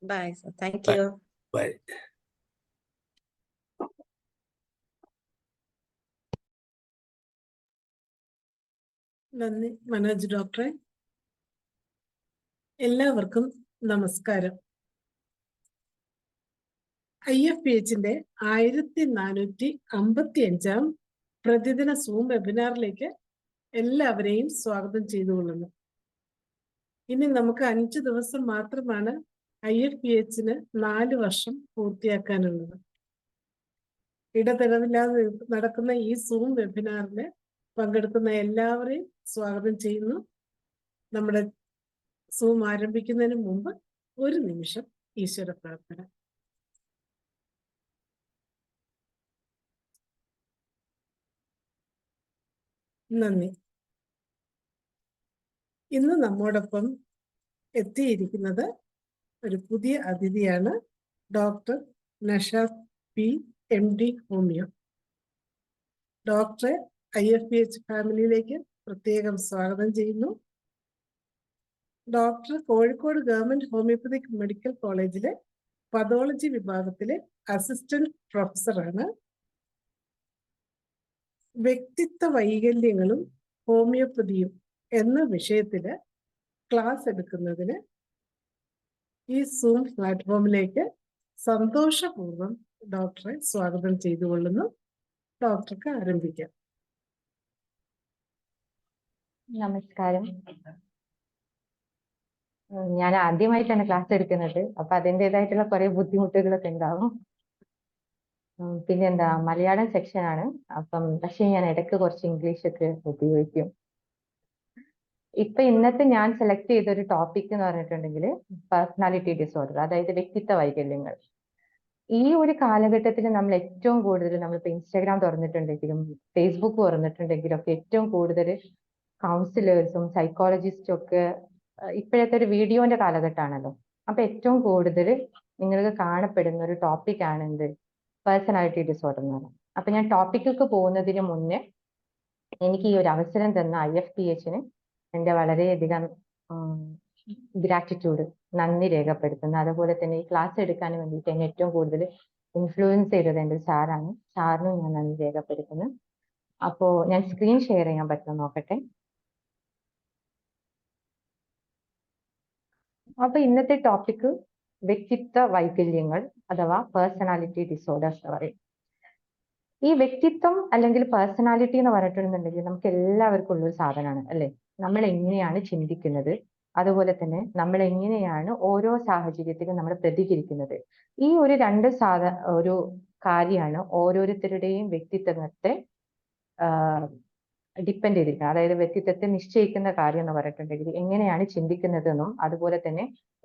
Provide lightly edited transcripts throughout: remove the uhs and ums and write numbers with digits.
Bye, sir. Thank Bye. you. Bye. നന്ദി മനോജ് ഡോക്ടറെ. എല്ലാവർക്കും നമസ്കാരം. IFPHന്റെ 1455 പ്രതിദിന സൂം വെബിനാറിലേക്ക് എല്ലാവരെയും സ്വാഗതം ചെയ്തുകൊള്ളുന്നു. ഇനി നമുക്ക് 5 ദിവസം മാത്രമാണ് IFPHന് 4 വർഷം പൂർത്തിയാക്കാനുള്ളത്. ഇടതടവില്ലാതെ നടക്കുന്ന ഈ സൂം വെബിനാറിന് പങ്കെടുക്കുന്ന എല്ലാവരെയും സ്വാഗതം ചെയ്യുന്നു. നമ്മുടെ സൂം ആരംഭിക്കുന്നതിന് മുമ്പ് ഒരു നിമിഷം ഈശ്വര പ്രാർത്ഥന. നന്ദി. ഇന്ന് നമ്മോടൊപ്പം എത്തിയിരിക്കുന്നത് ഒരു പുതിയ അതിഥിയാണ്, doctor Nashad P, MD homoeo. ഡോക്ടറെ IFPH ഫാമിലിയിലേക്ക് പ്രത്യേകം സ്വാഗതം ചെയ്യുന്നു. Doctor Kozhikode government homoeopathic medical കോളേജിലെ പതോളജി വിഭാഗത്തിലെ അസിസ്റ്റന്റ് പ്രൊഫസറാണ്. വ്യക്തിത്വ വൈകല്യങ്ങളും ഹോമിയോപ്പതിയും എന്ന വിഷയത്തില് ക്ലാസ് എടുക്കുന്നതിന് ഈ സൂം പ്ലാറ്റ്ഫോമിലേക്ക് സന്തോഷപൂർവ്വം ഡോക്ടറെ സ്വാഗതം ചെയ്തുകൊള്ളുന്നു. ഡോക്ടർക്ക് ആരംഭിക്കാം. നമസ്കാരം. ഞാൻ ആദ്യമായിട്ടാണ് ക്ലാസ് എടുക്കുന്നത്, അപ്പൊ അതിൻ്റെതായിട്ടുള്ള കുറെ ബുദ്ധിമുട്ടുകളൊക്കെ ഉണ്ടാവും. പിന്നെന്താ, മലയാളം സെക്ഷൻ ആണ്, അപ്പം പക്ഷെ ഞാൻ ഇടയ്ക്ക് കുറച്ച് ഇംഗ്ലീഷ് ഒക്കെ ഉപയോഗിക്കും. ഇപ്പൊ ഇന്നത്തെ ഞാൻ സെലക്ട് ചെയ്തൊരു ടോപ്പിക് എന്ന് പറഞ്ഞിട്ടുണ്ടെങ്കിൽ പേഴ്സണാലിറ്റി ഡിസോർഡർ, അതായത് വ്യക്തിത്വ വൈകല്യങ്ങൾ. ഈ ഒരു കാലഘട്ടത്തിൽ നമ്മൾ ഏറ്റവും കൂടുതൽ, നമ്മളിപ്പോ ഇൻസ്റ്റാഗ്രാം തുറന്നിട്ടുണ്ടെങ്കിലും ഫേസ്ബുക്ക് തുറന്നിട്ടുണ്ടെങ്കിലും ഒക്കെ ഏറ്റവും കൂടുതൽ കൗൺസിലേഴ്സും സൈക്കോളജിസ്റ്റും ഒക്കെ ഇപ്പോഴത്തെ ഒരു വീഡിയോന്റെ കാലഘട്ടമാണല്ലോ. അപ്പൊ ഏറ്റവും കൂടുതൽ നിങ്ങൾക്ക് കാണപ്പെടുന്ന ഒരു ടോപ്പിക് ആണ് എന്ത്, പേഴ്സണാലിറ്റി ഡിസോർഡർ എന്ന് പറയുന്നത്. അപ്പൊ ഞാൻ ടോപ്പിക്കൊക്കെ പോകുന്നതിന് മുന്നേ എനിക്ക് ഈ ഒരു അവസരം തന്ന IFPHന് എൻ്റെ വളരെയധികം ഗ്രാറ്റിറ്റ്യൂഡ്, നന്ദി രേഖപ്പെടുത്തുന്നു. അതുപോലെ തന്നെ ഈ ക്ലാസ് എടുക്കാൻ വേണ്ടിയിട്ട് എന്നെ ഏറ്റവും കൂടുതൽ ഇൻഫ്ലുവൻസ് ചെയ്തത് എൻ്റെ സാറാണ്. സാറിനും ഞാൻ നന്ദി രേഖപ്പെടുത്തുന്നു. അപ്പോ ഞാൻ സ്ക്രീൻ ഷെയർ ചെയ്യാൻ പറ്റുമോ നോക്കട്ടെ. അപ്പൊ ഇന്നത്തെ ടോപ്പിക് വ്യക്തിത്വ വൈകല്യങ്ങൾ അഥവാ പേഴ്സണാലിറ്റി ഡിസോർഡേഴ്സ് എന്ന് പറയും. ഈ വ്യക്തിത്വം അല്ലെങ്കിൽ പേഴ്സണാലിറ്റി എന്ന് പറഞ്ഞിട്ടുണ്ടെങ്കിൽ നമുക്ക് എല്ലാവർക്കും ഉള്ളൊരു സാധനമാണ് അല്ലെ. നമ്മൾ എങ്ങനെയാണ് ചിന്തിക്കുന്നത്, അതുപോലെ തന്നെ നമ്മൾ എങ്ങനെയാണ് ഓരോ സാഹചര്യത്തിലും നമ്മൾ പ്രതികരിക്കുന്നത്. ഈ ഒരു രണ്ട് ഒരു കാര്യമാണ് ഓരോരുത്തരുടെയും വ്യക്തിത്വത്തെ ഡിപ്പെൻഡ് ചെയ്തിരിക്കുന്നത്. അതായത് വ്യക്തിത്വത്തെ നിശ്ചയിക്കുന്ന കാര്യം എന്ന് പറഞ്ഞിട്ടുണ്ടെങ്കിൽ എങ്ങനെയാണ് ചിന്തിക്കുന്നതെന്നും അതുപോലെ തന്നെ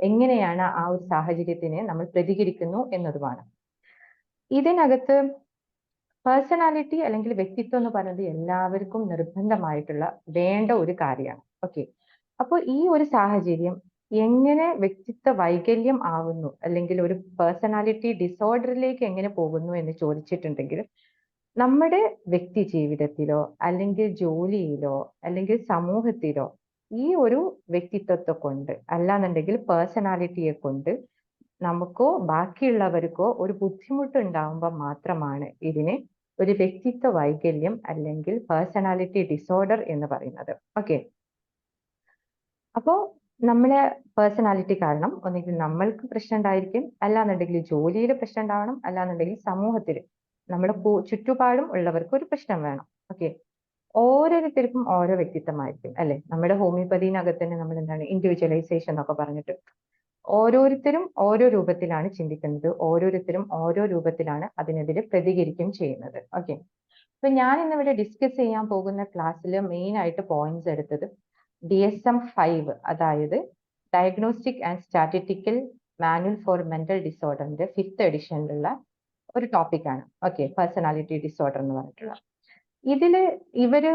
എങ്ങനെയാണ് ആ ഒരു സാഹചര്യത്തിനെ നമ്മൾ പ്രതികരിക്കുന്നു എന്നതുമാണ്. ഇതിനകത്ത് പേഴ്സണാലിറ്റി അല്ലെങ്കിൽ വ്യക്തിത്വം എന്ന് പറയുന്നത് എല്ലാവർക്കും നിർബന്ധമായിട്ടുള്ള വേണ്ട ഒരു കാര്യമാണ്. ഓക്കെ, അപ്പോൾ ഈ ഒരു സാഹചര്യം എങ്ങനെ വ്യക്തിത്വ വൈകല്യം ആവുന്നു അല്ലെങ്കിൽ ഒരു പേഴ്സണാലിറ്റി ഡിസോർഡറിലേക്ക് എങ്ങനെ പോകുന്നു എന്ന് ചോദിച്ചിട്ടുണ്ടെങ്കിൽ നമ്മുടെ വ്യക്തി ജീവിതത്തിലോ അല്ലെങ്കിൽ ജോലിയിലോ അല്ലെങ്കിൽ സമൂഹത്തിലോ ഈ ഒരു വ്യക്തിത്വത്തെ കൊണ്ട് അല്ലാന്നുണ്ടെങ്കിൽ പേഴ്സണാലിറ്റിയെ കൊണ്ട് നമുക്കോ ബാക്കിയുള്ളവർക്കോ ഒരു ബുദ്ധിമുട്ട് ഉണ്ടാവുമ്പോൾ മാത്രമാണ് ഇതിനെ ഒരു വ്യക്തിത്വ വൈകല്യം അല്ലെങ്കിൽ പേഴ്സണാലിറ്റി ഡിസോർഡർ എന്ന് പറയുന്നത്. ഓക്കെ, അപ്പോ നമ്മളെ പേഴ്സണാലിറ്റി കാരണം ഒന്നെങ്കിൽ നമ്മൾക്ക് പ്രശ്നം ഉണ്ടായിരിക്കും, അല്ലാന്നുണ്ടെങ്കിൽ ജോലിയിൽ പ്രശ്നം ഉണ്ടാവണം, അല്ലാന്നുണ്ടെങ്കിൽ സമൂഹത്തിൽ നമ്മുടെ ചുറ്റുപാടും ഉള്ളവർക്ക് ഒരു പ്രശ്നം വേണം. ഓക്കെ, ഓരോരുത്തർക്കും ഓരോ വ്യക്തിത്വമായിരിക്കും അല്ലെ. നമ്മുടെ ഹോമിയോപ്പതിനകത്ത് തന്നെ നമ്മൾ എന്താണ് ഇൻഡിവിജ്വലൈസേഷൻ എന്നൊക്കെ പറഞ്ഞിട്ട് ഓരോരുത്തരും ഓരോ രൂപത്തിലാണ് ചിന്തിക്കുന്നത്, ഓരോരുത്തരും ഓരോ രൂപത്തിലാണ് അതിനെതിരെ പ്രതികരിക്കുകയും ചെയ്യുന്നത്. ഓക്കെ, അപ്പൊ ഞാൻ ഇന്നിവിടെ ഡിസ്കസ് ചെയ്യാൻ പോകുന്ന ക്ലാസ്സിൽ മെയിൻ ആയിട്ട് പോയിന്റ്സ് എടുത്തത് DSM-5, അതായത് diagnostic and statistical manual for mental ഡിസോർഡറിന്റെ 5th എഡിഷനിലുള്ള ഒരു ടോപ്പിക്കാണ്. ഓക്കെ, പേഴ്സണാലിറ്റി ഡിസോർഡർ എന്ന് പറഞ്ഞിട്ടുള്ള. ഇതില് ഇവര്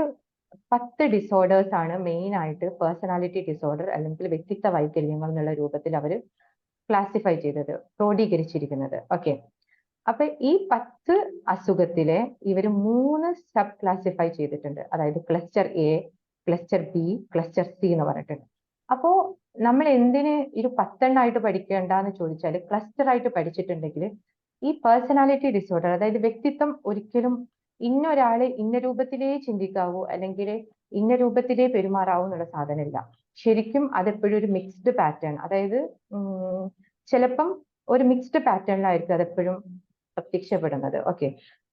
10 ഡിസോർഡേഴ്സ് ആണ് മെയിൻ ആയിട്ട് പേഴ്സണാലിറ്റി ഡിസോർഡർ അല്ലെങ്കിൽ വ്യക്തിത്വ വൈകല്യങ്ങൾ എന്നുള്ള രൂപത്തിൽ അവർ ക്ലാസിഫൈ ചെയ്തത്, ക്രോഡീകരിച്ചിരിക്കുന്നത്. ഓക്കെ, അപ്പൊ ഈ 10 അസുഖത്തിലെ ഇവർ 3 സബ് ക്ലാസിഫൈ ചെയ്തിട്ടുണ്ട്. അതായത് cluster A, cluster B, cluster C എന്ന് പറഞ്ഞിട്ടുണ്ട്. അപ്പോ നമ്മൾ എന്തിന് ഒരു 10 പഠിക്കേണ്ടെന്ന് ചോദിച്ചാൽ ക്ലസ്റ്റർ ആയിട്ട് പഠിച്ചിട്ടുണ്ടെങ്കിൽ ഈ പേഴ്സണാലിറ്റി ഡിസോർഡർ, അതായത് വ്യക്തിത്വം ഒരിക്കലും ഇന്നൊരാള് ഇന്ന രൂപത്തിലേ ചിന്തിക്കാവൂ അല്ലെങ്കിൽ ഇന്ന രൂപത്തിലേ പെരുമാറാവൂ എന്നുള്ള സാധനമില്ല. ശരിക്കും അതെപ്പോഴും ഒരു മിക്സ്ഡ് പാറ്റേൺ, അതായത് ചിലപ്പം ഒരു മിക്സ്ഡ് പാറ്റേണിലായിരിക്കും അതെപ്പോഴും പ്രത്യക്ഷപ്പെടുന്നത്. ഓക്കെ,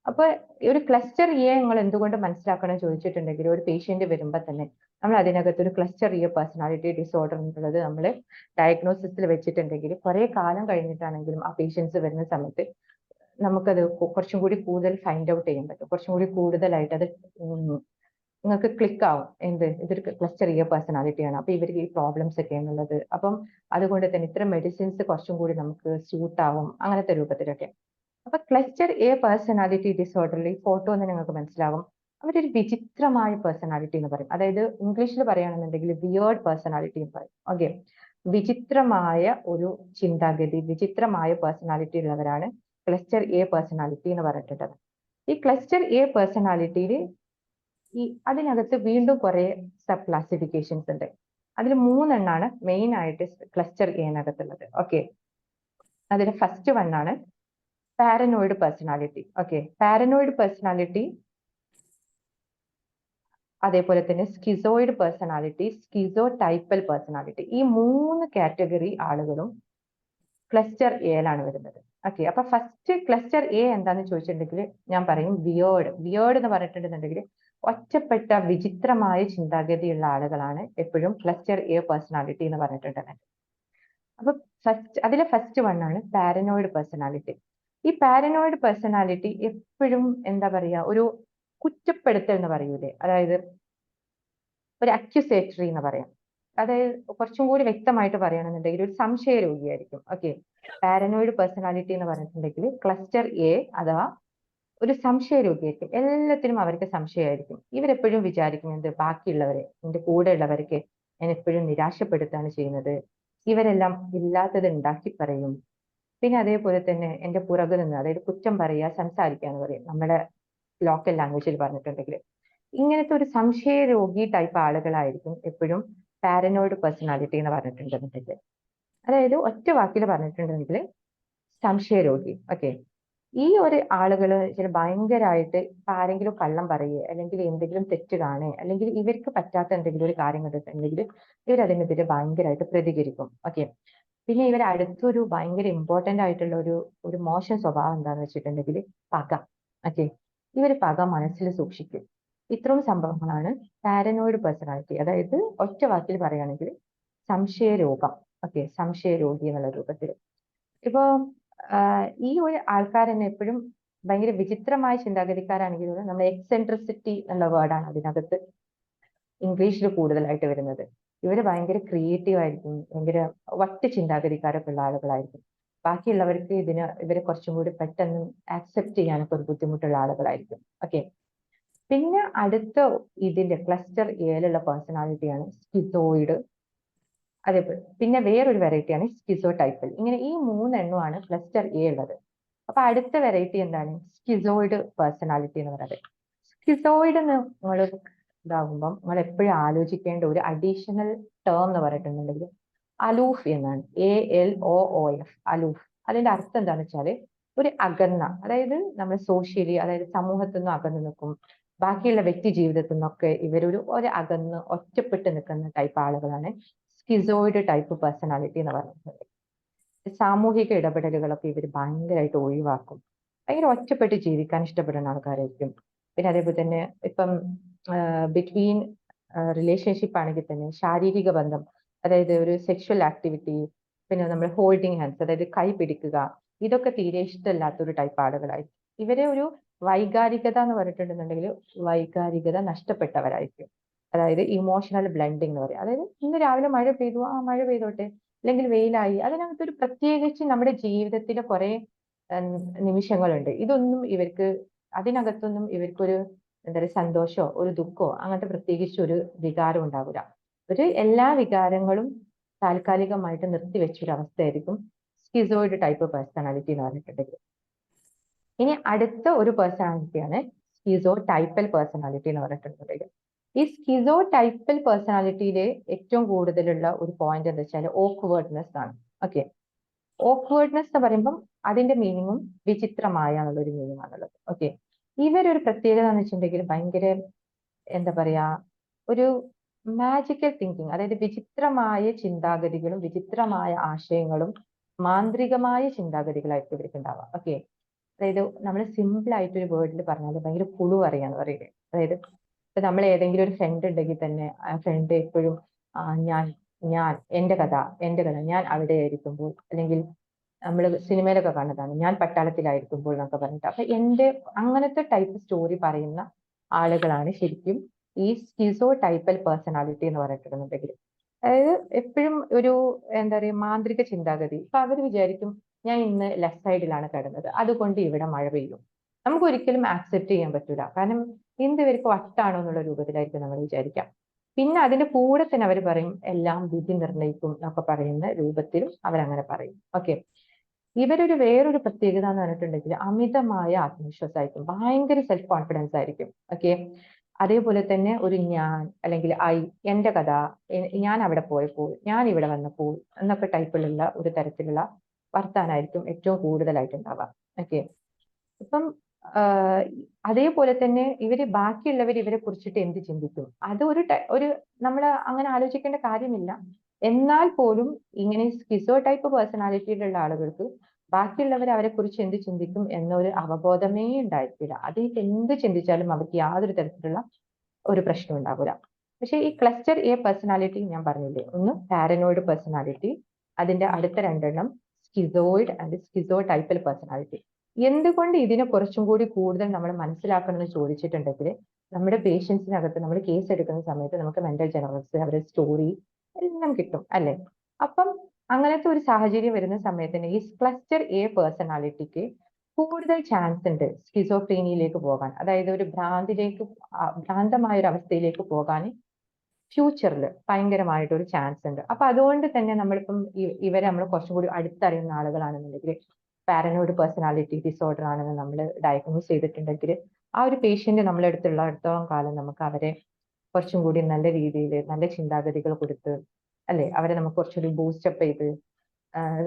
അപ്പൊ ഒരു ക്ലസ്റ്റർ എ നിങ്ങൾ എന്തുകൊണ്ട് മനസ്സിലാക്കണം ചോദിച്ചിട്ടുണ്ടെങ്കിൽ ഒരു പേഷ്യന്റ് വരുമ്പോൾ തന്നെ നമ്മൾ അതിനകത്ത് ഒരു ക്ലസ്റ്റർ എ പേഴ്സണാലിറ്റി ഡിസോർഡർ എന്നുള്ളത് നമ്മൾ ഡയഗ്നോസിസിൽ വെച്ചിട്ടുണ്ടെങ്കിൽ കുറെ കാലം കഴിഞ്ഞിട്ടാണെങ്കിലും ആ പേഷ്യൻസ് വരുന്ന സമയത്ത് നമുക്കത് കുറച്ചും കൂടി കൂടുതൽ ഫൈൻഡ് ഔട്ട് ചെയ്യാൻ പറ്റും, കുറച്ചും കൂടി കൂടുതലായിട്ട് അത് നിങ്ങൾക്ക് ക്ലിക്ക് ആവും. ഇതൊരു ക്ലസ്റ്റർ എ പേഴ്സണാലിറ്റി ആണ്, അപ്പൊ ഇവർക്ക് ഈ പ്രോബ്ലംസ് ഒക്കെ എന്നുള്ളത്. അപ്പം അതുകൊണ്ട് തന്നെ ഇത്തരം മെഡിസിൻസ് കുറച്ചും കൂടി നമുക്ക് സ്യൂട്ട് ആവും, അങ്ങനത്തെ രൂപത്തിലൊക്കെ. അപ്പൊ ക്ലസ്റ്റർ എ പേഴ്സണാലിറ്റി ഡിസോർഡറിൽ ഈ ഫോട്ടോ എന്ന് നിങ്ങൾക്ക് മനസ്സിലാവും, അവരൊരു വിചിത്രമായ പേഴ്സണാലിറ്റി എന്ന് പറയും. അതായത് ഇംഗ്ലീഷിൽ പറയുകയാണെന്നുണ്ടെങ്കിൽ വിയേർഡ് പേഴ്സണാലിറ്റി എന്ന് പറയും. ഓക്കെ, വിചിത്രമായ ഒരു ചിന്താഗതി, വിചിത്രമായ പേഴ്സണാലിറ്റി ഉള്ളവരാണ് ക്ലസ്റ്റർ എ പേഴ്സണാലിറ്റി എന്ന് പറഞ്ഞിട്ടുള്ളത്. ഈ ക്ലസ്റ്റർ എ പേഴ്സണാലിറ്റിയിൽ അതിനകത്ത് വീണ്ടും കുറെ സബ് ക്ലാസിഫിക്കേഷൻസ് ഉണ്ട്. അതിൽ 3 മെയിൻ ആയിട്ട് ക്ലസ്റ്റർ എനകത്തുള്ളത്. ഓക്കെ, അതിൽ ഫസ്റ്റ് ആണ് paranoid personality. Okay, paranoid personality, അതേപോലെ തന്നെ സ്കിസോയിഡ് പേഴ്സണാലിറ്റി, സ്കിസോ ടൈപ്പൽ പേഴ്സണാലിറ്റി, ഈ 3 കാറ്റഗറി ആളുകളും ക്ലസ്റ്റർ എയിലാണ് വരുന്നത്. ഓക്കെ, അപ്പൊ ഫസ്റ്റ് ക്ലസ്റ്റർ എ എന്താന്ന് ചോദിച്ചിട്ടുണ്ടെങ്കിൽ ഞാൻ പറയും വിയേർഡ് എന്ന് പറഞ്ഞിട്ടുണ്ടെന്നുണ്ടെങ്കിൽ ഒറ്റപ്പെട്ട വിചിത്രമായ ചിന്താഗതിയുള്ള ആളുകളാണ് എപ്പോഴും ക്ലസ്റ്റർ എ പേഴ്സണാലിറ്റി എന്ന് പറഞ്ഞിട്ടുണ്ടെങ്കിൽ. അപ്പൊ അതിലെ ഫസ്റ്റ് ആണ് പാരനോയിഡ് പേഴ്സണാലിറ്റി. ഈ പാരനോയിഡ് പേഴ്സണാലിറ്റി എപ്പോഴും എന്താ പറയാ, ഒരു കുറ്റപ്പെടുത്തൽ എന്ന് പറയൂലേ, അതായത് ഒരു അക്യുസേറ്ററി എന്ന് പറയാം. അതായത് കുറച്ചും കൂടി വ്യക്തമായിട്ട് പറയുകയാണെന്നുണ്ടെങ്കിൽ ഒരു സംശയ രോഗിയായിരിക്കും. ഓക്കെ, പാരനോയിഡ് പേഴ്സണാലിറ്റി എന്ന് പറഞ്ഞിട്ടുണ്ടെങ്കിൽ ക്ലസ്റ്റർ എ അഥവാ ഒരു സംശയ രോഗിയായിരിക്കും. എല്ലാത്തിനും അവർക്ക് സംശയമായിരിക്കും. ഇവരെപ്പോഴും വിചാരിക്കും ബാക്കിയുള്ളവരെ, എന്റെ കൂടെ ഉള്ളവർക്ക് ഞാൻ എപ്പോഴും നിരാശപ്പെടുത്താണ് ചെയ്യുന്നത്, ഇവരെല്ലാം ഇല്ലാത്തത് ഉണ്ടാക്കി പറയും. പിന്നെ അതേപോലെ തന്നെ എന്റെ പുറകെ നിന്ന്, അതായത് കുറ്റം പറയുക, സംസാരിക്കുക എന്ന് പറയും നമ്മുടെ ലോക്കൽ ലാംഗ്വേജിൽ പറഞ്ഞിട്ടുണ്ടെങ്കിൽ. ഇങ്ങനത്തെ ഒരു സംശയ രോഗി ടൈപ്പ് ആളുകളായിരിക്കും എപ്പോഴും പാരനോയിഡ് പേഴ്സണാലിറ്റി എന്ന് പറഞ്ഞിട്ടുണ്ടെന്നുണ്ടെങ്കിൽ. അതായത് ഒറ്റ വാക്കിൽ പറഞ്ഞിട്ടുണ്ടെങ്കിൽ സംശയ രോഗി. ഓക്കെ, ഈ ഒരു ആളുകൾ ചില ഭയങ്കരമായിട്ട് ആരെങ്കിലും കള്ളം പറയുക അല്ലെങ്കിൽ എന്തെങ്കിലും തെറ്റ് കാണുക അല്ലെങ്കിൽ ഇവർക്ക് പറ്റാത്ത എന്തെങ്കിലും ഒരു കാര്യം കണ്ടിട്ടുണ്ടെങ്കിൽ ഇവരതിനെതിരെ ഭയങ്കരമായിട്ട് പ്രതികരിക്കും. ഓക്കെ, പിന്നെ ഇവർ അടുത്തൊരു ഭയങ്കര ഇമ്പോർട്ടന്റ് ആയിട്ടുള്ള ഒരു മോശം സ്വഭാവം എന്താണെന്ന് വെച്ചിട്ടുണ്ടെങ്കിൽ പക. ഓക്കെ, ഇവർ പക മനസ്സിൽ സൂക്ഷിക്കും. ഇത്രയും സംഭവങ്ങളാണ് പാരനോയിഡ് പേഴ്സണാലിറ്റി, അതായത് ഒറ്റ വാക്കിൽ പറയുകയാണെങ്കിൽ സംശയരോഗം. ഓക്കെ, സംശയരോഗി എന്നുള്ള രൂപത്തിൽ. ഇപ്പോ ഈ ഒരു ആൾക്കാരെന്നെ എപ്പോഴും ഭയങ്കര വിചിത്രമായ ചിന്താഗതിക്കാരാണെങ്കിൽ നമ്മൾ എക്സെൻട്രിസിറ്റി എന്നുള്ള വേർഡാണ് അതിനകത്ത് ഇംഗ്ലീഷിൽ കൂടുതലായിട്ട് വരുന്നത്. ഇവര് ഭയങ്കര ക്രിയേറ്റീവ് ആയിരിക്കും, ഭയങ്കര വട്ട് ചിന്താഗതിക്കാരൊക്കെ ഉള്ള ആളുകളായിരിക്കും. ബാക്കിയുള്ളവർക്ക് ഇവരെ കുറച്ചും കൂടി പെട്ടെന്ന് ആക്സെപ്റ്റ് ചെയ്യാനൊക്കെ ഒരു ബുദ്ധിമുട്ടുള്ള ആളുകളായിരിക്കും. ഓക്കെ, പിന്നെ അടുത്ത ഇതിന്റെ ക്ലസ്റ്റർ എയിലുള്ള പേഴ്സണാലിറ്റിയാണ് സ്കിസോയിഡ്. അതേപോലെ പിന്നെ വേറൊരു വെറൈറ്റിയാണ് സ്കിസോ ടൈപ്പൽ. ഇങ്ങനെ ഈ 3 ക്ലസ്റ്റർ എ ഉള്ളത്. അപ്പൊ അടുത്ത വെറൈറ്റി എന്താണ്? സ്കിസോയിഡ് പേഴ്സണാലിറ്റി എന്ന് പറയുന്നത്. സ്കിസോയിഡ് എന്ന് നിങ്ങൾ ഇതാകുമ്പം നിങ്ങൾ എപ്പോഴും ആലോചിക്കേണ്ട ഒരു അഡീഷണൽ ടേം എന്ന് പറഞ്ഞിട്ടുണ്ടെങ്കിൽ അലൂഫ് എന്നാണ്. ALOOF, aloof. അതിന്റെ അർത്ഥം എന്താണെന്ന് വെച്ചാല് ഒരു അകന്ന, അതായത് നമ്മൾ സോഷ്യലി, അതായത് സമൂഹത്തിൽ നിന്നും അകന്നു നിൽക്കും, ബാക്കിയുള്ള വ്യക്തി ജീവിതത്തിൽ നിന്നൊക്കെ ഇവരൊരു അകന്ന് ഒറ്റപ്പെട്ട് നിൽക്കുന്ന ടൈപ്പ് ആളുകളാണ് സ്കിസോയിഡ് ടൈപ്പ് പേഴ്സണാലിറ്റി എന്ന് പറയുന്നത്. സാമൂഹിക ഇടപെടലുകളൊക്കെ ഇവർ ഭയങ്കരമായിട്ട് ഒഴിവാക്കും, ഭയങ്കര ഒറ്റപ്പെട്ട് ജീവിക്കാൻ ഇഷ്ടപ്പെടുന്ന ആൾക്കാരായിരിക്കും. പിന്നെ അതേപോലെ തന്നെ ഇപ്പം ബിറ്റ്വീൻ റിലേഷൻഷിപ്പ് ആണെങ്കിൽ തന്നെ ശാരീരിക ബന്ധം, അതായത് ഒരു സെക്ഷൽ ആക്ടിവിറ്റി, പിന്നെ നമ്മൾ ഹോൾഡിങ് ഹാൻഡ്സ്, അതായത് കൈ പിടിക്കുക, ഇതൊക്കെ തീരെ ഇഷ്ടമില്ലാത്തൊരു ടൈപ്പ് ആളുകളായിരിക്കും. ഇവരെ ഒരു വൈകാരികത എന്ന് പറഞ്ഞിട്ടുണ്ടെന്നുണ്ടെങ്കിൽ വൈകാരികത നഷ്ടപ്പെട്ടവരായിരിക്കും. അതായത് ഇമോഷണൽ ബ്ലെൻഡിങ് എന്ന് പറയും. അതായത് ഇന്ന് രാവിലെ മഴ പെയ്തു, മഴ പെയ്തോട്ടെ, അല്ലെങ്കിൽ വെയിലായി, അതിനകത്തൊരു പ്രത്യേകിച്ച് നമ്മുടെ ജീവിതത്തിലെ കുറെ നിമിഷങ്ങളുണ്ട്, ഇതൊന്നും ഇവർക്ക്, അതിനകത്തൊന്നും ഇവർക്കൊരു എന്താ പറയുക സന്തോഷമോ ഒരു ദുഃഖമോ അങ്ങനത്തെ പ്രത്യേകിച്ച് ഒരു വികാരം ഉണ്ടാവില്ല. എല്ലാ വികാരങ്ങളും താൽക്കാലികമായിട്ട് നിർത്തിവെച്ചൊരു അവസ്ഥയായിരിക്കും സ്കിസോയിഡ് ടൈപ്പ് പേഴ്സണാലിറ്റി എന്ന് പറഞ്ഞിട്ടുണ്ടെങ്കിൽ. ഇനി അടുത്ത ഒരു പേഴ്സണാലിറ്റിയാണ് സ്കിസോ ടൈപ്പൽ പേഴ്സണാലിറ്റി എന്ന് പറഞ്ഞിട്ടുണ്ടെങ്കിൽ. ഈ സ്കിസോ ടൈപ്പൽ പേഴ്സണാലിറ്റിയിലെ ഏറ്റവും കൂടുതലുള്ള ഒരു പോയിന്റ് എന്താ വെച്ചാൽ ഓക്വേർഡ്നെസ് ആണ്. ഓക്കെ, ഓക്വേർഡ്നെസ് എന്ന് പറയുമ്പം അതിന്റെ മീനിങ്ങും വിചിത്രമായ എന്നുള്ളൊരു മീനിങ് ആണുള്ളത്. ഓക്കെ, ഇവരൊരു പ്രത്യേകത എന്ന് വെച്ചിട്ടുണ്ടെങ്കിൽ ഭയങ്കര എന്താ പറയാ, ഒരു മാജിക്കൽ തിങ്കിങ്, അതായത് വിചിത്രമായ ചിന്താഗതികളും വിചിത്രമായ ആശയങ്ങളും മാന്ത്രികമായ ചിന്താഗതികളായിരിക്കും ഇവർക്ക് ഉണ്ടാവുക. ഓക്കെ, അതായത് നമ്മൾ സിമ്പിൾ ആയിട്ട് ഒരു വേർഡിൽ പറഞ്ഞാൽ ഭയങ്കര പുളു അറിയാന്ന് പറയുന്നത്. അതായത് ഇപ്പൊ നമ്മൾ ഏതെങ്കിലും ഒരു ഫ്രണ്ട് ഉണ്ടെങ്കിൽ തന്നെ ആ ഫ്രണ്ട് എപ്പോഴും ഞാൻ ഞാൻ എന്റെ കഥ ഞാൻ അവിടെ ആയിരിക്കുമ്പോൾ, അല്ലെങ്കിൽ നമ്മൾ സിനിമയിലൊക്കെ കാണുന്നതാണ് ഞാൻ പട്ടാളത്തിലായിരിക്കുമ്പോൾ എന്നൊക്കെ പറഞ്ഞിട്ട്. അപ്പൊ അങ്ങനത്തെ ടൈപ്പ് സ്റ്റോറി പറയുന്ന ആളുകളാണ് ശരിക്കും ഈ സ്കിസോ ടൈപ്പൽ പേഴ്സണാലിറ്റി എന്ന് പറഞ്ഞിട്ടുണ്ടെങ്കിൽ. അതായത് എപ്പോഴും ഒരു എന്താ പറയുക മാന്ത്രിക ചിന്താഗതി. ഇപ്പൊ അവർ വിചാരിക്കും ഞാൻ ഇന്ന് ലെഫ്റ്റ് സൈഡിലാണ് കിടന്നത്, അതുകൊണ്ട് ഇവിടെ മഴ പെയ്യും. നമുക്ക് ഒരിക്കലും ആക്സെപ്റ്റ് ചെയ്യാൻ പറ്റൂല. കാരണം എന്ത് ഇവർക്ക് വട്ടാണോ എന്നുള്ള രൂപത്തിലായിരിക്കും നമ്മൾ വിചാരിക്കാം. പിന്നെ അതിന്റെ കൂടെ തന്നെ അവർ പറയും എല്ലാം വിധി നിർണ്ണയിക്കും എന്നൊക്കെ പറയുന്ന രൂപത്തിലും അവരങ്ങനെ പറയും. ഓക്കെ, ഇവരൊരു വേറൊരു പ്രത്യേകത എന്ന് പറഞ്ഞിട്ടുണ്ടെങ്കിൽ അമിതമായ ആത്മവിശ്വാസമായിരിക്കും, ഭയങ്കര സെൽഫ് കോൺഫിഡൻസ് ആയിരിക്കും. ഓക്കെ, അതേപോലെ തന്നെ ഒരു ഞാൻ അല്ലെങ്കിൽ എന്റെ കഥ, ഞാൻ അവിടെ പോയപ്പോൾ, ഞാൻ ഇവിടെ വന്നപ്പോൾ എന്നൊക്കെ ടൈപ്പിലുള്ള ഒരു തരത്തിലുള്ള വർത്താനായിരിക്കും ഏറ്റവും കൂടുതലായിട്ടുണ്ടാവുക. ഓക്കെ, ഇപ്പം അതേപോലെ തന്നെ ബാക്കിയുള്ളവർ ഇവരെ കുറിച്ചിട്ട് എന്ത് ചിന്തിക്കും, അത് ഒരു നമ്മൾ അങ്ങനെ ആലോചിക്കേണ്ട കാര്യമില്ല. എന്നാൽ പോലും ഇങ്ങനെ സ്കിസോ ടൈപ്പ് പേഴ്സണാലിറ്റിയിലുള്ള ആളുകൾക്ക് ബാക്കിയുള്ളവർ അവരെ കുറിച്ച് എന്ത് ചിന്തിക്കും എന്നൊരു അവബോധമേ ഉണ്ടായിരിക്കില്ല. അത് എന്ത് ചിന്തിച്ചാലും അവർക്ക് യാതൊരു തരത്തിലുള്ള ഒരു പ്രശ്നം ഉണ്ടാവില്ല. പക്ഷെ ഈ ക്ലസ്റ്റർ എ പേഴ്സണാലിറ്റി ഞാൻ പറഞ്ഞില്ലേ, ഒന്ന് പാരനോയിഡ് പേഴ്സണാലിറ്റി, അതിന്റെ അടുത്ത രണ്ടെണ്ണം സ്കിസോയിഡ് ആൻഡ് സ്കിസോ ടൈപ്പൽ പേഴ്സണാലിറ്റി. എന്തുകൊണ്ട് ഇതിനെ കുറച്ചും കൂടി കൂടുതൽ നമ്മൾ മനസ്സിലാക്കണമെന്ന് ചോദിച്ചിട്ടുണ്ടെങ്കിൽ, നമ്മുടെ പേഷ്യൻസിനകത്ത് നമ്മൾ കേസ് എടുക്കുന്ന സമയത്ത് നമുക്ക് മെന്റൽ ജനറൽസ്, അവരുടെ സ്റ്റോറി എല്ലാം കിട്ടും അല്ലെ. അപ്പം അങ്ങനത്തെ ഒരു സാഹചര്യം വരുന്ന സമയത്ത് ഈ ക്ലസ്റ്റർ എ പേഴ്സണാലിറ്റിക്ക് കൂടുതൽ ചാൻസ് ഉണ്ട് സ്കിസോഫ്രീനിയിലേക്ക് പോകാൻ, അതായത് ഒരു ഭ്രാന്തമായ ഒരു അവസ്ഥയിലേക്ക് പോകാൻ ഫ്യൂച്ചറിൽ ഭയങ്കരമായിട്ട് ഒരു ചാൻസ് ഉണ്ട്. അപ്പൊ അതുകൊണ്ട് തന്നെ നമ്മളിപ്പം ഇവരെ നമ്മൾ കുറച്ചും കൂടി അടുത്തറിയുന്ന ആളുകളാണെന്നുണ്ടെങ്കിൽ, പാരനോയിഡ് പേഴ്സണാലിറ്റി ഡിസോർഡർ ആണെന്ന് നമ്മൾ ഡയഗ്നോസ് ചെയ്തിട്ടുണ്ടെങ്കിൽ, ആ ഒരു പേഷ്യന്റ് നമ്മളെ അടുത്തോളം കാലം നമുക്ക് അവരെ കുറച്ചും കൂടി നല്ല രീതിയിൽ നല്ല ചിന്താഗതികൾ കൊടുത്ത് അല്ലെ, അവരെ നമുക്ക് കുറച്ചുകൂടി ബൂസ്റ്റപ്പ് ചെയ്ത്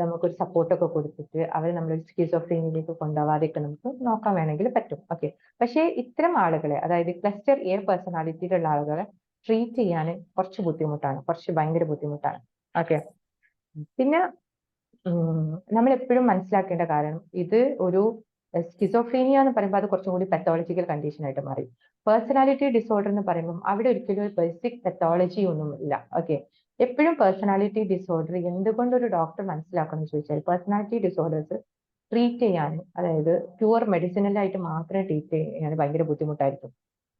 നമുക്കൊരു സപ്പോർട്ടൊക്കെ കൊടുത്തിട്ട് അവരെ നമ്മളൊരു സ്കിസോഫ്രീനിയിലേക്ക് കൊണ്ടുപോകാതെയൊക്കെ നമുക്ക് നോക്കാൻ വേണമെങ്കിൽ പറ്റും. ഓക്കെ, പക്ഷേ ഇത്തരം ആളുകളെ, അതായത് ക്ലസ്റ്റർ എ പേഴ്സണാലിറ്റിയിലുള്ള ആളുകളെ ട്രീറ്റ് ചെയ്യാൻ കുറച്ച് ബുദ്ധിമുട്ടാണ്, ഭയങ്കര ബുദ്ധിമുട്ടാണ്. ഓക്കെ, പിന്നെ നമ്മൾ എപ്പോഴും മനസ്സിലാക്കേണ്ട കാര്യം, ഇത് ഒരു സ്കിസോഫ്രീനിയ എന്ന് പറയുമ്പോൾ അത് കുറച്ചും കൂടി പത്തോളജിക്കൽ കണ്ടീഷൻ ആയിട്ട് മാറി. പേഴ്സണാലിറ്റി ഡിസോർഡർ എന്ന് പറയുമ്പോൾ അവിടെ ഒരിക്കലും ഒരു ബേസിക് പത്തോളജി ഒന്നും ഇല്ല. ഓക്കെ, എപ്പോഴും പേഴ്സണാലിറ്റി ഡിസോർഡർ എന്തുകൊണ്ട് ഒരു ഡോക്ടർ മനസ്സിലാക്കണം എന്ന് ചോദിച്ചാൽ, പേഴ്സണാലിറ്റി ഡിസോർഡേഴ്സ് ട്രീറ്റ് ചെയ്യാൻ, അതായത് പ്യുവർ മെഡിസിനലായിട്ട് മാത്രം ട്രീറ്റ് ചെയ്യാൻ ഭയങ്കര ബുദ്ധിമുട്ടായിരിക്കും.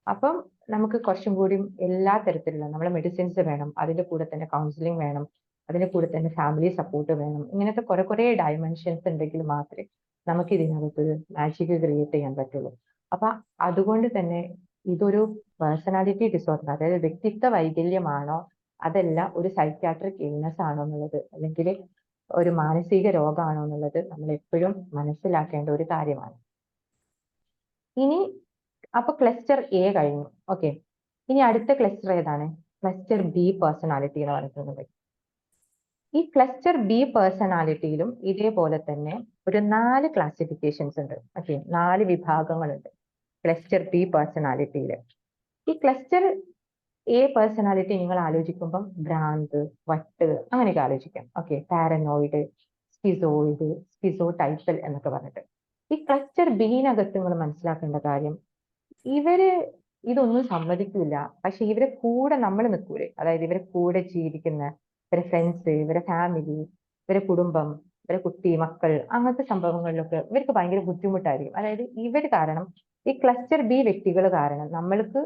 അപ്പം നമുക്ക് കുറച്ചും കൂടി എല്ലാ തരത്തിലുള്ള നമ്മളെ മെഡിസിൻസ് വേണം, അതിന്റെ കൂടെ തന്നെ കൗൺസിലിംഗ് വേണം, അതിന്റെ കൂടെ തന്നെ ഫാമിലി സപ്പോർട്ട് വേണം. ഇങ്ങനത്തെ കുറെ ഡയമെൻഷൻസ് ഉണ്ടെങ്കിൽ മാത്രമേ നമുക്ക് ഇതിനകത്ത് മാജിക് ക്രിയേറ്റ് ചെയ്യാൻ പറ്റുള്ളൂ. അപ്പൊ അതുകൊണ്ട് തന്നെ ഇതൊരു പേഴ്സണാലിറ്റി ഡിസോർഡർ, അതായത് വ്യക്തിത്വ വൈകല്യമാണോ അതല്ല ഒരു സൈക്യാട്രിക് ഇൽനെസ് ആണോ എന്നുള്ളത്, അല്ലെങ്കിൽ ഒരു മാനസിക രോഗമാണോ എന്നുള്ളത് നമ്മൾ എപ്പോഴും മനസ്സിലാക്കേണ്ട ഒരു കാര്യമാണ്. ഇനി അപ്പൊ ക്ലസ്റ്റർ എ കഴിഞ്ഞു. ഓക്കെ, ഇനി അടുത്ത ക്ലസ്റ്റർ ഏതാണ്? ക്ലസ്റ്റർ ബി പേഴ്സണാലിറ്റി എന്ന് പറഞ്ഞിട്ടുള്ളത്. ഈ ക്ലസ്റ്റർ ബി പേഴ്സണാലിറ്റിയിലും ഇതേപോലെ തന്നെ ഒരു 4 ക്ലാസിഫിക്കേഷൻസ് ഉണ്ട്. ഓക്കെ, 4 വിഭാഗങ്ങളുണ്ട് ക്ലസ്റ്റർ ബി പേഴ്സണാലിറ്റിയിൽ. ഈ ക്ലസ്റ്റർ എ പേഴ്സണാലിറ്റി നിങ്ങൾ ആലോചിക്കുമ്പം ഭ്രാന്ത്, വട്ട് അങ്ങനെയൊക്കെ ആലോചിക്കാം. ഓക്കെ, പാരനോയിഡ്, സ്കിസോയിഡ്, സ്കിസോ ടൈപ്പൽ എന്നൊക്കെ പറഞ്ഞിട്ട്. ഈ ക്ലസ്റ്റർ ബിനകത്ത് നിങ്ങൾ മനസ്സിലാക്കേണ്ട കാര്യം, ഇവര് ഇതൊന്നും സമ്മതിക്കില്ല. പക്ഷെ ഇവരെ കൂടെ നമ്മൾ നിൽക്കൂലേ, അതായത് ഇവരെ കൂടെ ജീവിക്കുന്ന ഇവരെ ഫ്രണ്ട്സ്, ഇവരെ ഫാമിലി, ഇവരെ കുടുംബം, ഇവരെ കുട്ടി മക്കൾ, അങ്ങനത്തെ സംഭവങ്ങളിലൊക്കെ ഇവർക്ക് ഭയങ്കര ബുദ്ധിമുട്ടായിരിക്കും. അതായത് ഇവർ കാരണം, ഈ ക്ലസ്റ്റർ ബി വ്യക്തികൾ കാരണം നമ്മൾക്ക്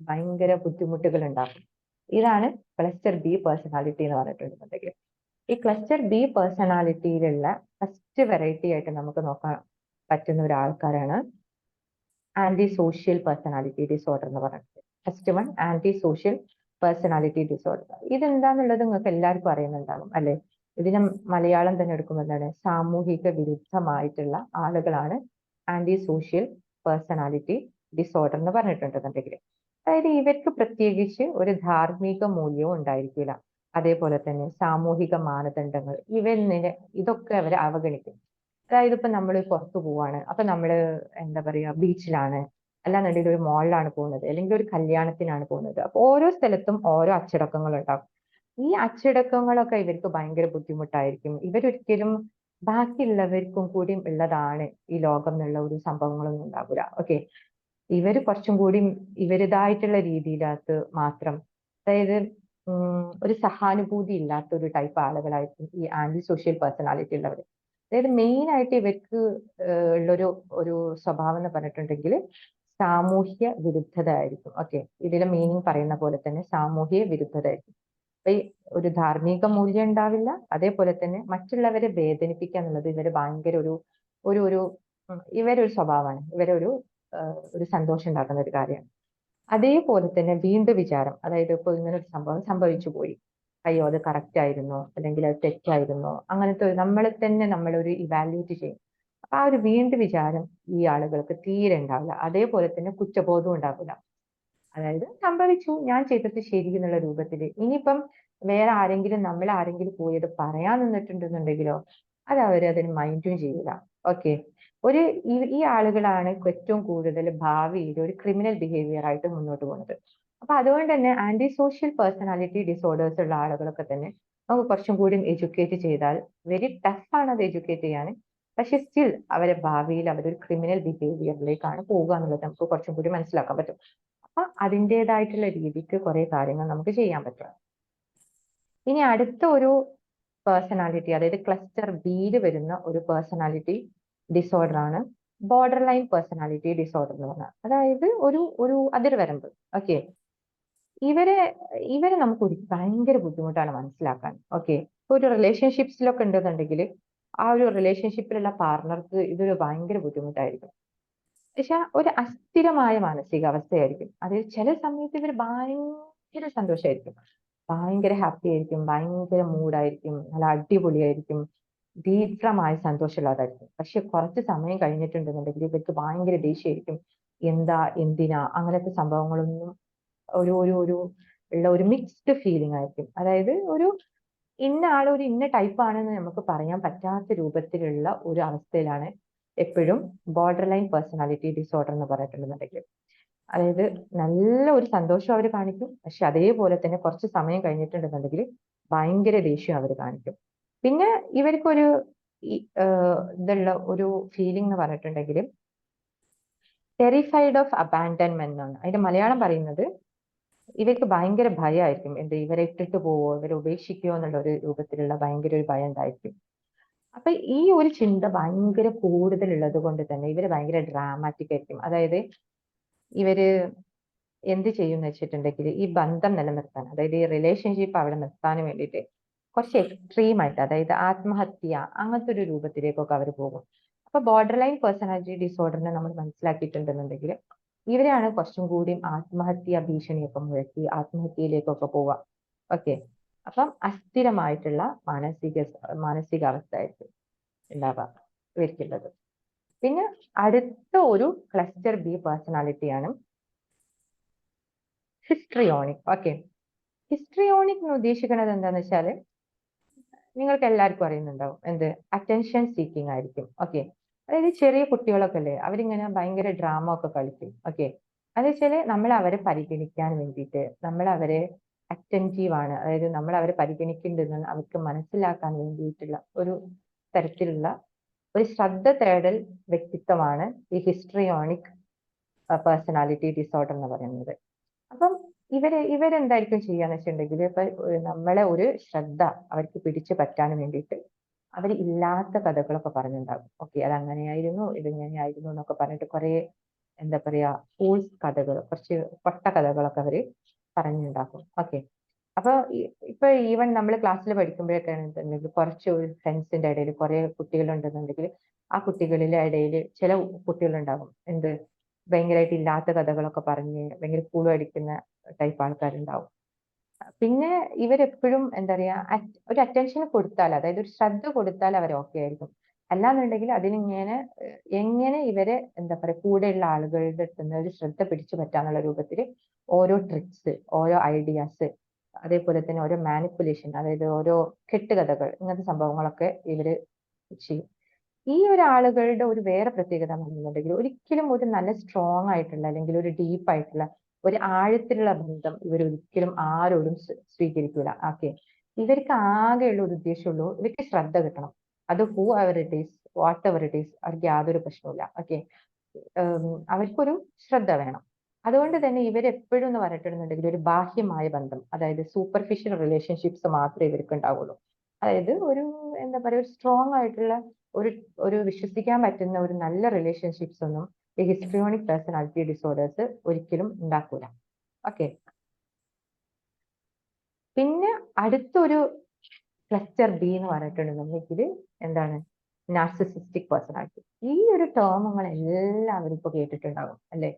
ഭയങ്കര ബുദ്ധിമുട്ടുകൾ ഉണ്ടാക്കും. ഇതാണ് ക്ലസ്റ്റർ ബി പേഴ്സണാലിറ്റി എന്ന് പറഞ്ഞിട്ടുണ്ടെങ്കിൽ. ഈ ക്ലസ്റ്റർ ബി പേഴ്സണാലിറ്റിയിലുള്ള ഫസ്റ്റ് വെറൈറ്റി ആയിട്ട് നമുക്ക് നോക്കാൻ പറ്റുന്ന ഒരാൾക്കാരാണ് ആന്റി സോഷ്യൽ പേഴ്സണാലിറ്റി ഡിസോർഡർ എന്ന് പറയുന്നത്. First one anti social personality disorder. ഇതെന്താന്നുള്ളത് നിങ്ങൾക്ക് എല്ലാവർക്കും അറിയുന്നുണ്ടാകും അല്ലെ. ഇതിന് മലയാളം തന്നെ എടുക്കുമ്പോൾ എന്താണ്, സാമൂഹിക വിരുദ്ധമായിട്ടുള്ള ആളുകളാണ് ആന്റി സോഷ്യൽ പേഴ്സണാലിറ്റി ഡിസോർഡർ എന്ന് പറഞ്ഞിട്ടുണ്ടെന്നുണ്ടെങ്കിൽ. അതായത് ഇവർക്ക് പ്രത്യേകിച്ച് ഒരു ധാർമ്മിക മൂല്യവും ഉണ്ടായിരിക്കില്ല. അതേപോലെ തന്നെ സാമൂഹിക മാനദണ്ഡങ്ങൾ ഇതൊക്കെ അവർ അവഗണിക്കും. അതായത് ഇപ്പൊ നമ്മൾ പുറത്തു പോവാണ്, അപ്പൊ നമ്മള് എന്താ പറയാ ബീച്ചിലാണ്, അല്ലാന്നുണ്ടെങ്കിൽ ഒരു മോളിലാണ് പോകുന്നത്, അല്ലെങ്കിൽ ഒരു കല്യാണത്തിനാണ് പോകുന്നത്. അപ്പൊ ഓരോ സ്ഥലത്തും ഓരോ അച്ചടക്കങ്ങൾ ഉണ്ടാവും. ഈ അച്ചടക്കങ്ങളൊക്കെ ഇവർക്ക് ഭയങ്കര ബുദ്ധിമുട്ടായിരിക്കും. ഇവരൊരിക്കലും ബാക്കിയുള്ളവർക്കും കൂടി ഉള്ളതാണ് ഈ ലോകം എന്നുള്ള ഒരു സംഭവങ്ങളൊന്നും ഉണ്ടാവില്ല. ഓക്കെ, ഇവര് കുറച്ചും കൂടി ഇവരുടേതായിട്ടുള്ള രീതിയിലകത്ത് മാത്രം, അതായത് ഒരു സഹാനുഭൂതി ഇല്ലാത്ത ഒരു ടൈപ്പ് ആളുകളായിരിക്കും ഈ ആന്റി സോഷ്യൽ പേഴ്സണാലിറ്റി ഉള്ളവർ. അതായത് മെയിൻ ആയിട്ട് ഇവർക്ക് ഉള്ളൊരു ഒരു സ്വഭാവം എന്ന് പറഞ്ഞിട്ടുണ്ടെങ്കിൽ സാമൂഹ്യ വിരുദ്ധത ആയിരിക്കും. ഓക്കെ, ഇതിലെ മീനിങ് പറയുന്ന പോലെ തന്നെ സാമൂഹ്യ വിരുദ്ധത ആയിരിക്കും. അപ്പൊ ഈ ഒരു ധാർമ്മിക മൂല്യം ഉണ്ടാവില്ല. അതേപോലെ തന്നെ മറ്റുള്ളവരെ വേദനിപ്പിക്കുക എന്നുള്ളത് ഇവര് ഭയങ്കര ഒരു ഒരു ഒരു ഇവരൊരു സ്വഭാവമാണ്. ഒരു സന്തോഷം ഉണ്ടാക്കുന്ന ഒരു കാര്യമാണ്. അതേപോലെ തന്നെ വീണ്ടും വിചാരം, അതായത് ഇപ്പൊ ഇങ്ങനെ ഒരു സംഭവം സംഭവിച്ചു പോയി, അയ്യോ അത് കറക്റ്റ് ആയിരുന്നോ അല്ലെങ്കിൽ അത് തെറ്റായിരുന്നോ, അങ്ങനത്തെ നമ്മളെ തന്നെ നമ്മളൊരു ഇവാലുവേറ്റ് ചെയ്യും. അപ്പൊ ആ ഒരു വീണ്ടും വിചാരം ഈ ആളുകൾക്ക് തീരെ ഉണ്ടാവില്ല. അതേപോലെ തന്നെ കുറ്റബോധം ഉണ്ടാവില്ല. അതായത് സംഭവിച്ചു, ഞാൻ ചെയ്തത് ശരി എന്നുള്ള രൂപത്തില്. ഇനിയിപ്പം വേറെ ആരെങ്കിലും നമ്മൾ ആരെങ്കിലും പോയത് പറയാൻ നിന്നിട്ടുണ്ടെന്നുണ്ടെങ്കിലോ അത് അതിന് മൈൻഡും ചെയ്യില്ല. ഓക്കെ, ഈ ആളുകളാണ് ഏറ്റവും കൂടുതൽ ഭാവിയിൽ ഒരു ക്രിമിനൽ ബിഹേവിയർ ആയിട്ട് മുന്നോട്ട് പോകുന്നത്. അപ്പൊ അതുകൊണ്ട് തന്നെ ആന്റി സോഷ്യൽ പേഴ്സണാലിറ്റി ഡിസോർഡേഴ്സ് ഉള്ള ആളുകളൊക്കെ തന്നെ നമുക്ക് കുറച്ചും കൂടി എഡ്യൂക്കേറ്റ് ചെയ്താൽ, വെരി ടഫാണ് അത് എഡ്യൂക്കേറ്റ് ചെയ്യാൻ, പക്ഷെ സ്റ്റിൽ അവരെ ഭാവിയിൽ അവരൊരു ക്രിമിനൽ ബിഹേവിയറിലേക്കാണ് പോകുക എന്നുള്ളത് നമുക്ക് കുറച്ചും കൂടി മനസ്സിലാക്കാൻ പറ്റും. അപ്പൊ അതിൻ്റെതായിട്ടുള്ള രീതിക്ക് കുറെ കാര്യങ്ങൾ നമുക്ക് ചെയ്യാൻ പറ്റും. ഇനി അടുത്ത ഒരു പേഴ്സണാലിറ്റി, അതായത് ക്ലസ്റ്റർ ബിയിൽ വരുന്ന ഒരു പേഴ്സണാലിറ്റി ഡിസോർഡർ ആണ് ബോർഡർ ലൈൻ പേഴ്സണാലിറ്റി ഡിസോർഡർ എന്ന് പറഞ്ഞാൽ. അതായത് ഒരു അതിർവരമ്പ്. ഓക്കെ, ഇവരെ ഇവരെ നമുക്ക് ഭയങ്കര ബുദ്ധിമുട്ടാണ് മനസ്സിലാക്കാൻ. ഓക്കെ, ഒരു റിലേഷൻഷിപ്സിലൊക്കെ ഉണ്ടെന്നുണ്ടെങ്കിൽ ആ ഒരു റിലേഷൻഷിപ്പിലുള്ള പാർട്ണർക്ക് ഇതൊരു ഭയങ്കര ബുദ്ധിമുട്ടായിരിക്കും. പക്ഷെ ഒരു അസ്ഥിരമായ മാനസികാവസ്ഥയായിരിക്കും. അതായത് ചില സമയത്ത് ഇവർ ഭയങ്കര സന്തോഷമായിരിക്കും, ഭയങ്കര ഹാപ്പി ആയിരിക്കും, ഭയങ്കര മൂഡായിരിക്കും, നല്ല അടിപൊളിയായിരിക്കും, തീവ്രമായ സന്തോഷമുള്ളതായിരിക്കും. പക്ഷെ കുറച്ച് സമയം കഴിഞ്ഞിട്ടുണ്ടെന്നുണ്ടെങ്കിൽ ഇവർക്ക് ഭയങ്കര ദേഷ്യമായിരിക്കും. എന്താ എന്തിനാ അങ്ങനത്തെ സംഭവങ്ങളൊന്നും ഒരു ഒരു ഒരു ഉള്ള ഒരു മിക്സ്ഡ് ഫീലിംഗ് ആയിരിക്കും. അതായത് ഇന്ന ആൾ ഒരു ഇന്ന ടൈപ്പ് ആണെന്ന് നമുക്ക് പറയാൻ പറ്റാത്ത രൂപത്തിലുള്ള ഒരു അവസ്ഥയിലാണ് എപ്പോഴും ബോർഡർ ലൈൻ പേഴ്സണാലിറ്റി ഡിസോർഡർ എന്ന് പറഞ്ഞിട്ടുണ്ടെന്നുണ്ടെങ്കിൽ. അതായത് നല്ല ഒരു സന്തോഷം അവർ കാണിക്കും, പക്ഷെ അതേപോലെ തന്നെ കുറച്ച് സമയം കഴിഞ്ഞിട്ടുണ്ടെന്നുണ്ടെങ്കിൽ ഭയങ്കര ദേഷ്യം അവർ കാണിക്കും. പിന്നെ ഇവർക്കൊരു ഇതുള്ള ഒരു ഫീലിംഗ് എന്ന് പറഞ്ഞിട്ടുണ്ടെങ്കിൽ ടെറിഫൈഡ് ഓഫ് അബാൻഡൻമെന്റ് എന്നാണ് അതിന്റെ മലയാളം പറയുന്നത്. ഇവർക്ക് ഭയങ്കര ഭയമായിരിക്കും, ഇവരെ ഇട്ടിട്ട് പോവോ, ഇവരെ ഉപേക്ഷിക്കുമോ എന്നുള്ള ഒരു രൂപത്തിലുള്ള ഭയങ്കര ഒരു ഭയം ഉണ്ടായിരിക്കും. അപ്പൊ ഈ ഒരു ചിന്ത ഭയങ്കര കൂടുതലുള്ളത് കൊണ്ട് തന്നെ ഇവര് ഭയങ്കര ഡ്രാമാറ്റിക് ആയിരിക്കും. അതായത് ഇവര് എന്ത് ചെയ്യുമെന്ന് വെച്ചിട്ടുണ്ടെങ്കിൽ ഈ ബന്ധം നിലനിർത്താൻ, അതായത് ഈ റിലേഷൻഷിപ്പ് അവിടെ നിർത്താൻ വേണ്ടിയിട്ട് കുറച്ച് എക്സ്ട്രീം ആയിട്ട്, അതായത് ആത്മഹത്യ അങ്ങനത്തെ ഒരു രൂപത്തിലേക്കൊക്കെ അവർ പോകും. അപ്പൊ ബോർഡർ ലൈൻ പേഴ്സണാലിറ്റി ഡിസോർഡറിനെ നമ്മൾ മനസ്സിലാക്കിയിട്ടുണ്ടെന്നുണ്ടെങ്കിൽ ഇവരെയാണ് കുറച്ചും കൂടി ആത്മഹത്യ ഭീഷണിയൊക്കെ മുഴക്കി ആത്മഹത്യയിലേക്കൊക്കെ പോവുക. ഓക്കെ, അപ്പം അസ്ഥിരമായിട്ടുള്ള മാനസികാവസ്ഥ ആയിരിക്കും ഉണ്ടാവുക ഇവർക്കുള്ളത്. പിന്നെ അടുത്ത ഒരു ക്ലസ്റ്റർ ബി പേഴ്സണാലിറ്റിയാണ് ഹിസ്ട്രിയോണിക്. ഓക്കെ, ഹിസ്ട്രിയോണിക് എന്ന് ഉദ്ദേശിക്കുന്നത് എന്താന്ന് വെച്ചാല് നിങ്ങൾക്ക് എല്ലാവർക്കും അറിയുന്നുണ്ടാവും, അറ്റൻഷൻ സീക്കിംഗ് ആയിരിക്കും. ഓക്കെ, അതായത് ചെറിയ കുട്ടികളൊക്കെ അല്ലേ, അവരിങ്ങനെ ഭയങ്കര ഡ്രാമ ഒക്കെ കളിക്കും. ഓക്കെ, അത് വെച്ചാല് നമ്മൾ അവരെ പരിഗണിക്കാൻ വേണ്ടിയിട്ട്, നമ്മൾ അവരെ അറ്റൻറ്റീവ് ആണ്, അതായത് നമ്മൾ അവരെ പരിഗണിക്കുന്നുണ്ടെന്ന് അവർക്ക് മനസ്സിലാക്കാൻ വേണ്ടിയിട്ടുള്ള ഒരു തരത്തിലുള്ള ഒരു ശ്രദ്ധ തേടൽ വ്യക്തിത്വമാണ് ഈ ഹിസ്ട്രിയോണിക് പേഴ്സണാലിറ്റി ഡിസോർഡർ എന്ന് പറയുന്നത്. അപ്പം ഇവരെന്തായിരിക്കും ചെയ്യാന്ന് വെച്ചിട്ടുണ്ടെങ്കിൽ ഇപ്പൊ നമ്മളെ ഒരു ശ്രദ്ധ അവർക്ക് പിടിച്ചു പറ്റാൻ വേണ്ടിയിട്ട് അവർ ഇല്ലാത്ത കഥകളൊക്കെ പറഞ്ഞിട്ടുണ്ടാകും. ഓക്കെ, അത് അങ്ങനെയായിരുന്നു ഇതിങ്ങനെയായിരുന്നു എന്നൊക്കെ പറഞ്ഞിട്ട് കുറെ എന്താ പറയാ ഫൂൾസ് കഥകൾ, കുറച്ച് പൊട്ട കഥകളൊക്കെ അവര് പറഞ്ഞുണ്ടാക്കും. ഓക്കെ, അപ്പൊ ഇപ്പൊ ഈവൻ നമ്മൾ ക്ലാസ്സിൽ പഠിക്കുമ്പോഴൊക്കെ ആണെന്നുണ്ടെങ്കിൽ കുറച്ച് ഫ്രണ്ട്സിന്റെ ഇടയിൽ കുറെ കുട്ടികളുണ്ടെന്നുണ്ടെങ്കിൽ ആ കുട്ടികളിലെ ഇടയിൽ ചില കുട്ടികളുണ്ടാകും ഭയങ്കരമായിട്ട് ഇല്ലാത്ത കഥകളൊക്കെ പറഞ്ഞ് ഭയങ്കര പൂള് അടിക്കുന്ന ടൈപ്പ് ആൾക്കാരുണ്ടാവും. പിന്നെ ഇവരെപ്പോഴും എന്താ പറയാ ഒരു അറ്റൻഷൻ കൊടുത്താൽ, അതായത് ഒരു ശ്രദ്ധ കൊടുത്താൽ അവർ ഓക്കെ ആയിരിക്കും. അല്ലാന്നുണ്ടെങ്കിൽ അതിനിങ്ങനെ എങ്ങനെ ഇവരെ എന്താ പറയുക കൂടെയുള്ള ആളുകളുടെ അടുത്ത് നിന്ന് ഒരു ശ്രദ്ധ പിടിച്ചു പറ്റാന്നുള്ള രൂപത്തിൽ ഓരോ ട്രിക്സ്, ഓരോ ഐഡിയാസ്, അതേപോലെ തന്നെ ഓരോ മാനിപ്പുലേഷൻ, അതായത് ഓരോ കെട്ടുകഥകൾ, ഇങ്ങനത്തെ സംഭവങ്ങളൊക്കെ ഇവര് ചെയ്യും. ഈ ഒരു ആളുകളുടെ ഒരു വേറെ പ്രത്യേകത എന്നുണ്ടെങ്കിൽ ഒരിക്കലും ഒരു നല്ല സ്ട്രോങ് ആയിട്ടുള്ള അല്ലെങ്കിൽ ഒരു ഡീപ്പ് ആയിട്ടുള്ള ഒരു ആഴത്തിലുള്ള ബന്ധം ഇവർ ഒരിക്കലും ആരോടും സ്വീകരിക്കൂല. ഓക്കെ, ഇവർക്ക് ആകെയുള്ള ഒരു ഉദ്ദേശമുള്ളൂ, ഇവർക്ക് ശ്രദ്ധ കിട്ടണം. അത് who ever it is, what ever it is, അവർക്ക് യാതൊരു പ്രശ്നവുമില്ല. ഓക്കെ, അവർക്കൊരു ശ്രദ്ധ വേണം. അതുകൊണ്ട് തന്നെ ഇവരെപ്പോഴും എന്ന് പറഞ്ഞിട്ടുണ്ടെങ്കിൽ ഒരു ബാഹ്യമായ ബന്ധം, അതായത് സൂപ്പർഫിഷ്യൽ റിലേഷൻഷിപ്സ് മാത്രമേ ഇവർക്ക് ഉണ്ടാവുള്ളൂ. അതായത് ഒരു എന്താ പറയുക, ഒരു സ്ട്രോങ് ആയിട്ടുള്ള ഒരു ഒരു വിശ്വസിക്കാൻ പറ്റുന്ന ഒരു നല്ല റിലേഷൻഷിപ്സ് ഒന്നും ഈ ഹിസ്ട്രിയോണിക് പേഴ്സണാലിറ്റി ഡിസോർഡേഴ്സ് ഒരിക്കലും ഉണ്ടാക്കൂല. ഓക്കെ, പിന്നെ അടുത്തൊരു ക്ലസ്റ്റർ ബി എന്ന് പറഞ്ഞിട്ടുണ്ടെങ്കിൽ എന്താണ്, നാർസിസിസ്റ്റിക് പേഴ്സണാലിറ്റി. ഈ ഒരു ടേം നിങ്ങൾ എല്ലാവരും ഇപ്പൊ കേട്ടിട്ടുണ്ടാകും അല്ലെ,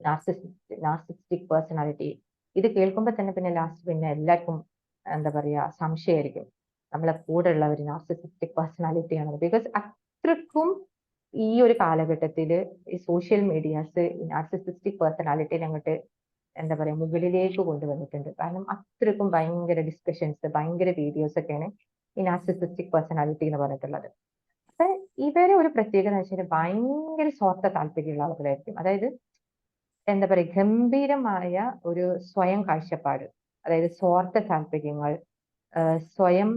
നാർസിസിസ്റ്റിക് പേഴ്സണാലിറ്റി. ഇത് കേൾക്കുമ്പോൾ തന്നെ പിന്നെ ലാസ്റ്റ് പിന്നെ എല്ലാവർക്കും എന്താ പറയാ സംശയമായിരിക്കും, നമ്മളെ കൂടെ ഉള്ള ഒരു നാർസിസിസ്റ്റിക് പേഴ്സണാലിറ്റി ആണ്. ബിക്കോസ് അത്രക്കും ഈ ഒരു കാലഘട്ടത്തിൽ ഈ സോഷ്യൽ മീഡിയാസ് നാർസിസിസ്റ്റിക് പേഴ്സണാലിറ്റിനെ അങ്ങോട്ട് എന്താ പറയാ മുകളിലേക്ക് കൊണ്ടുവന്നിട്ടുണ്ട്. കാരണം അത്രക്കും ഭയങ്കര ഡിസ്കഷൻസ്, ഭയങ്കര വീഡിയോസ് ഒക്കെയാണ് ഈ നാർസിസിസ്റ്റിക് പേഴ്സണാലിറ്റി എന്ന് പറഞ്ഞിട്ടുള്ളത്. അപ്പൊ ഇവരെ ഒരു പ്രത്യേകത എന്ന് വെച്ചാൽ ഭയങ്കര സ്വാർത്ഥ താല്പര്യമുള്ള ആളുകളായിരിക്കും. അതായത് എന്താ പറയുക, ഗംഭീരമായ ഒരു സ്വയം കാഴ്ചപ്പാട്, അതായത് സ്വാർത്ഥ താല്പര്യങ്ങൾ, സ്വയം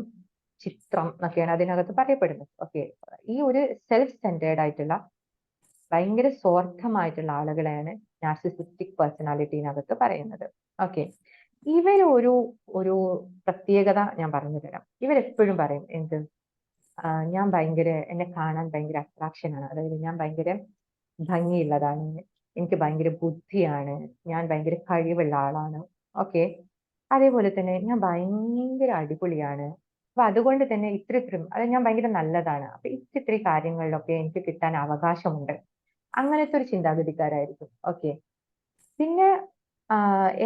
ചിത്രം എന്നൊക്കെയാണ് അതിനകത്ത് പറയപ്പെടുന്നത്. ഓക്കെ, ഈ ഒരു സെൽഫ് സെന്റേർഡ് ആയിട്ടുള്ള ഭയങ്കര സ്വാർത്ഥമായിട്ടുള്ള ആളുകളെയാണ് നാർസിസിസ്റ്റിക് പേഴ്സണാലിറ്റിനകത്ത് പറയുന്നത്. ഓക്കെ, ഇവരൊരു ഒരു പ്രത്യേകത ഞാൻ പറഞ്ഞു തരാം. ഇവരെപ്പോഴും പറയും എന്ത്, ഞാൻ ഭയങ്കര, എന്നെ കാണാൻ ഭയങ്കര അട്രാക്ഷൻ ആണ്, അതായത് ഞാൻ ഭയങ്കര ഭംഗിയുള്ളതാണ്, എനിക്ക് ഭയങ്കര ബുദ്ധിയാണ്, ഞാൻ ഭയങ്കര കഴിവുള്ള ആളാണ്. ഓക്കെ, അതേപോലെ തന്നെ ഞാൻ ഭയങ്കര അടിപൊളിയാണ്, അപ്പൊ അതുകൊണ്ട് തന്നെ ഇത്രയും അതായത് ഞാൻ ഭയങ്കര നല്ലതാണ്, അപ്പൊ ഇത്രയും കാര്യങ്ങളിലൊക്കെ എനിക്ക് കിട്ടാൻ അവകാശമുണ്ട്. അങ്ങനത്തെ ഒരു ചിന്താഗതിക്കാരായിരിക്കും. ഓക്കെ, പിന്നെ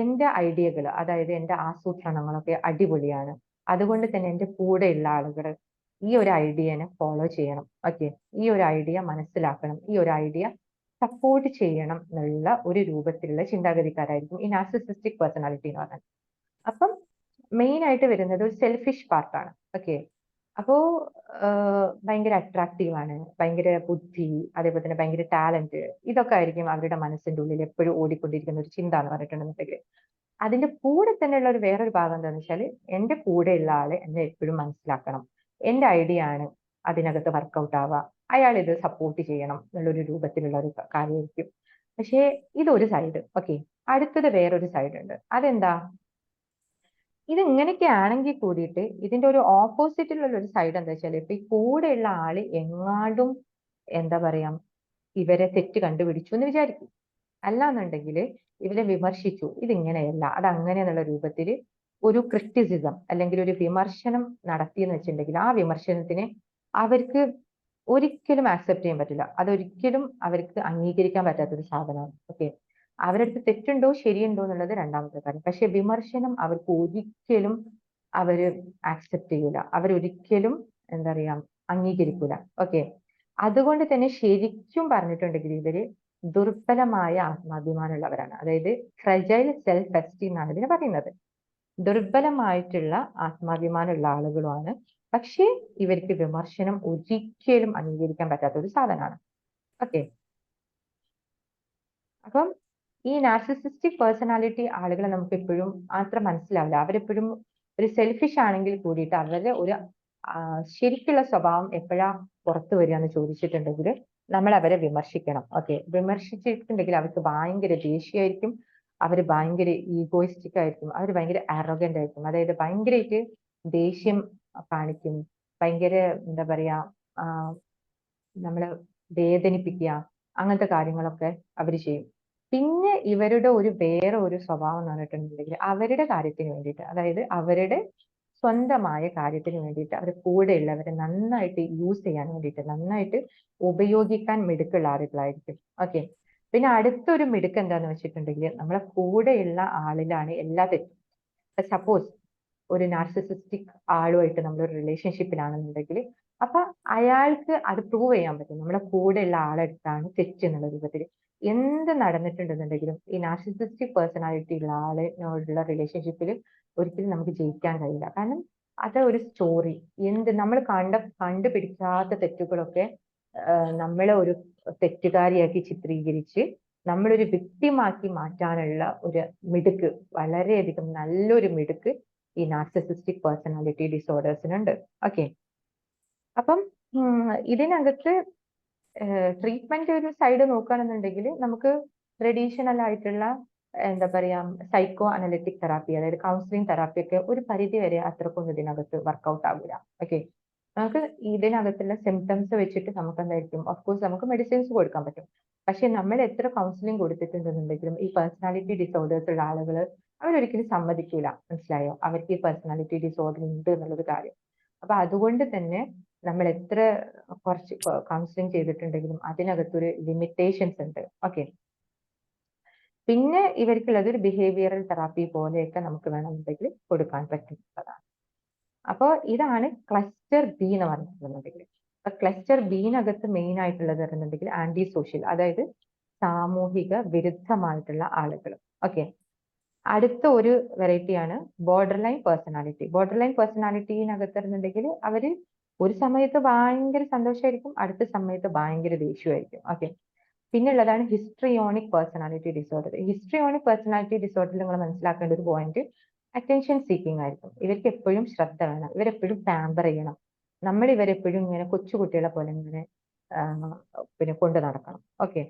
എന്റെ ഐഡിയകൾ, അതായത് എന്റെ ആസൂത്രണങ്ങളൊക്കെ അടിപൊളിയാണ്, അതുകൊണ്ട് തന്നെ എന്റെ കൂടെയുള്ള ആളുകൾ ഈ ഒരു ഐഡിയനെ ഫോളോ ചെയ്യണം. ഓക്കെ, ഈ ഒരു ഐഡിയ മനസ്സിലാക്കണം, ഈ ഒരു ഐഡിയ സപ്പോർട്ട് ചെയ്യണം എന്നുള്ള ഒരു രൂപത്തിലുള്ള ചിന്താഗതിക്കാരായിരിക്കും ഈ നാർസിസിസ്റ്റിക് പേഴ്സണാലിറ്റി എന്ന് പറഞ്ഞാൽ. അപ്പം മെയിൻ ആയിട്ട് വരുന്നത് ഒരു സെൽഫിഷ് പാർട്ടാണ്. ഓക്കെ, അപ്പോ ഭയങ്കര അട്രാക്റ്റീവ് ആണ്, ഭയങ്കര ബുദ്ധി, അതേപോലെ തന്നെ ഭയങ്കര ടാലന്റ്, ഇതൊക്കെ ആയിരിക്കും അവരുടെ മനസ്സിന്റെ ഉള്ളിൽ എപ്പോഴും ഓടിക്കൊണ്ടിരിക്കുന്ന ഒരു ചിന്ത എന്ന് പറഞ്ഞിട്ടുണ്ടെന്നുണ്ടെങ്കിൽ. അതിന്റെ കൂടെ തന്നെയുള്ള ഒരു വേറൊരു ഭാഗം എന്താണെന്ന് വെച്ചാൽ, എന്റെ കൂടെയുള്ള ആളെ എന്നെ എപ്പോഴും മനസ്സിലാക്കണം, എന്റെ ഐഡിയ ആണ് അതിനകത്ത് വർക്കൗട്ട് ആവുക, അയാൾ ഇത് സപ്പോർട്ട് ചെയ്യണം എന്നുള്ളൊരു രൂപത്തിലുള്ള ഒരു കാര്യമായിരിക്കും. പക്ഷേ ഇതൊരു സൈഡ്. ഓക്കെ, അടുത്തത് വേറൊരു സൈഡ് ഉണ്ട്. അതെന്താ, ഇത് ഇങ്ങനെയൊക്കെ ആണെങ്കിൽ കൂടിയിട്ട് ഇതിന്റെ ഒരു ഓപ്പോസിറ്റിലുള്ള ഒരു സൈഡ് എന്താ വെച്ചാൽ, ഇപ്പൊ ഈ കൂടെയുള്ള ആള് എങ്ങാണ്ടും എന്താ പറയാ ഇവരെ തെറ്റ് കണ്ടുപിടിച്ചു എന്ന് വിചാരിക്കും, അല്ലാന്നുണ്ടെങ്കിൽ ഇവരെ വിമർശിച്ചു, ഇതിങ്ങനെയല്ല അത് അങ്ങനെ എന്നുള്ള രൂപത്തിൽ ഒരു ക്രിറ്റിസിസം അല്ലെങ്കിൽ ഒരു വിമർശനം നടത്തിയെന്ന് വെച്ചിട്ടുണ്ടെങ്കിൽ ആ വിമർശനത്തിനെ അവർക്ക് ഒരിക്കലും ആക്സെപ്റ്റ് ചെയ്യാൻ പറ്റില്ല, അതൊരിക്കലും അവർക്ക് അംഗീകരിക്കാൻ പറ്റാത്തൊരു സാധനമാണ്. ഓക്കെ, അവരടുത്ത് തെറ്റുണ്ടോ ശരിയുണ്ടോ എന്നുള്ളത് രണ്ടാമത്തെ കാര്യം. പക്ഷെ വിമർശനം അവർക്ക് ഒരിക്കലും അവര് ആക്സെപ്റ്റ് ചെയ്യൂല, അവരൊരിക്കലും എന്താ പറയാ അംഗീകരിക്കൂല. ഓക്കെ, അതുകൊണ്ട് തന്നെ ശരിക്കും പറഞ്ഞിട്ടുണ്ടെങ്കിൽ ഇവര് ദുർബലമായ ആത്മാഭിമാനമുള്ളവരാണ്. അതായത് ഫ്രജൈൽ സെൽഫ് എസ്റ്റീം എന്നാണ് ഇതിനെ പറയുന്നത്. ദുർബലമായിട്ടുള്ള ആത്മാഭിമാനമുള്ള ആളുകളുമാണ്. പക്ഷേ ഇവർക്ക് വിമർശനം ഒരിക്കലും അംഗീകരിക്കാൻ പറ്റാത്ത ഒരു സാധനമാണ്. ഓക്കെ, അപ്പം ഈ നാർസിസിസ്റ്റിക് പേഴ്സണാലിറ്റി ആളുകളെ നമുക്ക് എപ്പോഴും അത്ര മനസ്സിലാവില്ല. അവരെപ്പോഴും ഒരു സെൽഫിഷ് ആണെങ്കിൽ കൂടിയിട്ട് അവരുടെ ഒരു ശരിക്കുള്ള സ്വഭാവം എപ്പോഴാ പുറത്തു വരിക എന്ന് ചോദിച്ചിട്ടുണ്ടെങ്കിൽ നമ്മൾ അവരെ വിമർശിക്കണം. ഓക്കെ, വിമർശിച്ചിട്ടുണ്ടെങ്കിൽ അവർക്ക് ഭയങ്കര ദേഷ്യമായിരിക്കും, അവർ ഭയങ്കര ഈഗോയിസ്റ്റിക് ആയിരിക്കും, അവർ ഭയങ്കര അറോഗന്റ് ആയിരിക്കും, അതായത് ഭയങ്കരമായിട്ട് ദേഷ്യം കാണിക്കും, ഭയങ്കര എന്താ പറയാ നമ്മളെ വേദനിപ്പിക്കുക, അങ്ങനത്തെ കാര്യങ്ങളൊക്കെ അവർ ചെയ്യും. പിന്നെ ഇവരുടെ ഒരു വേറെ ഒരു സ്വഭാവം എന്ന് പറഞ്ഞിട്ടുണ്ടെങ്കിൽ അവരുടെ കാര്യത്തിന് വേണ്ടിയിട്ട്, അതായത് അവരുടെ സ്വന്തമായ കാര്യത്തിന് വേണ്ടിയിട്ട് അവർ കൂടെയുള്ളവരെ നന്നായിട്ട് യൂസ് ചെയ്യാൻ വേണ്ടിയിട്ട്, നന്നായിട്ട് ഉപയോഗിക്കാൻ മിടുക്കുള്ള ആളുകളായിരിക്കും. ഓക്കെ, പിന്നെ അടുത്തൊരു മിടുക്ക് എന്താന്ന് വെച്ചിട്ടുണ്ടെങ്കിൽ നമ്മളെ കൂടെയുള്ള ആളിലാണ് എല്ലാ തെറ്റും. സപ്പോസ് ഒരു നാർസിസിസ്റ്റിക് ആളുമായിട്ട് നമ്മൾ ഒരു റിലേഷൻഷിപ്പിലാണെന്നുണ്ടെങ്കിൽ അപ്പൊ അയാൾക്ക് അത് പ്രൂവ് ചെയ്യാൻ പറ്റും. നമ്മുടെ കൂടെയുള്ള ആളെടുത്താണ് തെറ്റ് എന്നുള്ള രൂപത്തിൽ എന്ത് നടന്നിട്ടുണ്ടെന്നുണ്ടെങ്കിലും ഈ നാർസിസിസ്റ്റിക് പേഴ്സണാലിറ്റി ഉള്ള ആളിനോടുള്ള റിലേഷൻഷിപ്പിൽ ഒരിക്കലും നമുക്ക് ജയിക്കാൻ കഴിയില്ല. കാരണം അത് ഒരു സ്റ്റോറി, നമ്മൾ കണ്ടുപിടിക്കാത്ത തെറ്റുകളൊക്കെ നമ്മളെ ഒരു തെറ്റുകാരിയാക്കി ചിത്രീകരിച്ച് നമ്മളൊരു വ്യക്തിമാക്കി മാറ്റാനുള്ള ഒരു മിടുക്ക്, വളരെയധികം നല്ലൊരു മിടുക്ക് ഈ നാർസിസിസ്റ്റിക് പേഴ്സണാലിറ്റി ഡിസോർഡേഴ്സിനുണ്ട്. ഓക്കെ, അപ്പം ഇതിനകത്ത് ട്രീറ്റ്മെന്റ് ഒരു സൈഡ് നോക്കുകയാണെന്നുണ്ടെങ്കിൽ നമുക്ക് ട്രഡീഷണൽ ആയിട്ടുള്ള എന്താ പറയാ സൈക്കോ അനലിറ്റിക് തെറാപ്പി, അതായത് കൗൺസിലിംഗ് തെറാപ്പി ഒക്കെ ഒരു പരിധി വരെ അത്രക്കൊന്നും ഇതിനകത്ത് വർക്ക്ഔട്ട് ആകില്ല. ഓക്കെ, നമുക്ക് ഇതിനകത്തുള്ള സിംറ്റംസ് വെച്ചിട്ട് നമുക്ക് എന്തായിരിക്കും, ഓഫ്കോഴ്സ് നമുക്ക് മെഡിസിൻസ് കൊടുക്കാൻ പറ്റും. പക്ഷെ നമ്മൾ എത്ര കൗൺസിലിംഗ് കൊടുത്തിട്ടുണ്ടെന്നുണ്ടെങ്കിലും ഈ പേഴ്സണാലിറ്റി ഡിസോർഡേഴ്സ് ഉള്ള ആളുകൾ അവരൊരിക്കലും സമ്മതിക്കൂല, മനസ്സിലായോ, അവർക്ക് ഈ പേഴ്സണാലിറ്റി ഡിസോർഡർ ഉണ്ട് എന്നുള്ളൊരു കാര്യം. അപ്പൊ അതുകൊണ്ട് തന്നെ നമ്മൾ എത്ര കുറച്ച് കൗൺസിലിംഗ് ചെയ്തിട്ടുണ്ടെങ്കിലും അതിനകത്തൊരു ലിമിറ്റേഷൻസ് ഉണ്ട്. ഓക്കെ, പിന്നെ ഇവർക്കുള്ളത് ഒരു ബിഹേവിയറൽ തെറാപ്പി പോലെയൊക്കെ നമുക്ക് വേണമെന്നുണ്ടെങ്കിൽ കൊടുക്കാൻ പറ്റുന്നതാണ്. അപ്പോൾ ഇതാണ് ക്ലസ്റ്റർ ബി എന്ന് പറഞ്ഞിട്ടുണ്ടെങ്കിൽ. അപ്പൊ ക്ലസ്റ്റർ ബിനകത്ത് മെയിൻ ആയിട്ടുള്ളത് പറയുന്നുണ്ടെങ്കിൽ ആന്റി സോഷ്യൽ, അതായത് സാമൂഹിക വിരുദ്ധമായിട്ടുള്ള ആളുകൾ. ഓക്കെ, അടുത്ത ഒരു വെറൈറ്റിയാണ് borderline personality. Borderline പേഴ്സണാലിറ്റിനകത്ത് പറയുന്നുണ്ടെങ്കിൽ അവര് ഒരു സമയത്ത് ഭയങ്കര സന്തോഷമായിരിക്കും, അടുത്ത സമയത്ത് ഭയങ്കര ദേഷ്യമായിരിക്കും. ഓക്കെ, പിന്നെ ഉള്ളതാണ് histrionic personality disorder. Histrionic personality ഡിസോർഡറിൽ നിങ്ങൾ മനസ്സിലാക്കേണ്ട ഒരു പോയിന്റ് അറ്റൻഷൻ സീക്കിംഗ് ആയിരിക്കും. ഇവർക്ക് എപ്പോഴും ശ്രദ്ധ വേണം, ഇവരെപ്പോഴും പാമ്പർ ചെയ്യണം, നമ്മൾ ഇവരെപ്പോഴും ഇങ്ങനെ കൊച്ചുകുട്ടികളെ പോലെ ഇങ്ങനെ പിന്നെ കൊണ്ടു നടക്കണം. ഓക്കെ,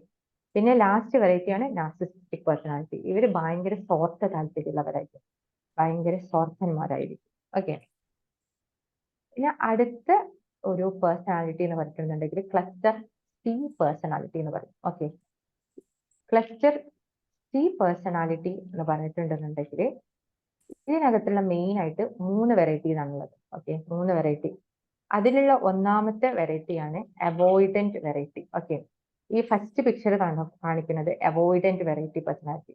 പിന്നെ ലാസ്റ്റ് വെറൈറ്റിയാണ് നാർസിസിസ്റ്റിക് പേഴ്സണാലിറ്റി. ഇവർ ഭയങ്കര സ്വാർത്ഥ താല്പര്യമുള്ളവരായിരിക്കും, ഭയങ്കര സ്വാർത്ഥന്മാരായിരിക്കും. ഓക്കെ, പിന്നെ അടുത്ത ഒരു പേഴ്സണാലിറ്റി എന്ന് പറഞ്ഞിട്ടുണ്ടെങ്കിൽ ക്ലസ്റ്റർ സി പേഴ്സണാലിറ്റി എന്ന് പറയും. ഓക്കെ, ക്ലസ്റ്റർ സി പേഴ്സണാലിറ്റി എന്ന് പറഞ്ഞിട്ടുണ്ടെന്നുണ്ടെങ്കിൽ ഇതിനകത്തുള്ള മെയിൻ ആയിട്ട് 3 വെറൈറ്റീസാണുള്ളത്. Okay, 3 variety. അതിലുള്ള ഒന്നാമത്തെ വെറൈറ്റിയാണ് അവോയ്ഡന്റ് വെറൈറ്റി. ഓക്കെ, ഈ ഫസ്റ്റ് പിക്ചർ കാണിക്കുന്നത് അവോയ്ഡന്റ് വെറൈറ്റി പേഴ്സണാലിറ്റി.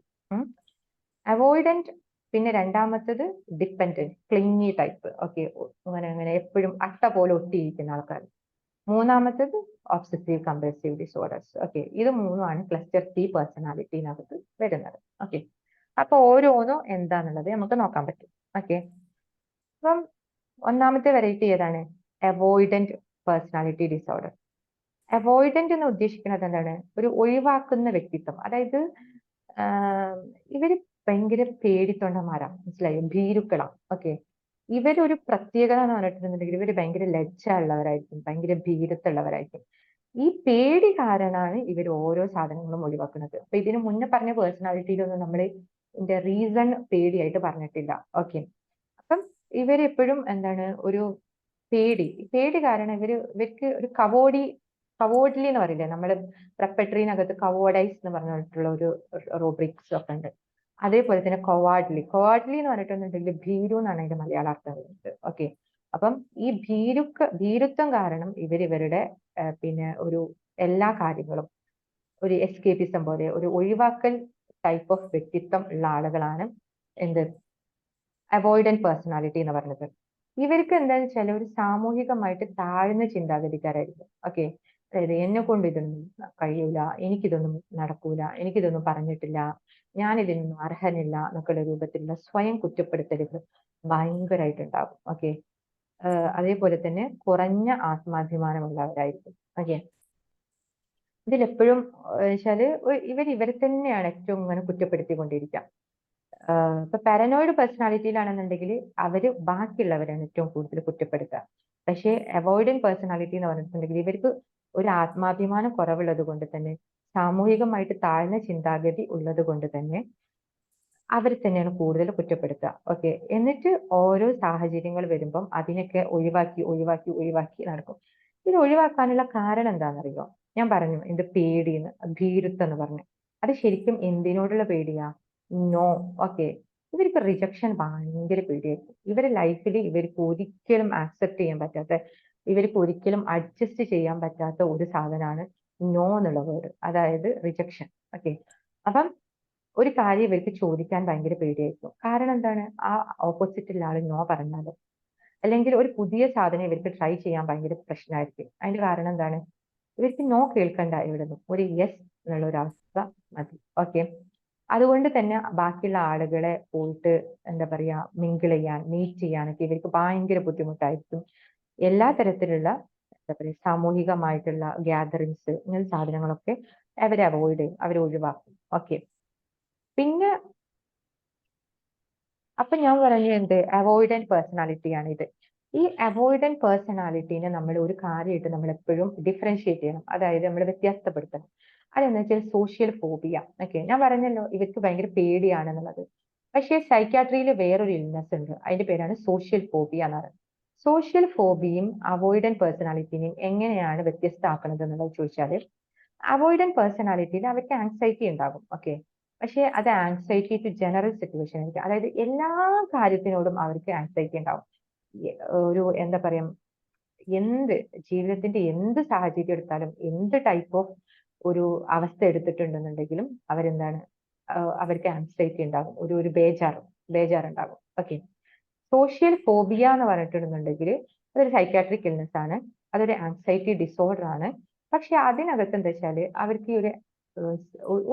അവോയ്ഡന്റ്, പിന്നെ രണ്ടാമത്തത് ഡിപ്പെൻഡന്റ് ക്ലിങ്ങി ടൈപ്പ്. ഓക്കെ, അങ്ങനെ എപ്പോഴും അട്ട പോലെ ഒട്ടിയിരിക്കുന്ന ആൾക്കാർ. മൂന്നാമത്തത് ഒബ്സസീവ് കമ്പൾസീവ് ഡിസോർഡേഴ്സ്. ഓക്കെ, ഇത് മൂന്നുമാണ് ക്ലസ്റ്റർ സി പേഴ്സണാലിറ്റിനകത്ത് വരുന്നത്. ഓക്കെ, അപ്പൊ ഓരോന്നും എന്താന്നുള്ളത് നമുക്ക് നോക്കാൻ പറ്റും. ഓക്കെ, അപ്പം ഒന്നാമത്തെ വെറൈറ്റി ഏതാണ്? Avoidant personality disorder. അവോയ്ഡന്റ് എന്ന് ഉദ്ദേശിക്കുന്നത് എന്താണ്? ഒരു ഒഴിവാക്കുന്ന വ്യക്തിത്വം. അതായത് ഇവര് ഭയങ്കര പേടിത്തൊണ്ടന്മാരാ, മനസ്സിലായോ, ഭീരുക്കളാ. ഓക്കെ, ഇവരൊരു പ്രത്യേകത എന്ന് പറഞ്ഞിട്ടുണ്ടെങ്കിൽ ഇവര് ഭയങ്കര ലജ്ജ ഉള്ളവരായിരിക്കും, ഭയങ്കര ഭീരത്തുള്ളവരായിരിക്കും. ഈ പേടി കാരണമാണ് ഇവർ ഓരോ സാധനങ്ങളും ഒഴിവാക്കുന്നത്. അപ്പൊ ഇതിനു മുന്നേ പറഞ്ഞ പേഴ്സണാലിറ്റിയിലൊന്നും നമ്മൾ ഇതിന്റെ റീസൺ പേടിയായിട്ട് പറഞ്ഞിട്ടില്ല. ഓക്കെ, അപ്പം ഇവരെപ്പോഴും എന്താണ്, ഒരു പേടി കാരണം ഇവർക്ക് ഒരു കവോഡ്ലി എന്ന് പറയില്ലേ, നമ്മൾ പ്രപ്പട്രീനകത്ത് കവോഡൈസ് എന്ന് പറഞ്ഞിട്ടുള്ള ഒരു റോബ്രിക്സ് ഒക്കെ ഉണ്ട്. അതേപോലെ തന്നെ കൊവാഡ്ലി എന്ന് പറഞ്ഞിട്ടുണ്ടെങ്കിൽ ഭീരു എന്നാണ് അതിന്റെ മലയാള അർത്ഥം വരുന്നത്. ഓക്കെ, അപ്പം ഈ ഭീരുത്വം കാരണം ഇവരുടെ പിന്നെ ഒരു എല്ലാ കാര്യങ്ങളും ഒരു എസ്കേപ്പിസം പോലെ ഒരു ഒഴിവാക്കൽ ടൈപ്പ് ഓഫ് വ്യക്തിത്വം ഉള്ള ആളുകളാണ് എന്ത് അവോയ്ഡന്റ് പേഴ്സണാലിറ്റി എന്ന് പറഞ്ഞത്. ഇവർക്ക് എന്താണെന്ന് വെച്ചാൽ ഒരു സാമൂഹികമായിട്ട് താഴ്ന്ന ചിന്താഗതിക്കാരായിരിക്കും. ഓക്കെ, അതായത് എന്നെ കൊണ്ട് ഇതൊന്നും കഴിയൂല, എനിക്കിതൊന്നും നടക്കൂല, എനിക്കിതൊന്നും പറഞ്ഞിട്ടില്ല, ഞാൻ ഇതിനൊന്നും അർഹനില്ല എന്നൊക്കെയുള്ള രൂപത്തിലുള്ള സ്വയം കുറ്റപ്പെടുത്തലുകൾ ഭയങ്കരമായിട്ടുണ്ടാകും. ഓക്കെ, അതേപോലെ തന്നെ കുറഞ്ഞ ആത്മാഭിമാനമുള്ളവരായിരിക്കും. ഓക്കെ, ഇതിലെപ്പോഴും വെച്ചാല് ഇവരെ തന്നെയാണ് ഏറ്റവും ഇങ്ങനെ കുറ്റപ്പെടുത്തിക്കൊണ്ടിരിക്കുക. ഇപ്പൊ പാരനോയിഡ് പേഴ്സണാലിറ്റിയിലാണെന്നുണ്ടെങ്കിൽ അവര് ബാക്കിയുള്ളവരാണ് ഏറ്റവും കൂടുതൽ കുറ്റപ്പെടുത്തുക. പക്ഷേ അവോയ്ഡന്റ് പേഴ്സണാലിറ്റി എന്ന് പറഞ്ഞിട്ടുണ്ടെങ്കിൽ ഇവർക്ക് ഒരു ആത്മാഭിമാനം കുറവുള്ളത് കൊണ്ട് തന്നെ, സാമൂഹികമായിട്ട് താഴ്ന്ന ചിന്താഗതി ഉള്ളത് കൊണ്ട് തന്നെ അവരെ തന്നെയാണ് കൂടുതൽ കുറ്റപ്പെടുത്തുക. ഓക്കെ, എന്നിട്ട് ഓരോ സാഹചര്യങ്ങൾ വരുമ്പം അതിനൊക്കെ ഒഴിവാക്കി നടക്കും. ഇത് ഒഴിവാക്കാനുള്ള കാരണം എന്താണെന്നറിയോ? ഞാൻ പറഞ്ഞു ഇത് പേടിന്ന്, ഭീരുത്വം എന്ന് പറഞ്ഞു. അത് ശരിക്കും എന്തിനോടുള്ള പേടിയാ? നോ. ഓക്കെ, ഇവർക്ക് റിജക്ഷൻ ഭയങ്കര പേടിയായിരിക്കും. ഇവരുടെ ലൈഫിൽ ഇവർക്ക് ഒരിക്കലും ആക്സെപ്റ്റ് ചെയ്യാൻ പറ്റാത്ത, ഇവർക്ക് ഒരിക്കലും അഡ്ജസ്റ്റ് ചെയ്യാൻ പറ്റാത്ത ഒരു സാധനമാണ് നോ എന്നുള്ള വേർഡ്, അതായത് റിജക്ഷൻ. ഓക്കെ, അപ്പം ഒരു കാര്യം ഇവർക്ക് ചോദിക്കാൻ ഭയങ്കര പേടിയായിരിക്കും. കാരണം എന്താണ്? ആ ഓപ്പോസിറ്റുള്ള ആൾ നോ പറഞ്ഞാലോ, അല്ലെങ്കിൽ ഒരു പുതിയ സാധനം ഇവർക്ക് ട്രൈ ചെയ്യാൻ ഭയങ്കര പ്രശ്നമായിരിക്കും. അതിന്റെ കാരണം എന്താണ്? ഇവർക്ക് നോ കേൾക്കണ്ട എവിടുന്നും, ഒരു യെസ് എന്നുള്ള ഒരു അവസ്ഥ മതി. ഓക്കെ, അതുകൊണ്ട് തന്നെ ബാക്കിയുള്ള ആളുകളെ പോയിട്ട് എന്താ പറയാ മിങ്കിൾ ചെയ്യാൻ, മീറ്റ് ചെയ്യാനൊക്കെ ഇവർക്ക് ഭയങ്കര ബുദ്ധിമുട്ടായിരിക്കും. എല്ലാ തരത്തിലുള്ള എന്താ പറയുക സാമൂഹികമായിട്ടുള്ള ഗ്യാതറിങ്സ് ഇങ്ങനത്തെ സാധനങ്ങളൊക്കെ അവരെ അവോയ്ഡ് ചെയ്യും, അവർ ഒഴിവാക്കും. ഓക്കെ, പിന്നെ അപ്പൊ ഞാൻ പറഞ്ഞ എന്ത് അവോയ്ഡന്റ് പേഴ്സണാലിറ്റി ആണ് ഇത്. ഈ അവോയ്ഡന്റ് പേഴ്സണാലിറ്റീനെ നമ്മൾ ഒരു കാര്യമായിട്ട് നമ്മൾ എപ്പോഴും ഡിഫറൻഷിയേറ്റ് ചെയ്യണം, അതായത് നമ്മൾ വ്യത്യാസപ്പെടുത്തണം. അതെന്ന് വെച്ചാൽ സോഷ്യൽ ഫോബിയ. ഓക്കെ, ഞാൻ പറഞ്ഞല്ലോ ഇവർക്ക് ഭയങ്കര പേടിയാണെന്നുള്ളത്. പക്ഷേ സൈക്യാട്രിയിൽ വേറൊരു ഇൽനെസ് ഉണ്ട്, അതിന്റെ പേരാണ് സോഷ്യൽ ഫോബിയ എന്നാണ്. സോഷ്യൽ ഫോബിയും അവോയ്ഡന്റ് പേഴ്സണാലിറ്റിനെയും എങ്ങനെയാണ് വ്യത്യസ്തമാക്കുന്നത് എന്നുള്ളത് ചോദിച്ചാല്, അവോയ്ഡന്റ് പേഴ്സണാലിറ്റിയിൽ അവർക്ക് ആൻസൈറ്റി ഉണ്ടാകും. ഓക്കെ, പക്ഷേ അത് ആൻസൈറ്റി ടു ജനറൽ സിറ്റുവേഷൻ ആയിരിക്കും. അതായത് എല്ലാ കാര്യത്തിനോടും അവർക്ക് ആൻസൈറ്റി ഉണ്ടാവും. ഒരു എന്താ പറയാ എന്ത് ജീവിതത്തിന്റെ എന്ത് സാഹചര്യം എടുത്താലും, എന്ത് ടൈപ്പ് ഓഫ് ഒരു അവസ്ഥ എടുത്തിട്ടുണ്ടെന്നുണ്ടെങ്കിലും അവരെന്താണ് അവർക്ക് ആൻസൈറ്റി ഉണ്ടാകും, ഒരു ബേജാറുണ്ടാകും. ഓക്കെ, സോഷ്യൽ ഫോബിയ എന്ന് പറഞ്ഞിട്ടുണ്ടെന്നുണ്ടെങ്കിൽ അതൊരു സൈക്കാട്രിക് ഇൽനെസ് ആണ്, അതൊരു ആൻസൈറ്റി ഡിസോർഡർ ആണ്. പക്ഷെ അതിനകത്ത് എന്താ വെച്ചാല് അവർക്ക്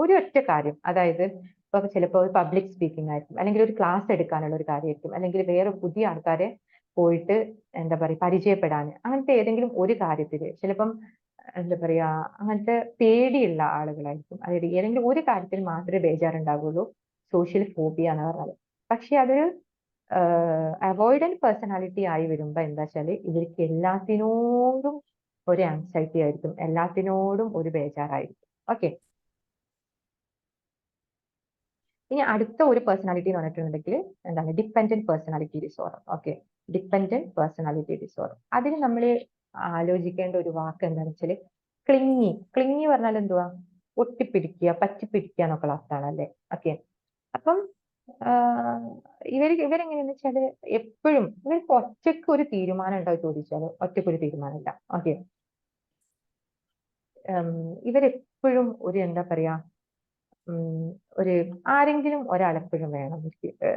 ഒരു ഒറ്റ കാര്യം, അതായത് ഇപ്പൊ ചിലപ്പോൾ പബ്ലിക് സ്പീക്കിംഗ് ആയിരിക്കും, അല്ലെങ്കിൽ ഒരു ക്ലാസ് എടുക്കാനുള്ള ഒരു കാര്യമായിരിക്കും, അല്ലെങ്കിൽ വേറെ പുതിയ ആൾക്കാരെ പോയിട്ട് എന്താ പറയുക പരിചയപ്പെടാൻ, അങ്ങനത്തെ ഏതെങ്കിലും ഒരു കാര്യത്തിൽ ചിലപ്പം എന്താ പറയാ അങ്ങനത്തെ പേടിയുള്ള ആളുകളായിരിക്കും. അതായത് ഏതെങ്കിലും ഒരു കാര്യത്തിൽ മാത്രമേ ബേജാറുണ്ടാവുള്ളൂ, സോഷ്യൽ ഫോബിയ എന്ന് പറഞ്ഞാൽ. പക്ഷെ അതൊരു അവോയ്ഡന്റ് പേഴ്സണാലിറ്റി ആയി വരുമ്പോ എന്താ വെച്ചാല് ഇവർക്ക് എല്ലാത്തിനോടും ഒരു ആൻസൈറ്റി ആയിരിക്കും, എല്ലാത്തിനോടും ഒരു ബേജാറായിരിക്കും. ഓക്കെ, ഇനി അടുത്ത ഒരു പേഴ്സണാലിറ്റി എന്ന് പറഞ്ഞിട്ടുണ്ടെങ്കിൽ എന്താണ് dependent personality disorder. Okay, dependent personality disorder, അതിന് നമ്മൾ ആലോചിക്കേണ്ട ഒരു വാക്ക് എന്താണെന്ന് വെച്ചാൽ ക്ലിങ്ങി പറഞ്ഞാൽ എന്തുവാ, ഒട്ടിപ്പിടിക്കുക, പറ്റിപ്പിടിക്കുക എന്നൊക്കെയുള്ള അർത്ഥമാണ് അല്ലേ. ഓക്കെ, അപ്പം ഇവരെങ്ങനെയാന്ന് വെച്ചാല് എപ്പോഴും ഇവർക്ക് ഒറ്റയ്ക്ക് ഒരു തീരുമാനം ഉണ്ടോ ചോദിച്ചാല് ഒറ്റയ്ക്ക് ഒരു തീരുമാനമില്ല. ഓക്കെ, ഇവരെപ്പോഴും ഒരു എന്താ പറയാ ഒരു ആരെങ്കിലും ഒരാളെപ്പോഴും വേണം.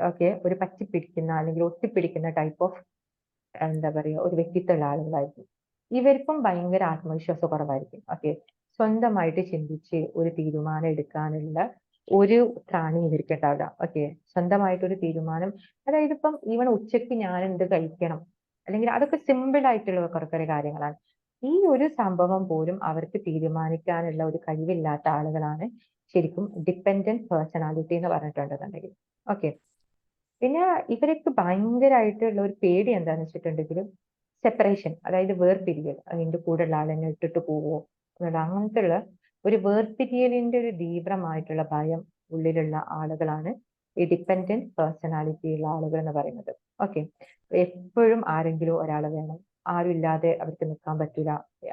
ഓക്കെ, ഒരു പറ്റിപ്പിടിക്കുന്ന അല്ലെങ്കിൽ ഒട്ടിപ്പിടിക്കുന്ന ടൈപ്പ് ഓഫ് എന്താ പറയുക ഒരു വ്യക്തിത്വമുള്ള ആളുകളായിരിക്കും. ഇവർക്കും ഭയങ്കര ആത്മവിശ്വാസ കുറവായിരിക്കും. ഓക്കെ, സ്വന്തമായിട്ട് ചിന്തിച്ച് ഒരു തീരുമാനം എടുക്കാനുള്ള ഒരു ത്രാണി ഇവർക്ക് ഉണ്ടാവില്ല. ഓക്കെ, സ്വന്തമായിട്ടൊരു തീരുമാനം, അതായത് ഇപ്പം ഈവൻ ഉച്ചയ്ക്ക് ഞാൻ എന്ത് കഴിക്കണം, അല്ലെങ്കിൽ അതൊക്കെ സിമ്പിൾ ആയിട്ടുള്ള കുറേ കാര്യങ്ങളാണ്. ഈ ഒരു സംഭവം പോലും അവർക്ക് തീരുമാനിക്കാനുള്ള ഒരു കഴിവില്ലാത്ത ആളുകളാണ് ശരിക്കും ഡിപ്പെൻഡന്റ് പേഴ്സണാലിറ്റി എന്ന് പറഞ്ഞിട്ടുണ്ടെന്നുണ്ടെങ്കിൽ. ഓക്കെ, പിന്നെ ഇവർക്ക് ഭയങ്കരമായിട്ടുള്ള ഒരു പേടി എന്താന്ന് വെച്ചിട്ടുണ്ടെങ്കിൽ സെപ്പറേഷൻ, അതായത് വേർപിരിയൽ, അതിന്റെ കൂടെയുള്ള ആളെന്നെ ഇട്ടിട്ട് പോവോ എന്നുള്ള അങ്ങനത്തെ ഉള്ള ഒരു വേർപിരിയലിന്റെ ഒരു തീവ്രമായിട്ടുള്ള ഭയം ഉള്ളിലുള്ള ആളുകളാണ് ഈ ഡിപ്പെൻഡന്റ് പേഴ്സണാലിറ്റി ഉള്ള ആളുകൾ എന്ന് പറയുന്നത്. ഓക്കെ, എപ്പോഴും ആരെങ്കിലും ഒരാൾ വേണം, ആരും ഇല്ലാതെ അവർക്ക് നിൽക്കാൻ പറ്റില്ല.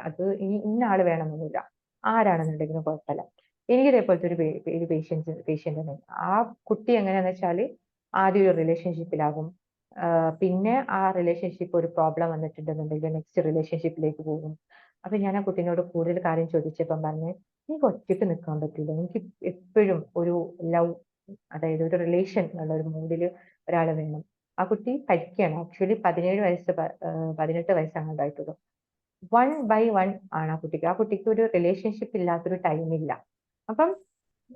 അത് ഇന്ന ആള് വേണമെന്നൊന്നുമില്ല, ആരാണെന്നുണ്ടെങ്കിലും കുഴപ്പമില്ല. എനിക്ക് ഇതേപോലത്തെ ഒരു പേഷ്യന്റ് ഉണ്ട്. ആ കുട്ടി എങ്ങനെയാന്ന് വെച്ചാല് ആദ്യം ഒരു റിലേഷൻഷിപ്പിലാകും, പിന്നെ ആ റിലേഷൻഷിപ്പ് ഒരു പ്രോബ്ലം വന്നിട്ടുണ്ടെന്നുണ്ടെങ്കിൽ നെക്സ്റ്റ് റിലേഷൻഷിപ്പിലേക്ക് പോകും. അപ്പൊ ഞാൻ ആ കുട്ടീനോട് കൂടുതൽ കാര്യം ചോദിച്ചപ്പം പറഞ്ഞ് എനിക്ക് ഒറ്റയ്ക്ക് നിൽക്കാൻ പറ്റില്ല, എനിക്ക് എപ്പോഴും ഒരു ലവ്, അതായത് ഒരു റിലേഷൻ എന്നുള്ള ഒരു മൂഡിൽ ഒരാൾ വേണം. ആ കുട്ടി പഠിക്കുകയാണ്, ആക്ച്വലി 18 വയസ്സാണ് ഉണ്ടായിട്ടുള്ളൂ. 1/1 ആണ് ആ കുട്ടിക്ക് ഒരു റിലേഷൻഷിപ്പ് ഇല്ലാത്തൊരു ടൈമില്ല. അപ്പം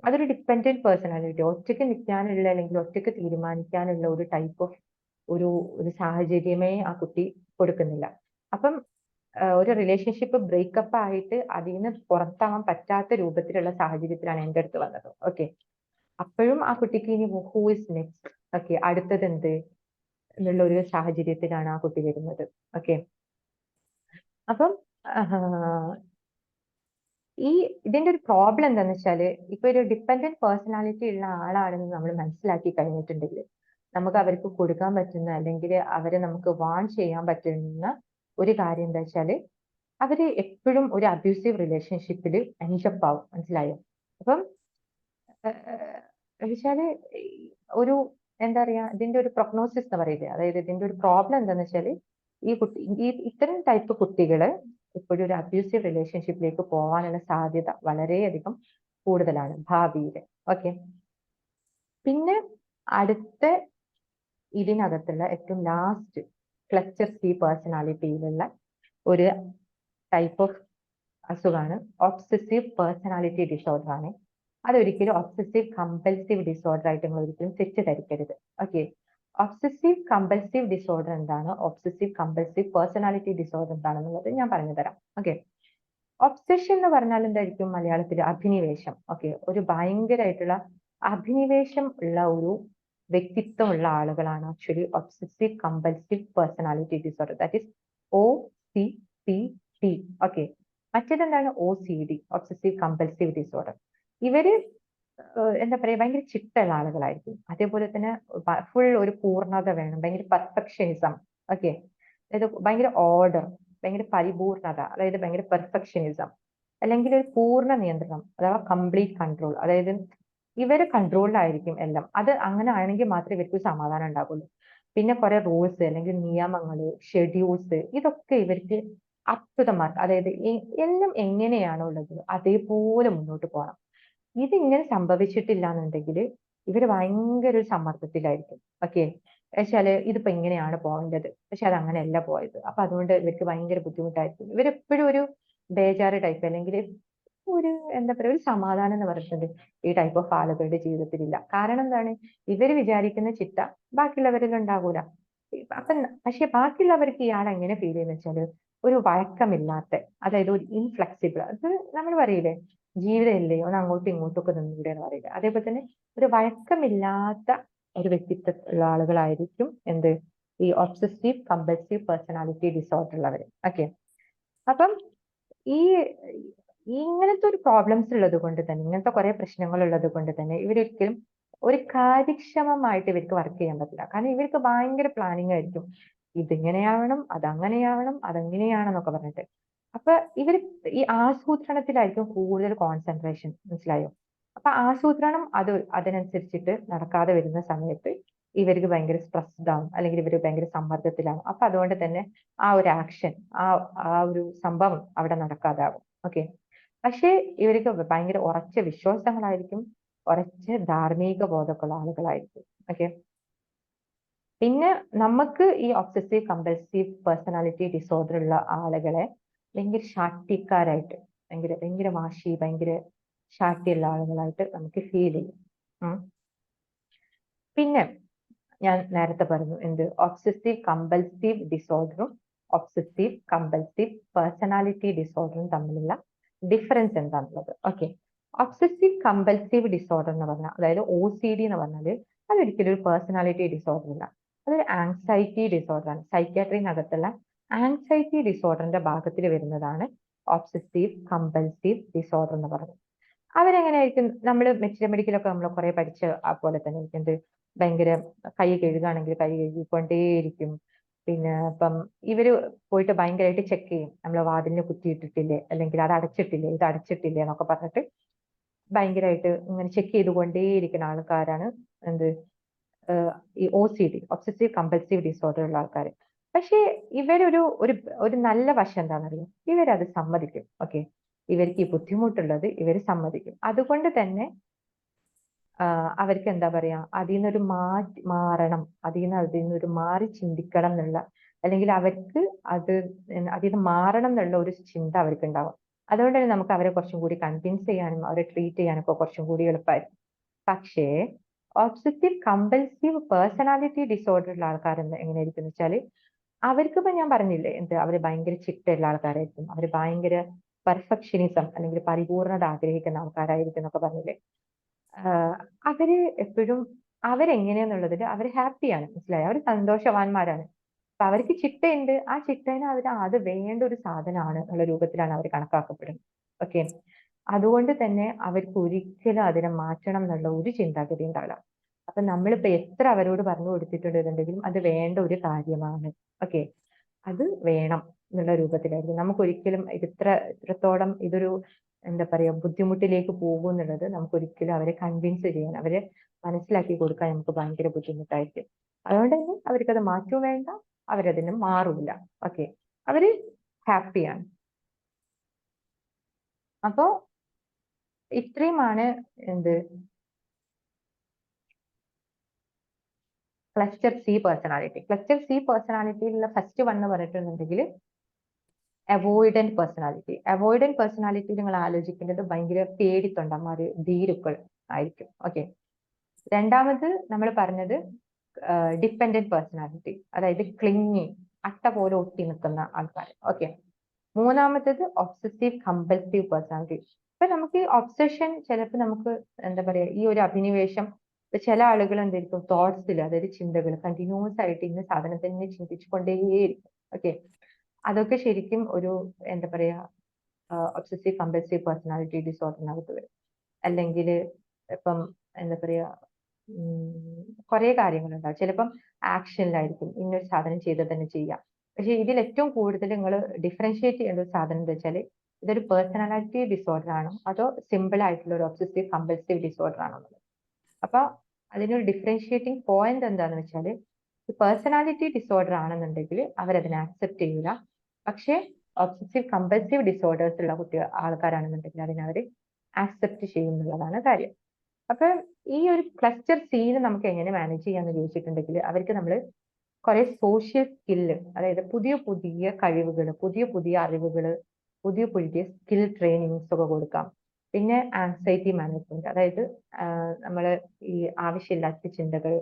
അതൊരു ഡിപ്പെൻഡന്റ് പേഴ്സണാലിറ്റി, ഒറ്റയ്ക്ക് നിൽക്കാനുള്ള അല്ലെങ്കിൽ ഒറ്റയ്ക്ക് തീരുമാനിക്കാനുള്ള ഒരു ടൈപ്പ് ഓഫ് ഒരു സാഹചര്യമേ ആ കുട്ടി കൊടുക്കുന്നില്ല. അപ്പം ഒരു റിലേഷൻഷിപ്പ് ബ്രേക്കപ്പ് ആയിട്ട് അതിൽ നിന്ന് പുറത്താവാൻ പറ്റാത്ത രൂപത്തിലുള്ള സാഹചര്യത്തിലാണ് എൻ്റെ അടുത്ത് വന്നത്. ഓക്കെ, അപ്പോഴും ആ കുട്ടിക്ക് ഇനി ഹൂ ഇസ് നെക്സ്റ്റ്, ഓക്കെ അടുത്തത് എന്ത് എന്നുള്ള ഒരു സാഹചര്യത്തിലാണ് ആ കുട്ടി വരുന്നത്. ഓക്കെ, അപ്പം ഇതിന്റെ ഒരു പ്രോബ്ലം എന്താന്ന് വെച്ചാല് ഇപ്പൊ ഒരു ഡിപ്പെൻഡന്റ് പേഴ്സണാലിറ്റി ഉള്ള ആളാണെന്ന് നമ്മൾ മനസ്സിലാക്കി കഴിഞ്ഞിട്ടുണ്ടെങ്കിൽ നമുക്ക് അവർക്ക് കൊടുക്കാൻ പറ്റുന്ന അല്ലെങ്കിൽ അവരെ നമുക്ക് വാൺ ചെയ്യാൻ പറ്റുന്ന ഒരു കാര്യം എന്താ വെച്ചാല് അവര് എപ്പോഴും ഒരു അബ്യൂസീവ് റിലേഷൻഷിപ്പിൽ എൻജപ്പ് ആവും. മനസ്സിലായോ? അപ്പം വെച്ചാല് ഒരു എന്താ പറയാ ഇതിന്റെ ഒരു പ്രൊഗ്നോസിസ് എന്ന് പറയില്ലേ, അതായത് ഇതിന്റെ ഒരു പ്രോബ്ലം എന്താന്ന് വെച്ചാല് ഇത്തരം ടൈപ്പ് കുട്ടികള് ഇപ്പോഴും ഒരു അബ്യൂസീവ് റിലേഷൻഷിപ്പിലേക്ക് പോകാനുള്ള സാധ്യത വളരെയധികം കൂടുതലാണ് ഭാവിയിൽ. ഓക്കെ, പിന്നെ അടുത്ത ഇതിനകത്തുള്ള ഏറ്റവും ലാസ്റ്റ് ക്ലസ്റ്റർ സി പേഴ്സണാലിറ്റിയിലുള്ള ഒരു ടൈപ്പ് ഓഫ് അസുഖമാണ് ഒബ്സസീവ് പേഴ്സണാലിറ്റി ഡിസോർഡർ ആണ്. അതൊരിക്കലും ഒബ്സസീവ് കമ്പൽസീവ് ഡിസോർഡർ ആയിട്ട് നിങ്ങൾ ഒരിക്കലും തെറ്റിദ്ധരിക്കരുത്. ഓക്കെ, ഒബ്സസീവ് കമ്പൽസീവ് ഡിസോർഡർ എന്താണ്, ഒബ്സസീവ് കമ്പൽസീവ് പേഴ്സണാലിറ്റി ഡിസോർഡർ എന്താണെന്നുള്ളത് ഞാൻ പറഞ്ഞു തരാം. ഓക്കെ, ഒബ്സഷൻ എന്ന് പറഞ്ഞാൽ എന്തായിരിക്കും മലയാളത്തിൽ? അഭിനിവേശം. ഓക്കെ, ഒരു ഭയങ്കരമായിട്ടുള്ള അഭിനിവേശം ഉള്ള ഒരു വ്യക്തിത്വം ഉള്ള ആളുകളാണ് actually obsessive compulsive personality disorder, that is OCPD. Okay, മറ്റേതെന്താണ്? OCD, obsessive compulsive disorder. ഇവര് എന്താ പറയാ, ഭയങ്കര ചിട്ടയുള്ള ആളുകളായിരിക്കും. അതേപോലെ തന്നെ ഫുൾ ഒരു പൂർണ്ണത വേണം, ഭയങ്കര പെർഫെക്ഷനിസം. ഓക്കെ, അതായത് ഭയങ്കര ഓർഡർ, ഭയങ്കര പരിപൂർണത, അതായത് ഭയങ്കര പെർഫെക്ഷനിസം, അല്ലെങ്കിൽ ഒരു പൂർണ്ണ നിയന്ത്രണം അഥവാ കംപ്ലീറ്റ് കൺട്രോൾ. അതായത് ഇവര് കൺട്രോളിലായിരിക്കും എല്ലാം. അത് അങ്ങനെ ആണെങ്കിൽ മാത്രമേ ഇവർക്ക് സമാധാനം ഉണ്ടാവുള്ളൂ. പിന്നെ കുറെ റൂൾസ് അല്ലെങ്കിൽ നിയമങ്ങള്, ഷെഡ്യൂൾസ്, ഇതൊക്കെ ഇവർക്ക് അപ് ടു ദ മാർക്ക്. അതായത് എല്ലാം എങ്ങനെയാണോ ഉള്ളത് അതേപോലെ മുന്നോട്ട് പോകണം. ഇതിങ്ങനെ സംഭവിച്ചിട്ടില്ല എന്നുണ്ടെങ്കിൽ ഇവര് ഭയങ്കര ഒരു സമ്മർദ്ദത്തിലായിരിക്കും. ഓക്കെ, വെച്ചാല് ഇതിപ്പോ ഇങ്ങനെയാണ് പോകേണ്ടത്, പക്ഷെ അത് അങ്ങനെയല്ല പോയത്. അപ്പൊ അതുകൊണ്ട് ഇവർക്ക് ഭയങ്കര ബുദ്ധിമുട്ടായിരിക്കും. ഇവരെപ്പോഴും ഒരു ബേജാറ് ടൈപ്പ്, അല്ലെങ്കിൽ ഒരു എന്താ പറയുക, ഒരു സമാധാനം എന്ന് പറയുന്നത് ഈ ടൈപ്പ് ഓഫ് ആളുകളുടെ ജീവിതത്തിലില്ല. കാരണം എന്താണ്? ഇവര് വിചാരിക്കുന്ന ചിട്ട ബാക്കിയുള്ളവരിൽ ഉണ്ടാകൂല. അപ്പൊ പക്ഷെ ബാക്കിയുള്ളവർക്ക് ഇയാൾ എങ്ങനെ ഫീൽ ചെയ്യുന്ന വെച്ചാല് ഒരു വഴക്കമില്ലാത്ത, അതായത് ഒരു ഇൻഫ്ലെക്സിബിൾ, അത് നമ്മൾ പറയില്ലേ ജീവിതമില്ലേ ഒന്ന് അങ്ങോട്ടും ഇങ്ങോട്ടും ഒക്കെ നിന്നൂടെ എന്ന് പറയില്ല. അതേപോലെ തന്നെ ഒരു വഴക്കമില്ലാത്ത ഒരു വ്യക്തിത്വം ഉള്ള ആളുകളായിരിക്കും എന്ത്, ഈ ഒബ്സസീവ് കമ്പൽസീവ് പേഴ്സണാലിറ്റി ഡിസോർഡർ ഉള്ളവർ. ഓക്കെ, അപ്പം ഈ ഇങ്ങനത്തെ ഒരു പ്രോബ്ലംസ് ഉള്ളത് കൊണ്ട് തന്നെ, ഇങ്ങനത്തെ കുറെ പ്രശ്നങ്ങൾ ഉള്ളത് കൊണ്ട് തന്നെ ഇവരൊരിക്കലും ഒരു കാര്യക്ഷമമായിട്ട് ഇവർക്ക് വർക്ക് ചെയ്യാൻ പറ്റില്ല. കാരണം ഇവർക്ക് ഭയങ്കര പ്ലാനിങ് ആയിരിക്കും. ഇതിങ്ങനെയാവണം, അതങ്ങനെയാവണം, അതെങ്ങനെയാണെന്നൊക്കെ പറഞ്ഞിട്ട്. അപ്പൊ ഇവർ ഈ ആസൂത്രണത്തിലായിരിക്കും കൂടുതൽ കോൺസെൻട്രേഷൻ. മനസ്സിലായോ? അപ്പൊ ആസൂത്രണം അതിനനുസരിച്ചിട്ട് നടക്കാതെ വരുന്ന സമയത്ത് ഇവർക്ക് ഭയങ്കര സ്ട്രെസ്ഡ് ആവും, അല്ലെങ്കിൽ ഇവർ ഭയങ്കര സമ്മർദ്ദത്തിലാവും. അപ്പൊ അതുകൊണ്ട് തന്നെ ആ ഒരു ആക്ഷൻ, ആ ഒരു സംഭവം അവിടെ നടക്കാതാവും. ഓക്കെ, പക്ഷേ ഇവർക്ക് ഭയങ്കര ഉറച്ച വിശ്വാസങ്ങളായിരിക്കും, ഉറച്ച ധാർമ്മിക ബോധമുള്ള ആളുകളായിരിക്കും. ഓക്കെ, പിന്നെ നമുക്ക് ഈ ഒബ്സസീവ് കമ്പൽസീവ് പേഴ്സണാലിറ്റി ഡിസോർഡർ ഉള്ള ആളുകളെ ഭയങ്കര ശാഠ്യക്കാരായിട്ട്, ഭയങ്കര ഭയങ്കര വാശി, ഭയങ്കര ശാഠ്യമുള്ള ആളുകളായിട്ട് നമുക്ക് ഫീൽ ചെയ്യും. പിന്നെ ഞാൻ നേരത്തെ പറഞ്ഞു എന്ത്, ഒബ്സസീവ് കമ്പൽസീവ് ഡിസോർഡറും ഒബ്സസീവ് കമ്പൽസീവ് പേഴ്സണാലിറ്റി ഡിസോർഡറും തമ്മിലുള്ള ഡിഫറൻസ് എന്താണുള്ളത്. ഓക്കെ, ഒബ്സസീവ് കമ്പൽസീവ് ഡിസോർഡർ എന്ന് പറഞ്ഞാൽ, അതായത് OCD എന്ന് പറഞ്ഞാൽ അതൊരിക്കലും ഒരു പേഴ്സണാലിറ്റി ഡിസോർഡർ അല്ല, അതൊരു ആങ്സൈറ്റി ഡിസോർഡർ ആണ്. സൈക്യാട്രിനകത്തുള്ള ആങ്സൈറ്റി ഡിസോർഡറിന്റെ ഭാഗത്തിൽ വരുന്നതാണ് ഒബ്സസീവ് കമ്പൽസീവ് ഡിസോർഡർ എന്ന് പറയുന്നത്. അവരെങ്ങനെയായിരിക്കും, നമ്മൾ മെഡിക്കലൊക്കെ നമ്മൾ കുറെ പഠിച്ച പോലെ തന്നെ ഇരിക്കുന്നത്, ഭയങ്കര കൈ കഴുകുകയാണെങ്കിൽ കൈ കഴുകിക്കൊണ്ടേയിരിക്കും. പിന്നെ ഇപ്പം ഇവര് പോയിട്ട് ഭയങ്കരമായിട്ട് ചെക്ക് ചെയ്യും, നമ്മൾ വാതിലിന് കുത്തിയിട്ടിട്ടില്ലേ, അല്ലെങ്കിൽ അത് അടച്ചിട്ടില്ലേ, ഇത് അടച്ചിട്ടില്ലേ എന്നൊക്കെ പറഞ്ഞിട്ട് ഭയങ്കരമായിട്ട് ഇങ്ങനെ ചെക്ക് ചെയ്തുകൊണ്ടേയിരിക്കുന്ന ആൾക്കാരാണ് എന്ത്, ഈ OCD, ഒബ്സസീവ് കമ്പൽസീവ് ഡിസോർഡർ ഉള്ള ആൾക്കാർ. പക്ഷേ ഇവരൊരു ഒരു ഒരു നല്ല വശം എന്താണെന്നറിയോ, ഇവരത് സമ്മതിക്കും. ഓക്കെ, ഇവർക്ക് ഈ ബുദ്ധിമുട്ടുള്ളത് ഇവർ സമ്മതിക്കും. അതുകൊണ്ട് തന്നെ അവർക്ക് എന്താ പറയാ, അതിൽ നിന്നൊരു മാറണം, അതിൽ നിന്നൊരു മാറി ചിന്തിക്കണം എന്നുള്ള, അല്ലെങ്കിൽ അവർക്ക് അതിൽ നിന്ന് മാറണം എന്നുള്ള ഒരു ചിന്ത അവർക്ക് ഉണ്ടാവും. അതുകൊണ്ട് തന്നെ നമുക്ക് അവരെ കുറച്ചും കൂടി കൺവിൻസ് ചെയ്യാനും അവരെ ട്രീറ്റ് ചെയ്യാനൊക്കെ കുറച്ചും കൂടി എളുപ്പമായിരിക്കും. പക്ഷേ ഒബ്സസീവ് കമ്പൽസീവ് പേഴ്സണാലിറ്റി ഡിസോർഡർ ഉള്ള ആൾക്കാർ എങ്ങനെയായിരിക്കും എന്ന് വെച്ചാല്, അവർക്കിപ്പോ ഞാൻ പറഞ്ഞില്ലേ എന്ത്, അവര് ഭയങ്കര ചിട്ടയുള്ള ആൾക്കാരായിരിക്കും, അവര് ഭയങ്കര പെർഫെക്ഷനിസം അല്ലെങ്കിൽ പരിപൂർണത ആഗ്രഹിക്കുന്ന ആൾക്കാരായിരിക്കും എന്നൊക്കെ പറഞ്ഞില്ലേ. അവര് എപ്പോഴും അവരെങ്ങനെയാന്നുള്ളതിൽ അവർ ഹാപ്പിയാണ്. മനസ്സിലായോ? അവർ സന്തോഷവാന്മാരാണ്. അപ്പൊ അവർക്ക് ചിട്ടയുണ്ട്, ആ ചിട്ടേനെ അത് വേണ്ട ഒരു സാധനമാണ് എന്നുള്ള രൂപത്തിലാണ് അവർ കണക്കാക്കപ്പെടുന്നത്. ഓക്കെ, അതുകൊണ്ട് തന്നെ അവർക്ക് ഒരിക്കലും അതിനെ മാറ്റണം എന്നുള്ള ഒരു ചിന്താഗതി ഉണ്ടാവില്ല. അപ്പൊ നമ്മളിപ്പോ എത്ര അവരോട് പറഞ്ഞു കൊടുത്തിട്ടുണ്ടെന്നുണ്ടെങ്കിലും അത് വേണ്ട ഒരു കാര്യമാണ്. ഓക്കെ, അത് വേണം എന്നുള്ള രൂപത്തിലായിരിക്കും. നമുക്ക് ഒരിക്കലും ഇത്രത്തോളം ഇതൊരു എന്താ പറയാ ബുദ്ധിമുട്ടിലേക്ക് പോകും എന്നുള്ളത് നമുക്ക് ഒരിക്കലും അവരെ കൺവിൻസ് ചെയ്യാൻ, അവരെ മനസ്സിലാക്കി കൊടുക്കാൻ നമുക്ക് ഭയങ്കര ബുദ്ധിമുട്ടായിരിക്കും. അതുകൊണ്ട് തന്നെ അവർക്കത് മാറ്റവും വേണ്ട, അവരതിന് മാറൂല. ഓക്കെ, അവര് ഹാപ്പിയാണ്. അപ്പോ ഇത്രയുമാണ് എന്ത് cluster C personality. Cluster C പേഴ്സണാലിറ്റിയിലുള്ള ഫസ്റ്റ് വൺ എന്ന് പറഞ്ഞിട്ടുണ്ടെങ്കിൽ അവോയ്ഡന്റ് പേഴ്സണാലിറ്റി. അവോയ്ഡന്റ് പേഴ്സണാലിറ്റി നിങ്ങൾ ആലോചിക്കേണ്ടത് ഭയങ്കര പേടിത്തൊണ്ടന്മാര്, ധീരുക്കൾ ആയിരിക്കും. ഓക്കെ. രണ്ടാമത് നമ്മൾ പറഞ്ഞത് ഡിപ്പെൻഡന്റ് പേഴ്സണാലിറ്റി, അതായത് ക്ലിങ്ങി, അട്ട പോലെ ഒട്ടി നിൽക്കുന്ന ആൾക്കാർ. ഓക്കെ. മൂന്നാമത്തേത് ഒബ്സസീവ് കമ്പൽസീവ് പേഴ്സണാലിറ്റി. ഇപ്പൊ നമുക്ക് ഈ ഒബ്സഷൻ ചിലപ്പോൾ നമുക്ക് എന്താ പറയാ, ഈ ഒരു അഭിനിവേശം, ചില ആളുകൾ എന്തായിരിക്കും തോട്ട്സിൽ, അതായത് ചിന്തകൾ കണ്ടിന്യൂസ് ആയിട്ട് ഇന്ന സാധനം തന്നെ ചിന്തിച്ചുകൊണ്ടേയിരിക്കും. ഓക്കെ. അതൊക്കെ ശരിക്കും ഒരു എന്താ പറയാ ഒബ്സസീവ് കമ്പൽസീവ് പേഴ്സണാലിറ്റി ഡിസോർഡറിനകത്ത് വരും. അല്ലെങ്കിൽ ഇപ്പം എന്താ പറയാ കുറെ കാര്യങ്ങളുണ്ടാവും. ചിലപ്പം ആക്ഷനിലായിരിക്കും ഇന്നൊരു സാധനം ചെയ്ത് തന്നെ ചെയ്യാം. പക്ഷെ ഇതിൽ ഏറ്റവും കൂടുതൽ നിങ്ങൾ ഡിഫറൻഷിയേറ്റ് ചെയ്യേണ്ട ഒരു സാധനം എന്താ വെച്ചാൽ, ഇതൊരു പേഴ്സണാലിറ്റി ഡിസോർഡർ ആണോ അതോ സിമ്പിൾ ആയിട്ടുള്ള ഒരു ഒബ്സസീവ് കമ്പൽസീവ് ഡിസോർഡർ ആണോ എന്നുള്ളത്. അപ്പൊ അതിനൊരു ഡിഫറൻഷിയേറ്റിംഗ് പോയിന്റ് എന്താണെന്ന് വെച്ചാൽ, പേഴ്സണാലിറ്റി ഡിസോർഡർ ആണെന്നുണ്ടെങ്കിൽ അവരതിനെ ആക്സെപ്റ്റ് ചെയ്യില്ല. പക്ഷേ ഒബ്സസീവ് കമ്പൽസീവ് ഡിസോർഡേഴ്സ് ഉള്ള ആൾക്കാരാണെന്നുണ്ടെങ്കിൽ അതിനവർ ആക്സെപ്റ്റ് ചെയ്യുന്നുള്ളതാണ് കാര്യം. അപ്പൊ ഈ ഒരു ക്ലസ്റ്റർ സീന് നമുക്ക് എങ്ങനെ മാനേജ് ചെയ്യാന്ന് ചോദിച്ചിട്ടുണ്ടെങ്കിൽ, അവർക്ക് നമ്മൾ കുറെ സോഷ്യൽ സ്കില്ല്, അതായത് പുതിയ പുതിയ കഴിവുകൾ, പുതിയ പുതിയ അറിവുകൾ, പുതിയ പുതിയ സ്കിൽ ട്രെയിനിങ്സ് ഒക്കെ കൊടുക്കാം. പിന്നെ ആൻസൈറ്റി മാനേജ്മെന്റ്, അതായത് നമ്മൾ ഈ ആവശ്യമില്ലാത്ത ചിന്തകൾ,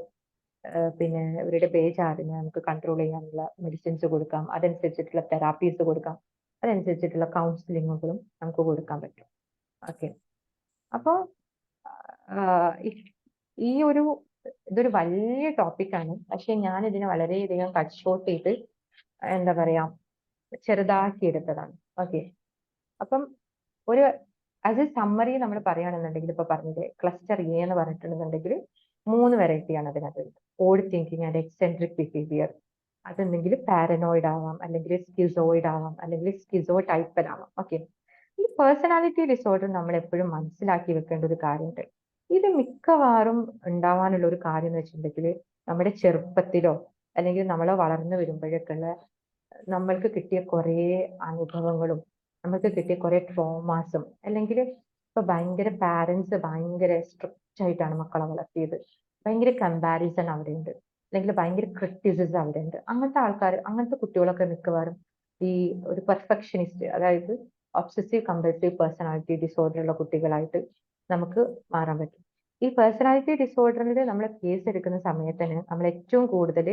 പിന്നെ ഇവരുടെ ബേജാറിനെ നമുക്ക് കൺട്രോൾ ചെയ്യാനുള്ള മെഡിസിൻസ് കൊടുക്കാം, അതനുസരിച്ചിട്ടുള്ള തെറാപ്പീസ് കൊടുക്കാം, അതനുസരിച്ചിട്ടുള്ള കൗൺസിലിങ്ങുകളും നമുക്ക് കൊടുക്കാൻ പറ്റും. ഓക്കെ. അപ്പോൾ ഈ ഒരു ഇതൊരു വലിയ ടോപ്പിക്കാണ്. പക്ഷെ ഞാൻ ഇതിനെ വളരെയധികം കട്ട് ഷോർട്ട് ചെയ്ത് എന്താ പറയാ ചെറുതാക്കി എടുത്തതാണ്. ഓക്കെ. അപ്പം ഒരു ആസ് എ സമ്മറി നമ്മൾ പറയുകയാണെന്നുണ്ടെങ്കിൽ, ഇപ്പൊ പറഞ്ഞത് ക്ലസ്റ്റർ എ എന്ന് പറഞ്ഞിട്ടുണ്ടെന്നുണ്ടെങ്കിൽ 3 വെറൈറ്റിയാണ് അതിനകത്ത്. Overthinking and eccentric behaviour. അതെന്തെങ്കിൽ പാരനോയിഡ് ആവാം, അല്ലെങ്കിൽ സ്കിസോയിഡ് ആവാം, അല്ലെങ്കിൽ സ്കിസോ ടൈപ്പൽ ആവാം. ഓക്കെ. ഈ പേഴ്സണാലിറ്റി ഡിസോർഡർ നമ്മൾ എപ്പോഴും മനസ്സിലാക്കി വെക്കേണ്ട ഒരു കാര്യമുണ്ട്. ഇത് മിക്കവാറും ഉണ്ടാവാനുള്ള ഒരു കാര്യം എന്ന് വെച്ചിട്ടുണ്ടെങ്കിൽ, നമ്മുടെ ചെറുപ്പത്തിലോ അല്ലെങ്കിൽ നമ്മൾ വളർന്നു വരുമ്പോഴൊക്കെയുള്ള നമ്മൾക്ക് കിട്ടിയ കുറെ അനുഭവങ്ങളും നമ്മൾക്ക് കിട്ടിയ കുറെ ട്രോമാസും, അല്ലെങ്കിൽ ഇപ്പൊ ഭയങ്കര പാരന്റ്സ് ഭയങ്കര സ്ട്രിക്റ്റ് ആയിട്ടാണ് മക്കളെ വളർത്തിയത്, ഭയങ്കര കമ്പാരിസൺ അവിടെ ഉണ്ട്, അല്ലെങ്കിൽ ഭയങ്കര ക്രിറ്റിസിസം അവിടെ ഉണ്ട്. അങ്ങനത്തെ ആൾക്കാർ, അങ്ങനത്തെ കുട്ടികളൊക്കെ മിക്കവാറും ഈ ഒരു പെർഫെക്ഷനിസ്റ്റ്, അതായത് ഒബ്സസീവ് കമ്പൽസീവ് പേഴ്സണാലിറ്റി ഡിസോർഡർ ഉള്ള കുട്ടികളായിട്ട് നമുക്ക് മാറാൻ പറ്റും. ഈ പേഴ്സണാലിറ്റി ഡിസോർഡറിൽ നമ്മൾ കേസ് എടുക്കുന്ന സമയത്ത് തന്നെ നമ്മൾ ഏറ്റവും കൂടുതൽ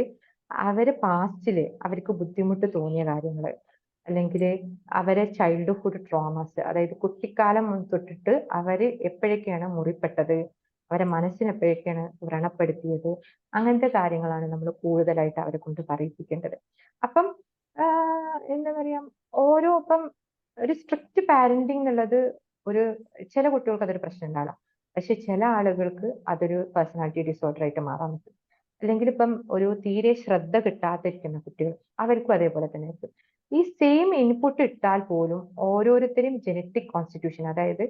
അവര് പാസ്റ്റില് അവർക്ക് ബുദ്ധിമുട്ട് തോന്നിയ കാര്യങ്ങൾ, അല്ലെങ്കിൽ അവരെ ചൈൽഡ്ഹുഡ് ട്രോമാസ്, അതായത് കുട്ടിക്കാലം തൊട്ടിട്ട് അവര് എപ്പോഴൊക്കെയാണ് മുറിപ്പെട്ടത്, അവരെ മനസ്സിന് എപ്പോഴൊക്കെയാണ് വ്രണപ്പെടുത്തിയത്, അങ്ങനത്തെ കാര്യങ്ങളാണ് നമ്മൾ കൂടുതലായിട്ട് അവരെ കൊണ്ട് പറയിപ്പിക്കേണ്ടത്. അപ്പം എന്താ പറയാ, ഇപ്പം ഒരു സ്ട്രിക്റ്റ് പാരന്റിങ് എന്നുള്ളത് ഒരു ചില കുട്ടികൾക്ക് അതൊരു പ്രശ്നം ഉണ്ടാകാം. പക്ഷെ ചില ആളുകൾക്ക് അതൊരു പേഴ്സണാലിറ്റി ഡിസോർഡർ ആയിട്ട് മാറാൻ പറ്റും. അല്ലെങ്കിൽ ഇപ്പം ഒരു തീരെ ശ്രദ്ധ കിട്ടാതിരിക്കുന്ന കുട്ടികൾ, അവർക്കും അതേപോലെ തന്നെ ആയിരിക്കും. ഈ സെയിം ഇൻപുട്ട് ഇട്ടാൽ പോലും ഓരോരുത്തരും ജനറ്റിക് കോൺസ്റ്റിറ്റ്യൂഷൻ, അതായത്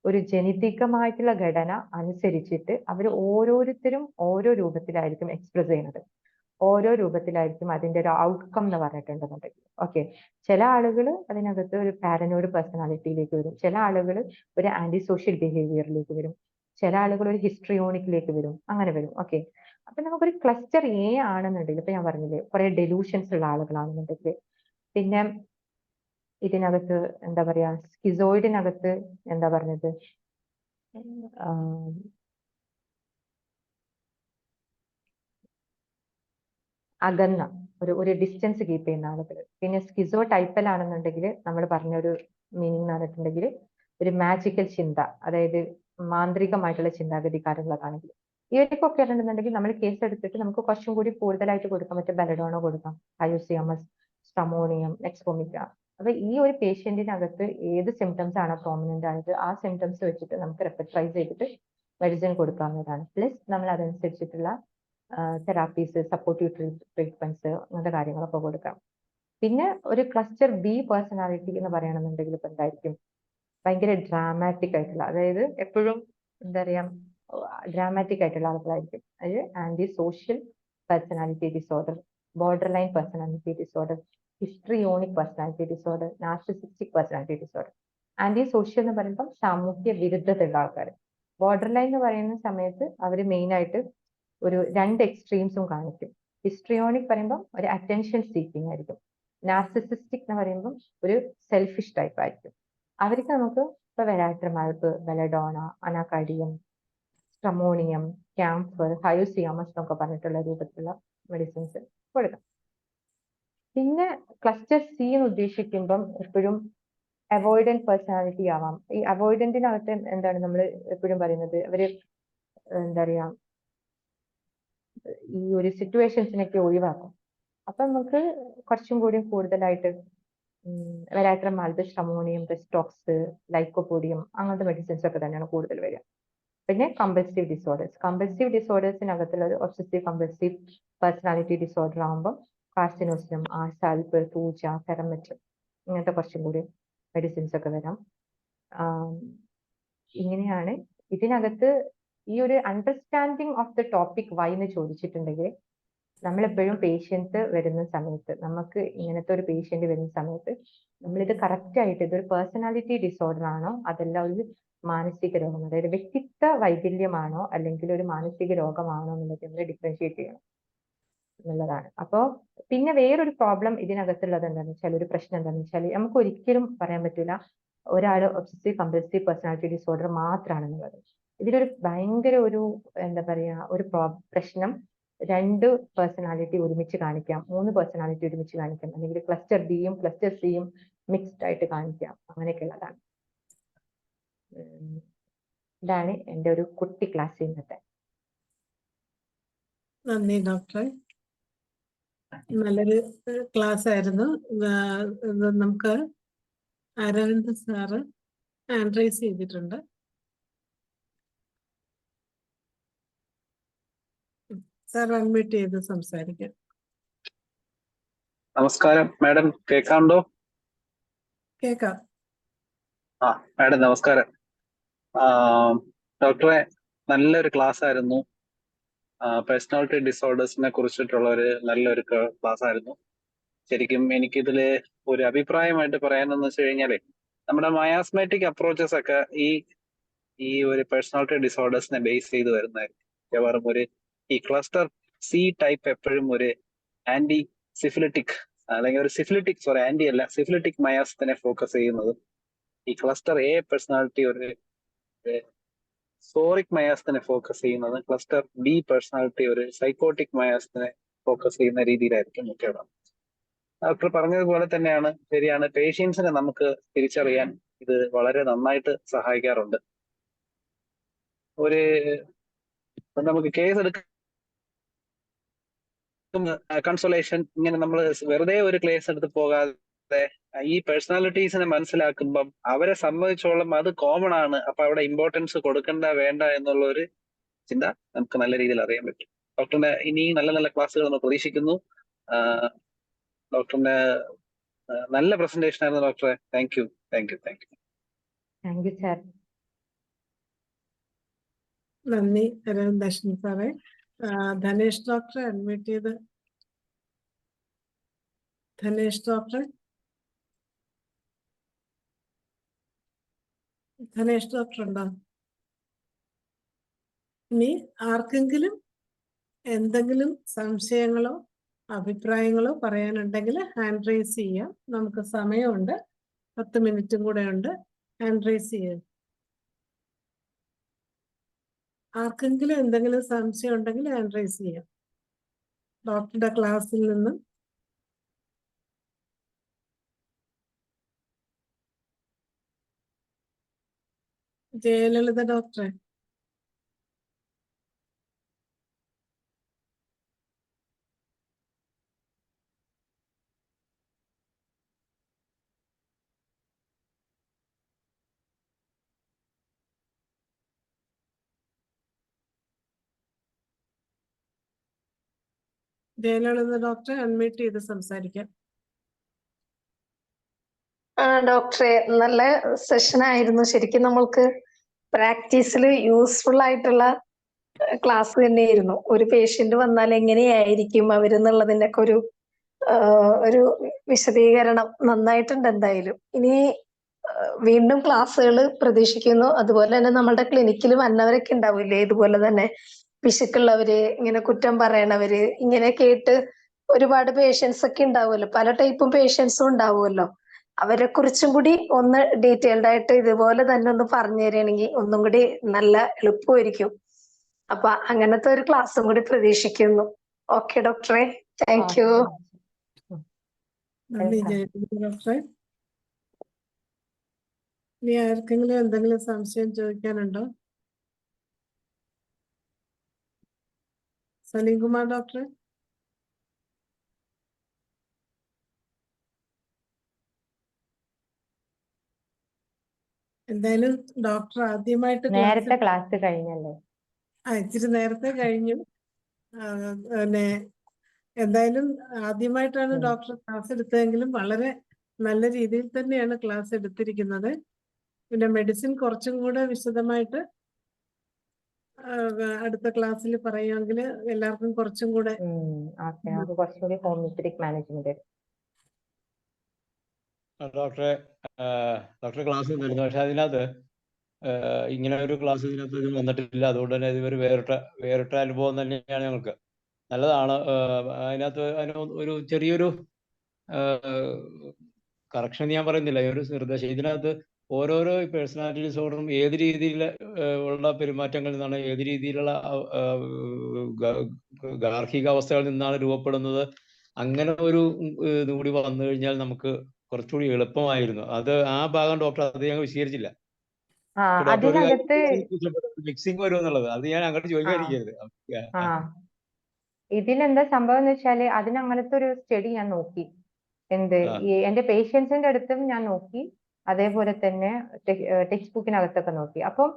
ഒരു ജനിതകമായിട്ടുള്ള ഘടന അനുസരിച്ചിട്ട് അവർ ഓരോരുത്തരും ഓരോ രൂപത്തിലായിരിക്കും എക്സ്പ്രസ് ചെയ്യുന്നത്, ഓരോ രൂപത്തിലായിരിക്കും അതിന്റെ ഒരു ഔട്ട്കം എന്ന് പറഞ്ഞിട്ടുണ്ടെന്നുണ്ടെങ്കിൽ. ഓക്കെ. ചില ആളുകൾ അതിനകത്ത് ഒരു പാരനോയിഡ് പേഴ്സണാലിറ്റിയിലേക്ക് വരും, ചില ആളുകൾ ഒരു ആന്റി സോഷ്യൽ ബിഹേവിയറിലേക്ക് വരും, ചില ആളുകൾ ഒരു ഹിസ്ട്രിയോണിക്കിലേക്ക് വരും, അങ്ങനെ വരും. ഓക്കെ. അപ്പൊ നമുക്കൊരു ക്ലസ്റ്റർ എ ആണെന്നുണ്ടെങ്കിൽ, ഇപ്പൊ ഞാൻ പറഞ്ഞില്ലേ കുറെ ഡെലൂഷൻസ് ഉള്ള ആളുകളാണെന്നുണ്ടെങ്കിൽ, പിന്നെ ഇതിനകത്ത് എന്താ പറയാ സ്കിസോയിഡിനകത്ത് എന്താ പറഞ്ഞത്, അകന്ന ഒരു ഡിസ്റ്റൻസ് കീപ്പ് ചെയ്യുന്ന ആളുകൾ. പിന്നെ സ്കിസോ ടൈപ്പൽ ആണെന്നുണ്ടെങ്കിൽ നമ്മൾ പറഞ്ഞൊരു മീനിങ് എന്ന് പറഞ്ഞിട്ടുണ്ടെങ്കിൽ ഒരു മാജിക്കൽ ചിന്ത, അതായത് മാന്ത്രികമായിട്ടുള്ള ചിന്താഗതിക്കാരുള്ളതാണെങ്കിൽ. ഇവർക്കൊക്കെ ആണെന്നുണ്ടെങ്കിൽ നമ്മൾ കേസ് എടുത്തിട്ട് നമുക്ക് കുറച്ചും കൂടി കൂടുതലായിട്ട് കൊടുക്കാൻ പറ്റും, ബെലഡോണോ കൊടുക്കാം, ഹയോസിയമസ്, സ്ട്രമോണിയം, നെക്സ്പോമിക്ക. അപ്പൊ ഈ ഒരു പേഷ്യന്റിനകത്ത് ഏത് സിംറ്റംസ് ആണ് പ്രോമിനന്റ് ആയത്, ആ സിംറ്റംസ് വെച്ചിട്ട് നമുക്ക് റെപ്പറ്ററൈസ് ചെയ്തിട്ട് മെഡിസിൻ കൊടുക്കാവുന്നതാണ്. പ്ലസ് നമ്മൾ അതനുസരിച്ചിട്ടുള്ള തെറാപ്പീസ്, സപ്പോർട്ടീവ് ട്രീറ്റ്മെന്റ്സ്, അങ്ങനത്തെ കാര്യങ്ങളൊക്കെ കൊടുക്കാം. പിന്നെ ഒരു ക്ലസ്റ്റർ ബി പേഴ്സണാലിറ്റി എന്ന് പറയുകയാണെന്നുണ്ടെങ്കിൽ ഇപ്പൊ എന്തായിരിക്കും, ഭയങ്കര ഡ്രാമാറ്റിക് ആയിട്ടുള്ള, അതായത് എപ്പോഴും എന്താ പറയാ ഡ്രാമാറ്റിക് ആയിട്ടുള്ള ആളുകളായിരിക്കും. അത് anti social personality disorder, borderline personality disorder, histrionic personality disorder, narcissistic personality disorder. Anti social എന്ന് പറയുമ്പോൾ സാമൂഹ്യ വിരുദ്ധതയുള്ള ആൾക്കാർ. ബോർഡർ ലൈൻ എന്ന് പറയുന്ന സമയത്ത് അവർ മെയിൻ ആയിട്ട് ഒരു രണ്ട് എക്സ്ട്രീംസും കാണിക്കും. ഹിസ്ട്രിയോണിക് പറയുമ്പോൾ ഒരു അറ്റൻഷൻ സീക്കിംഗ് ആയിരിക്കും. നാർസിസിസ്റ്റിക് എന്ന് പറയുമ്പോൾ ഒരു സെൽഫിഷ് ടൈപ്പ് ആയിരിക്കും. അവർക്ക് നമുക്ക് ഇപ്പൊ വെരാട്രമാൽപ്പ്, ബെലഡോണ, അനാകാർഡിയം, സ്ട്രമോണിയം, ക്യാംഫർ, ഹയോസിയാമസ് എന്നൊക്കെ പറഞ്ഞിട്ടുള്ള രൂപത്തിലുള്ള മെഡിസിൻസ് കൊടുക്കാം. പിന്നെ ക്ലസ്റ്റർ സി എന്ന് ഉദ്ദേശിക്കുമ്പം എപ്പോഴും അവോയ്ഡന്റ് പേഴ്സണാലിറ്റി ആവാം. ഈ അവോയ്ഡന്റിനകത്ത് എന്താണ് നമ്മൾ എപ്പോഴും പറയുന്നത്, അവര് എന്താ പറയാ, ഈ ഒരു സിറ്റുവേഷൻസിനൊക്കെ ഒഴിവാക്കും. അപ്പൊ നമുക്ക് കുറച്ചും കൂടി കൂടുതലായിട്ട് വെരാട്രമാൽപ്പ്, സ്ട്രമോണിയം, റെസ്റ്റോക്സ്, ലൈക്കോപോഡിയം അങ്ങനത്തെ മെഡിസിൻസ് ഒക്കെ തന്നെയാണ് കൂടുതൽ വരിക. പിന്നെ കമ്പൽസീവ് ഡിസോർഡേഴ്സിനകത്തുള്ളത് ഒബ്സസീവ് കമ്പൽസീവ് പേഴ്സണാലിറ്റി ഡിസോർഡർ ആകുമ്പോൾ കാർസിനോസിനം, ആർസാൽപ്പ്, തൂജ, ഫെറമെറ്റ് ഇങ്ങനത്തെ കുറച്ചും കൂടി മെഡിസിൻസ് ഒക്കെ വരാം. ഇങ്ങനെയാണ് ഇതിനകത്ത് ഈ ഒരു understanding of the topic why എന്ന് ചോദിച്ചിട്ടുണ്ടെങ്കിൽ, നമ്മളെപ്പോഴും പേഷ്യൻസ് വരുന്ന സമയത്ത്, നമുക്ക് ഇങ്ങനത്തെ ഒരു പേഷ്യന്റ് വരുന്ന സമയത്ത് നമ്മളിത് കറക്റ്റ് ആയിട്ട് ഇതൊരു പേഴ്സണാലിറ്റി ഡിസോർഡർ ആണോ അതല്ല ഒരു മാനസിക രോഗം, അതായത് വ്യക്തിത്വ വൈകല്യമാണോ അല്ലെങ്കിൽ ഒരു മാനസിക രോഗമാണോ എന്നുള്ളത് നമ്മൾ ഡിഫറൻഷിയേറ്റ് ചെയ്യണം എന്നുള്ളതാണ്. അപ്പോ പിന്നെ വേറൊരു പ്രോബ്ലം ഇതിനകത്തുള്ളത് എന്താണെന്ന് വെച്ചാൽ, ഒരു പ്രശ്നം എന്താണെന്ന് വെച്ചാൽ, നമുക്ക് ഒരിക്കലും പറയാൻ പറ്റില്ല ഒരാൾ ഒബ്സസീവ് കമ്പൽസീവ് പേഴ്സണാലിറ്റി ഡിസോർഡർ മാത്രമാണെന്നുള്ളത്. ഇതിലൊരു ഭയങ്കര ഒരു എന്താ പറയാ ഒരു പ്രശ്നം, 2 പേഴ്സണാലിറ്റി ഒരുമിച്ച് കാണിക്കാം, 3 പേഴ്സണാലിറ്റി ഒരുമിച്ച് കാണിക്കാം, അല്ലെങ്കിൽ ക്ലസ്റ്റർ ബിയും ക്ലസ്റ്റർ സിയും മിക്സ്ഡ് ആയിട്ട് കാണിക്കാം, അങ്ങനെയൊക്കെ ഉള്ളതാണ്. ഇതാണ് എൻ്റെ ഒരു കുട്ടി ക്ലാസ് ഇന്നത്തെ. നന്ദി ഡോക്ടറെ, നല്ലൊരു ക്ലാസ് ആയിരുന്നു. നമുക്ക് അരവിന്ദ് സാറ് ഹാൻഡ് റൈസ് ചെയ്തിട്ടുണ്ട്. സാർ അൺമ്യൂട്ട് ചെയ്ത് സംസാരിക്കാം. നമസ്കാരം മാഡം, കേൾക്കാണ്ടോ? കേക്കാം. മാഡം നമസ്കാരം. ഡോക്ടറെ, നല്ലൊരു ക്ലാസ് ആയിരുന്നു. പേഴ്സണാലിറ്റി ഡിസോർഡേഴ്സിനെ കുറിച്ചിട്ടുള്ള ഒരു നല്ലൊരു ക്ലാസ് ആയിരുന്നു. ശരിക്കും എനിക്കിതില് ഒരു അഭിപ്രായമായിട്ട് പറയാനെന്ന് വെച്ച് കഴിഞ്ഞാല്, നമ്മുടെ മയാസ്മാറ്റിക് അപ്രോച്ചസ് ഒക്കെ ഈ ഒരു പേഴ്സണാലിറ്റി ഡിസോർഡേഴ്സിനെ ബേസ് ചെയ്ത് വരുന്നതായിരിക്കും. ഈ ക്ലസ്റ്റർ സി ടൈപ്പ് എപ്പോഴും ഒരു ആന്റി സിഫിലിറ്റിക് അല്ലെങ്കിൽ ഒരു സിഫിലിറ്റിക് മയാസത്തിനെ ഫോക്കസ് ചെയ്യുന്നത്. ഈ ക്ലസ്റ്റർ എ പേഴ്സണാലിറ്റി ഒരു സോറിക് മയാസത്തിനെ ഫോക്കസ് ചെയ്യുന്നത്, ക്ലസ്റ്റർ ബി പേഴ്സണാലിറ്റി ഒരു സൈക്കോട്ടിക് മയാസത്തിനെ ഫോക്കസ് ചെയ്യുന്ന രീതിയിലായിരിക്കും മുഖ്യമാണ്. ഡോക്ടർ പറഞ്ഞതുപോലെ തന്നെയാണ്, ശരിയാണ്. പേഷ്യൻസിനെ നമുക്ക് തിരിച്ചറിയാൻ ഇത് വളരെ നന്നായിട്ട് സഹായിക്കാറുണ്ട്. നമുക്ക് കേസ് എടുക്കുന്ന കൺസോലേഷൻ, ഇങ്ങനെ നമ്മൾ വെറുതെ ഒരു ക്ലേസ് എടുത്ത് പോകാതെ ഈ പേഴ്സണാലിറ്റീസിനെ മനസ്സിലാക്കുമ്പം അവരെ സംബന്ധിച്ചോളം അത് കോമൺ ആണ്. അപ്പൊ അവിടെ ഇമ്പോർട്ടൻസ് കൊടുക്കണ്ട വേണ്ട എന്നുള്ള ഒരു ചിന്ത നമുക്ക് നല്ല രീതിയിൽ അറിയാൻ പറ്റും. ഡോക്ടറിന്റെ ഇനി നല്ല നല്ല ക്ലാസ്സുകൾ നമ്മൾ പ്രതീക്ഷിക്കുന്നു. ഡോക്ടറിന്റെ നല്ല പ്രസന്റേഷൻ ആയിരുന്നു ഡോക്ടറെ. Thank you. സാർ. നന്ദി അരവിന്ദ് ദർശൻ സാറേ. ധനേഷ് ഡോക്ടറെ അഡ്മിറ്റ് ചെയ്ത്. ധനേഷ് ഡോക്ടർ ഉണ്ടോ? ഇനി ആർക്കെങ്കിലും എന്തെങ്കിലും സംശയങ്ങളോ അഭിപ്രായങ്ങളോ പറയാനുണ്ടെങ്കിൽ ഹാൻഡ് റൈസ് ചെയ്യാം. നമുക്ക് സമയമുണ്ട്, 10 മിനിറ്റും കൂടെ ഉണ്ട്. ഹാൻഡ് റൈസ് ചെയ്യാം. ആർക്കെങ്കിലും എന്തെങ്കിലും സംശയം ഉണ്ടെങ്കിൽ ഹാൻഡ് റൈസ് ചെയ്യാം. ഡോക്ടറുടെ ക്ലാസ്സിൽ നിന്നും ജയലളിത ഡോക്ടറെ. ജയലളിത ഡോക്ടറെ അൺമ്യൂട്ട് ചെയ്ത് സംസാരിക്കാം. ഡോക്ടറെ, നല്ല സെഷൻ ആയിരുന്നു. ശരിക്കും നമ്മൾക്ക് പ്രാക്ടീസിൽ യൂസ്ഫുൾ ആയിട്ടുള്ള ക്ലാസ് തന്നെയായിരുന്നു. ഒരു പേഷ്യന്റ് വന്നാൽ എങ്ങനെയായിരിക്കും അവരെന്നുള്ളതിന്റെ ഒക്കെ ഒരു വിശദീകരണം നന്നായിട്ടുണ്ട്. എന്തായാലും ഇനി വീണ്ടും ക്ലാസ്സുകൾ പ്രതീക്ഷിക്കുന്നു. അതുപോലെ തന്നെ നമ്മളുടെ ക്ലിനിക്കിൽ വന്നവരൊക്കെ ഉണ്ടാവില്ലേ, ഇതുപോലെ തന്നെ പിശുക്കുള്ളവര്, ഇങ്ങനെ കുറ്റം പറയണവര്, ഇങ്ങനെ കേട്ട് ഒരുപാട് പേഷ്യൻസ് ഒക്കെ ഉണ്ടാവുമല്ലോ, പല ടൈപ്പും പേഷ്യൻസും ഉണ്ടാവുമല്ലോ. അവരെ കുറിച്ചും കൂടി ഒന്ന് ഡീറ്റെയിൽഡ് ആയിട്ട് ഇതുപോലെ തന്നെ ഒന്ന് പറഞ്ഞു തരികയാണെങ്കിൽ ഒന്നും കൂടി നല്ല എളുപ്പമായിരിക്കും. അപ്പൊ അങ്ങനത്തെ ഒരു ക്ലാസ്സും കൂടി പ്രതീക്ഷിക്കുന്നു. ഓക്കെ ഡോക്ടറെ, താങ്ക് യു. നന്ദി വെൽക്കം. ജയകുമാരി ഡോക്ടറെ. ഇനി ആർക്കെങ്കിലും എന്തെങ്കിലും സംശയം ചോദിക്കാനുണ്ടോ? സലീം കുമാർ ഡോക്ടറെ. എന്തായാലും ഡോക്ടർ ആദ്യമായിട്ട് നേരത്തെ ക്ലാസ് കഴിഞ്ഞല്ലേ? ഇച്ചിരി നേരത്തെ കഴിഞ്ഞു. പിന്നെ എന്തായാലും ആദ്യമായിട്ടാണ് ഡോക്ടർ ക്ലാസ് എടുത്തതെങ്കിലും വളരെ നല്ല രീതിയിൽ തന്നെയാണ് ക്ലാസ് എടുത്തിരിക്കുന്നത്. പിന്നെ മെഡിസിൻ കുറച്ചും കൂടെ വിശദമായിട്ട് അടുത്ത ക്ലാസ്സിൽ പറയുമെങ്കിൽ എല്ലാവർക്കും കുറച്ചും കൂടെ നമുക്ക് കുറച്ചുകൂടി ഹോമിയോപ്പതിക് മാനേജ്മെന്റ്. ഡോക്ടറെ ക്ലാസ് തരുന്നു, പക്ഷെ അതിനകത്ത് ഇങ്ങനെ ഒരു ക്ലാസ് ഇതിനകത്ത് ഇത് വന്നിട്ടില്ല. അതുകൊണ്ട് തന്നെ ഇതൊരു വേറിട്ട അനുഭവം തന്നെയാണ് ഞങ്ങൾക്ക്. നല്ലതാണ്. അതിനകത്ത് ഒരു ചെറിയൊരു കറക്ഷൻ ഞാൻ പറയുന്നില്ല, ഒരു നിർദ്ദേശം. ഇതിനകത്ത് ഓരോരോ പേഴ്സണാലിറ്റി ഡിസോർഡറും ഏത് രീതിയിൽ ഉള്ള പെരുമാറ്റങ്ങളിൽ നിന്നാണ്, ഏത് രീതിയിലുള്ള ഗാർഹിക അവസ്ഥകളിൽ നിന്നാണ് രൂപപ്പെടുന്നത്, അങ്ങനെ ഒരു ഇതുകൂടി വന്നു കഴിഞ്ഞാൽ നമുക്ക് കുറച്ചുകൂടി എളുപ്പമായിരുന്നു. അത് ആ ഭാഗം ഡോക്ടർ അത് ഞങ്ങൾ വിശദീകരിച്ചില്ല. അതിനകത്ത് മിക്സിംഗ് വരും എന്നുള്ളത് അത് ഞാൻ അങ്ങോട്ട് ചോദിക്കാതിരിക്കരുത്. ഇതിലെന്താ സംഭവം എന്ന് വെച്ചാല് അതിനങ്ങനത്തെ ഒരു സ്റ്റഡി ഞാൻ നോക്കി. എന്റെ പേഷ്യൻസിന്റെ അടുത്തും ഞാൻ നോക്കി, അതേപോലെ തന്നെ ടെക്സ്റ്റ് ബുക്കിനകത്തൊക്കെ നോക്കി. അപ്പം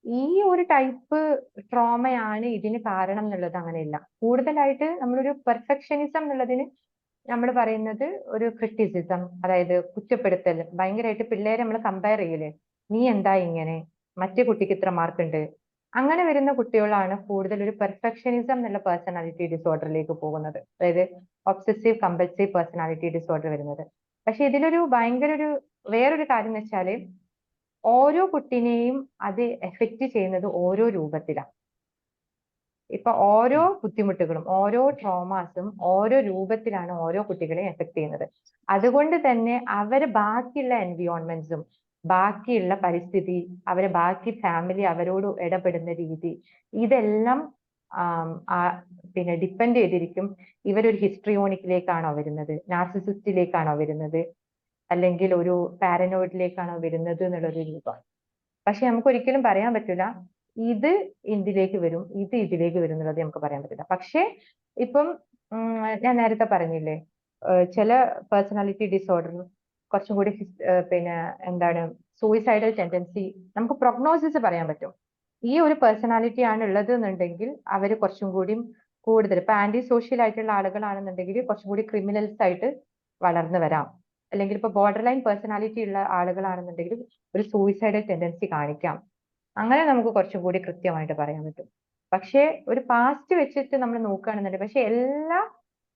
ഈ ഒരു ടൈപ്പ് ട്രോമയാണ് ഇതിന് കാരണം എന്നുള്ളത് അങ്ങനെയില്ല. കൂടുതലായിട്ട് നമ്മളൊരു പെർഫെക്ഷനിസം എന്നുള്ളതിന് നമ്മൾ പറയുന്നത് ഒരു ക്രിറ്റിസിസം, അതായത് കുറ്റപ്പെടുത്തൽ. ഭയങ്കരമായിട്ട് പിള്ളേരെ നമ്മൾ കമ്പയർ ചെയ്യല്, നീ എന്താ ഇങ്ങനെ, മറ്റേ കുട്ടിക്ക് ഇത്ര മാർക്ക് ഉണ്ട്, അങ്ങനെ വരുന്ന കുട്ടികളാണ് കൂടുതൽ ഒരു പെർഫെക്ഷനിസം എന്നുള്ള പേഴ്സണാലിറ്റി ഡിസോർഡറിലേക്ക് പോകുന്നത്, അതായത് ഒബ്സസീവ് കമ്പൽസീവ് പേഴ്സണാലിറ്റി ഡിസോർഡർ വരുന്നത്. പക്ഷെ ഇതിലൊരു വേറൊരു കാര്യം എന്ന് വെച്ചാല് ഓരോ കുട്ടിനെയും അത് എഫക്റ്റ് ചെയ്യുന്നത് ഓരോ രൂപത്തിലാണ്. ഇപ്പൊ ഓരോ ബുദ്ധിമുട്ടുകളും ഓരോ ട്രോമാസും ഓരോ രൂപത്തിലാണ് ഓരോ കുട്ടികളെയും എഫക്ട് ചെയ്യുന്നത്. അതുകൊണ്ട് തന്നെ അവരെ ബാക്കിയുള്ള എൻവിയോൺമെന്റ്സും ബാക്കിയുള്ള പരിസ്ഥിതി, അവരെ ബാക്കി ഫാമിലി അവരോട് ഇടപെടുന്ന രീതി, ഇതെല്ലാം പിന്നെ ഡിപ്പെൻഡ് ചെയ്തിരിക്കും. ഇവരൊരു ഹിസ്ട്രിയോണിക്കിലേക്കാണോ വരുന്നത്, നാർസിസിസ്റ്റിലേക്കാണോ വരുന്നത്, അല്ലെങ്കിൽ ഒരു പാരനോയിഡിലേക്കാണോ വരുന്നത് എന്നുള്ളൊരു രൂപം. പക്ഷെ നമുക്ക് ഒരിക്കലും പറയാൻ പറ്റില്ല ഇത് ഇതിലേക്ക് വരും, ഇത് ഇതിലേക്ക് വരും എന്നുള്ളത് നമുക്ക് പറയാൻ പറ്റില്ല. പക്ഷെ ഇപ്പം ഞാൻ നേരത്തെ പറഞ്ഞില്ലേ, ചില പേഴ്സണാലിറ്റി ഡിസോർഡർ കുറച്ചും കൂടി പിന്നെ സൂയിസൈഡൽ ടെൻഡൻസി, നമുക്ക് പ്രൊഗ്നോസിസ് പറയാൻ പറ്റും. ഈ ഒരു പേഴ്സണാലിറ്റി ആണ് ഉള്ളത് എന്നുണ്ടെങ്കിൽ അവർ കുറച്ചും കൂടി കൂടുതൽ, ഇപ്പൊ ആന്റി സോഷ്യൽ ആയിട്ടുള്ള ആളുകളാണെന്നുണ്ടെങ്കിൽ കുറച്ചും കൂടി ക്രിമിനൽസ് ആയിട്ട് വളർന്നു വരാം. അല്ലെങ്കിൽ ഇപ്പൊ ബോർഡർ ലൈൻ പേഴ്സണാലിറ്റി ഉള്ള ആളുകളാണെന്നുണ്ടെങ്കിൽ ഒരു സൂയിസൈഡൽ ടെൻഡൻസി കാണിക്കാം. അങ്ങനെ നമുക്ക് കുറച്ചും കൂടി കൃത്യമായിട്ട് പറയാൻ പറ്റും. പക്ഷെ ഒരു പാസ്റ്റ് വെച്ചിട്ട് നമ്മൾ നോക്കുകയാണെന്നുണ്ടെങ്കിൽ, പക്ഷെ എല്ലാ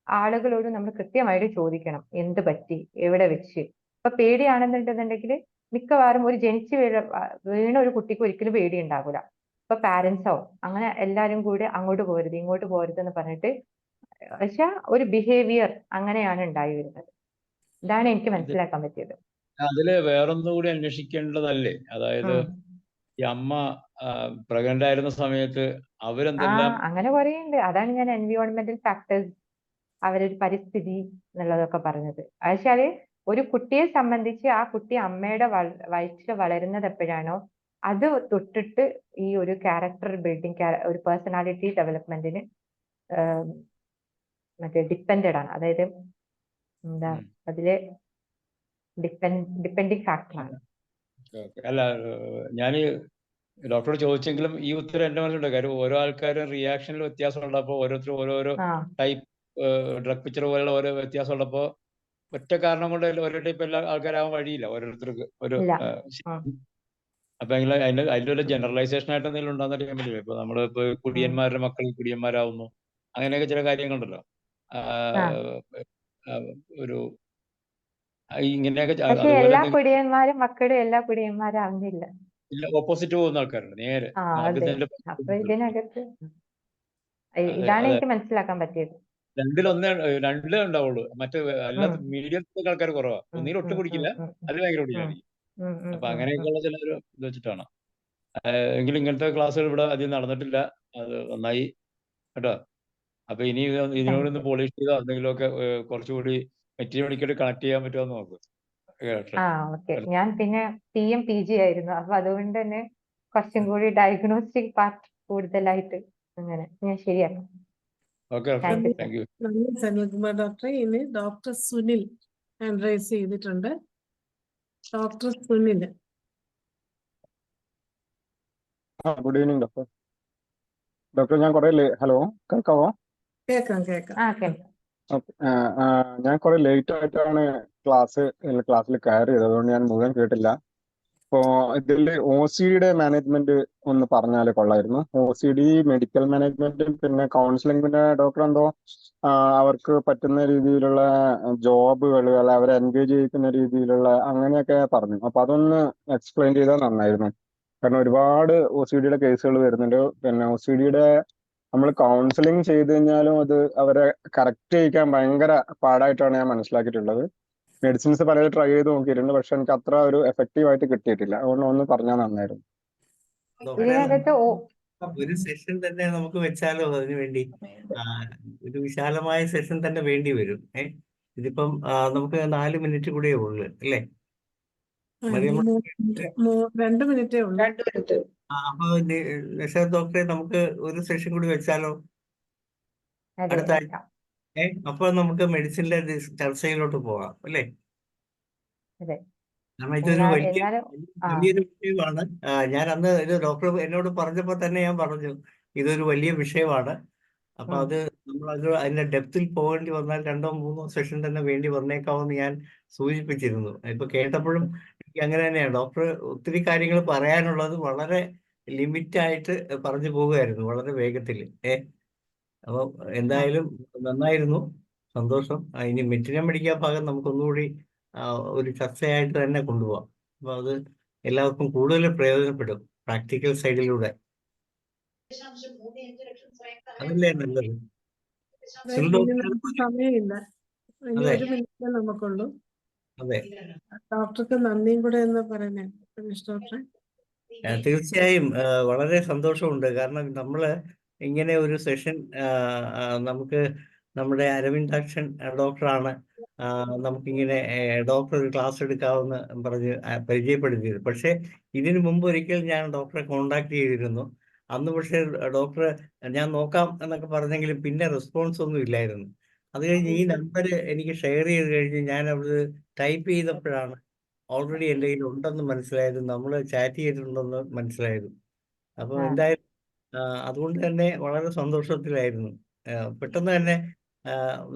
ആളുകളോടും നമ്മൾ കൃത്യമായിട്ട് ചോദിക്കണം എന്ത് പറ്റി, എവിടെ വെച്ച്. ഇപ്പൊ പേടിയാണെന്നുണ്ടെന്നുണ്ടെങ്കിൽ മിക്കവാറും ഒരു ജനിച്ച് വീണ ഒരു കുട്ടിക്ക് ഒരിക്കലും പേടി ഉണ്ടാവില്ല. ഇപ്പൊ പാരന്റ്സോ അങ്ങനെ എല്ലാരും കൂടി അങ്ങോട്ട് പോരുത് ഇങ്ങോട്ട് പോരുത് എന്ന് പറഞ്ഞിട്ട്, പക്ഷെ ഒരു ബിഹേവിയർ അങ്ങനെയാണ് ഉണ്ടായി വരുന്നത്. ഇതാണ് എനിക്ക് മനസ്സിലാക്കാൻ പറ്റിയത്. അതില് വേറൊന്നുകൂടി അന്വേഷിക്കേണ്ടതല്ലേ, അതായത് ഈ അമ്മ പ്രഗ്നന്റ് ആയിരുന്ന സമയത്ത് അവരെന്തെല്ലാം അങ്ങനെ കുറേ ഉണ്ട്. അതാണ് ഞാൻ എൻവിയോൺമെന്റൽ ഫാക്ടേഴ്സ്, അവരൊരു പരിസ്ഥിതി എന്നുള്ളതൊക്കെ പറഞ്ഞത്. വെച്ചാല് ഒരു കുട്ടിയെ സംബന്ധിച്ച് ആ കുട്ടി അമ്മയുടെ വയറ്റിൽ വളരുന്നത് എപ്പോഴാണോ അത് തൊട്ടിട്ട് ഈ ഒരു ക്യാരക്ടർ ബിൽഡിങ്, ഒരു പേഴ്സണാലിറ്റി ഡെവലപ്മെന്റിന് ഡിപ്പെൻഡഡ് ആണ്. അതായത് എന്താ അതിലെ ഡിപ്പെൻഡിങ് ഫാക്ടറാണ്. അല്ല, ഞാൻ ഡോക്ടറോട് ചോദിച്ചെങ്കിലും ഈ ഉത്തരം എന്റെ മനസ്സിലുണ്ട്. കാര്യം ഓരോ ആൾക്കാരും റിയാക്ഷനിൽ വ്യത്യാസം ഉള്ളപ്പോ ഓരോരുത്തരും ഓരോരോ ടൈപ്പ് ഡ്രഗ് പിക്ചർ പോലുള്ള ഓരോ വ്യത്യാസം ഉള്ളപ്പോ ഒറ്റ കാരണം കൊണ്ട് ഓരോ ടൈപ്പ് എല്ലാ ആൾക്കാരാവാൻ വഴിയില്ല ഓരോരുത്തർക്ക് ഒരു. അപ്പൊ അതിന്റെ ഒരു ജനറലൈസേഷൻ ആയിട്ട് എന്തെങ്കിലും ഉണ്ടാകുന്ന അറിയാൻ പറ്റില്ല. ഇപ്പൊ നമ്മളിപ്പോ കുടിയന്മാരുടെ മക്കൾ കുടിയന്മാരാവുന്നു, അങ്ങനെയൊക്കെ ചില കാര്യങ്ങളുണ്ടല്ലോ. ഒരു ഇങ്ങനെയൊക്കെ എല്ലാ കുടിയന്മാരും മക്കളും എല്ലാ കുടിയന്മാരും ആവുന്നില്ല. ഓപ്പോസിറ്റ് പോകുന്ന ആൾക്കാരുണ്ട് നേരെ. അപ്പൊ ഇതിനകത്ത് ഇതാണ് അതെ എനിക്ക് മനസ്സിലാക്കാൻ പറ്റിയത്. രണ്ടിലേ ഉണ്ടാവുള്ളൂ. മറ്റേ അല്ലാത്ത മീഡിയത്തിലൊക്കെ ആൾക്കാർ കുറവാ. ഒന്നുകിൽ ഒട്ടും കുടിക്കില്ല, അതിൽ ഭയങ്കര കുടിക്കായിരിക്കും. അപ്പൊ അങ്ങനെയൊക്കെയുള്ള ചിലർ ഇത് വെച്ചിട്ടാണ്. എങ്കിലും ഇങ്ങനത്തെ ക്ലാസ്സുകൾ ഇവിടെ അധികം നടന്നിട്ടില്ല. അത് നന്നായി കേട്ടോ. അപ്പൊ ഇനി ഇതിനോടൊന്ന് പോളിഷ് ചെയ്തോ എന്തെങ്കിലുമൊക്കെ കുറച്ചുകൂടി മെറ്റീരിയൽ കണക്ട് ചെയ്യാൻ പറ്റുമോ എന്ന് നോക്കും. ഓക്കെ. ഞാൻ പിന്നെ PM PG ആയിരുന്നു. അപ്പൊ അതുകൊണ്ട് തന്നെ കുറച്ചും കൂടി ഡയഗ്നോസ്റ്റിക് പാർട്ട് കൂടുതലായിട്ട് അങ്ങനെ ഞാൻ ശരിയാക്കാം. Okay, thank you. Thank you. നന്ദി സനൽകുമാർ ഡോക്ടറെ. ഇനി ഡോക്ടർ സുനിൽ ഹാൻഡ് റൈസ് ചെയ്തിട്ടുണ്ട്. Doctor Sunil. Good evening doctor. Doctor ഞാൻ ഹലോ കേൾക്കാവോ? കേൾക്കാം. കേൾക്കാം. ഓക്കെ. ഞാൻ കുറെ ലേറ്റ് ആയിട്ടാണ് ക്ലാസ്സിൽ കയറി ചെയ്തത്, അതുകൊണ്ട് ഞാൻ മുഴുവൻ കേട്ടില്ല. അപ്പോൾ ഇതിൽ OCD മാനേജ്മെന്റ് ഒന്ന് പറഞ്ഞാൽ കൊള്ളായിരുന്നു. OCD മെഡിക്കൽ മാനേജ്മെന്റും പിന്നെ കൗൺസിലിംഗ്, ഡോക്ടർ എന്തോ അവർക്ക് പറ്റുന്ന രീതിയിലുള്ള ജോബുകൾ അല്ല അവരെ എൻഗേജ് ചെയ്യിക്കുന്ന രീതിയിലുള്ള അങ്ങനെയൊക്കെ പറഞ്ഞു. അപ്പൊ അതൊന്ന് എക്സ്പ്ലെയിൻ ചെയ്താൽ നന്നായിരുന്നു. കാരണം ഒരുപാട് OCD കേസുകൾ വരുന്നുണ്ട്. പിന്നെ OCD നമ്മൾ കൗൺസിലിംഗ് ചെയ്ത് കഴിഞ്ഞാലും അത് അവരെ കറക്റ്റ് ചെയ്യിക്കാൻ ഭയങ്കര പാടായിട്ടാണ് ഞാൻ മനസ്സിലാക്കിയിട്ടുള്ളത്. മെഡിസിൻസ് പലത് ട്രൈ ചെയ്ത് നോക്കിയിട്ടുണ്ട്, പക്ഷെ എനിക്ക് അത്ര ഒരു എഫക്റ്റീവ് ആയിട്ട് കിട്ടിയിട്ടില്ല. അതുകൊണ്ട് ഒന്ന് പറഞ്ഞാൽ നന്നായിരുന്നു. ഇതിനകത്ത് ഒരു സെഷൻ തന്നെ നമുക്ക് വെച്ചാലോ? അതിനു വേണ്ടി ഒരു വിശാലമായ സെഷൻ തന്നെ വേണ്ടി വരും. ഇതിപ്പം നമുക്ക് 4 മിനിറ്റ് കൂടെ ഉള്ളു അല്ലേ? 2 മിനിറ്റേ ഉള്ളൂ. അപ്പൊ നിഷാദ് ഡോക്ടറെ നമുക്ക് ഒരു സെഷൻ കൂടി വെച്ചാലോ അടുത്ത ആഴ്ച? അപ്പൊ നമുക്ക് മെഡിസിനിലെ ചർച്ചയിലോട്ട് പോകാം അല്ലേ? കാരണം ഇതൊരു വലിയൊരു വിഷയമാണ്. ഞാൻ അന്ന് ഇത് ഡോക്ടർ എന്നോട് പറഞ്ഞപ്പോ തന്നെ ഞാൻ പറഞ്ഞു ഇതൊരു വലിയ വിഷയമാണ്. അപ്പൊ അത് അതിന്റെ ഡെപ്തിൽ പോകേണ്ടി വന്നാൽ 2 or 3 സെഷൻ തന്നെ വേണ്ടി വന്നേക്കാമെന്ന് ഞാൻ സൂചിപ്പിച്ചിരുന്നു. ഇപ്പൊ കേട്ടപ്പോഴും എനിക്ക് അങ്ങനെ തന്നെയാണ്. ഡോക്ടർ ഒത്തിരി കാര്യങ്ങൾ പറയാനുള്ളത് വളരെ ലിമിറ്റായിട്ട് പറഞ്ഞു പോവുകയായിരുന്നു, വളരെ വേഗത്തിൽ. അപ്പൊ എന്തായാലും നന്നായിരുന്നു, സന്തോഷം. ഇനി മെറ്റിനെ മെഡിക്കൽ ഭാഗം നമുക്കൊന്നുകൂടി ഒരു ചർച്ചയായിട്ട് തന്നെ കൊണ്ടുപോകാം. അപ്പൊ അത് എല്ലാവർക്കും കൂടുതൽ പ്രയോജനപ്പെടും പ്രാക്ടിക്കൽ സൈഡിലൂടെ. അതല്ലേ നല്ലത്? സമയമില്ല, ഇനി 1 മിനിറ്റ് നമുക്കുള്ളൂ. അതെ, ഡോക്ടർക്ക് നന്ദിയും കൂടെ എന്ന് പറയുന്നേ ഡോക്ടറെ. തീർച്ചയായും വളരെ സന്തോഷമുണ്ട്. കാരണം നമ്മള് ഇങ്ങനെ ഒരു സെഷൻ നമുക്ക് നമ്മുടെ അരവിന്ദാക്ഷൻ ഡോക്ടറാണ് നമുക്കിങ്ങനെ ഡോക്ടർ ഒരു ക്ലാസ് എടുക്കാമെന്ന് പറഞ്ഞ് പരിചയപ്പെടുത്തിയത്. പക്ഷെ ഇതിനു മുമ്പ് ഒരിക്കൽ ഞാൻ ഡോക്ടറെ കോണ്ടാക്ട് ചെയ്തിരുന്നു. അന്ന് പക്ഷേ ഡോക്ടർ ഞാൻ നോക്കാം എന്നൊക്കെ പറഞ്ഞെങ്കിലും പിന്നെ റെസ്പോൺസ് ഒന്നും ഇല്ലായിരുന്നു. അത് കഴിഞ്ഞ് ഈ നമ്പർ എനിക്ക് ഷെയർ ചെയ്ത് കഴിഞ്ഞ് ഞാൻ അവിടെ ടൈപ്പ് ചെയ്തപ്പോഴാണ് ഓൾറെഡി എൻ്റെ കയ്യിൽ ഉണ്ടെന്ന് മനസ്സിലായത്, നമ്മൾ ചാറ്റ് ചെയ്തിട്ടുണ്ടെന്ന് മനസ്സിലായത്. അപ്പോൾ എന്തായാലും അതുകൊണ്ട് തന്നെ വളരെ സന്തോഷത്തിലായിരുന്നു. പെട്ടെന്ന് തന്നെ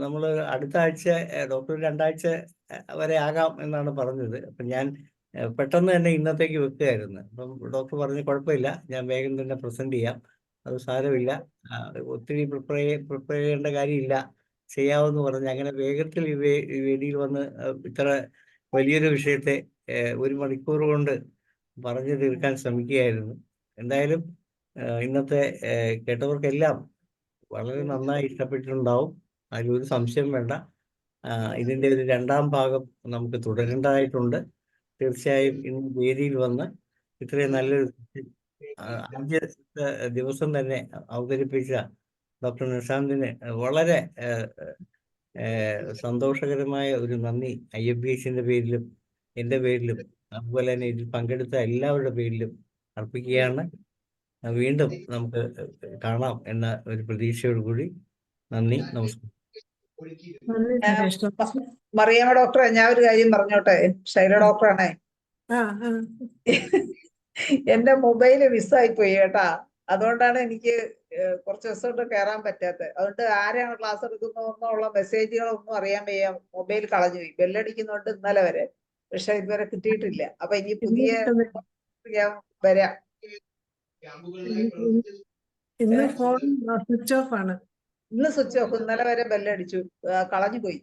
നമ്മൾ അടുത്ത ആഴ്ച ഡോക്ടർ 2 ആഴ്ച വരെ ആകാം എന്നാണ് പറഞ്ഞത്. അപ്പം ഞാൻ പെട്ടെന്ന് തന്നെ ഇന്നത്തേക്ക് വെക്കുകയായിരുന്നു. അപ്പം ഡോക്ടർ പറഞ്ഞു കുഴപ്പമില്ല, ഞാൻ വേഗം തന്നെ പ്രസന്റ് ചെയ്യാം, അത് സാരമില്ല, ഒത്തിരി പ്രിപ്പയർ ചെയ്യേണ്ട കാര്യമില്ല, ചെയ്യാമെന്ന് പറഞ്ഞ് അങ്ങനെ വേഗത്തിൽ ഈ വേദിയിൽ വന്ന് ഇത്ര വലിയൊരു വിഷയത്തെ 1 മണിക്കൂർ കൊണ്ട് പറഞ്ഞു തീർക്കാൻ ശ്രമിക്കുകയായിരുന്നു. എന്തായാലും ഇന്നത്തെ കേട്ടവർക്കെല്ലാം വളരെ നന്നായി ഇഷ്ടപ്പെട്ടിട്ടുണ്ടാവും, അതിലൊരു സംശയം വേണ്ട. ഇതിൻ്റെ ഒരു 2ാം ഭാഗം നമുക്ക് തുടരേണ്ടതായിട്ടുണ്ട്. തീർച്ചയായും ഇന്ന് വേദിയിൽ വന്ന് ഇത്രയും നല്ലൊരു 5 ദിവസം തന്നെ അവതരിപ്പിച്ച ഡോക്ടർ നിഷാന്തിന് വളരെ സന്തോഷകരമായ ഒരു നന്ദി IFBHന്റെ പേരിലും എൻ്റെ പേരിലും അതുപോലെ തന്നെ ഇതിൽ പങ്കെടുത്ത എല്ലാവരുടെ പേരിലും അർപ്പിക്കുകയാണ്. വീണ്ടും നമുക്ക് കാണാം എന്ന ഒരു പ്രതീക്ഷയോട് കൂടി നന്ദി, നമസ്കാരം. മറിയാമ്മ ഡോക്ടറെ, ഞാൻ ഒരു കാര്യം പറഞ്ഞോട്ടെ? ശൈല ഡോക്ടറാണേ. എന്റെ മൊബൈല് മിസ്സായി പോയി കേട്ടാ. അതുകൊണ്ടാണ് എനിക്ക് കുറച്ച് ദിവസം കൊണ്ട് കയറാൻ പറ്റാത്തത്. അതുകൊണ്ട് ആരാണ് ക്ലാസ് എടുക്കുന്നതെന്നുള്ള മെസ്സേജുകളൊന്നും അറിയാൻ വയ്യ. മൊബൈൽ കളഞ്ഞുപോയി. ബെല്ലടിക്കുന്നുണ്ട് ഇന്നലെ വരെ, പക്ഷെ ഇതുവരെ കിട്ടിയിട്ടില്ല. അപ്പൊ ഇനി പുതിയ ഞാൻ വരാം. ഇന്ന് ഫോൺ സ്വിച്ച് ഓഫ് ആണ്. ഇന്ന് സ്വിച്ച് ഓഫ്, ഇന്നലെ വരെ ബെല്ലടിച്ചു, കളഞ്ഞുപോയി.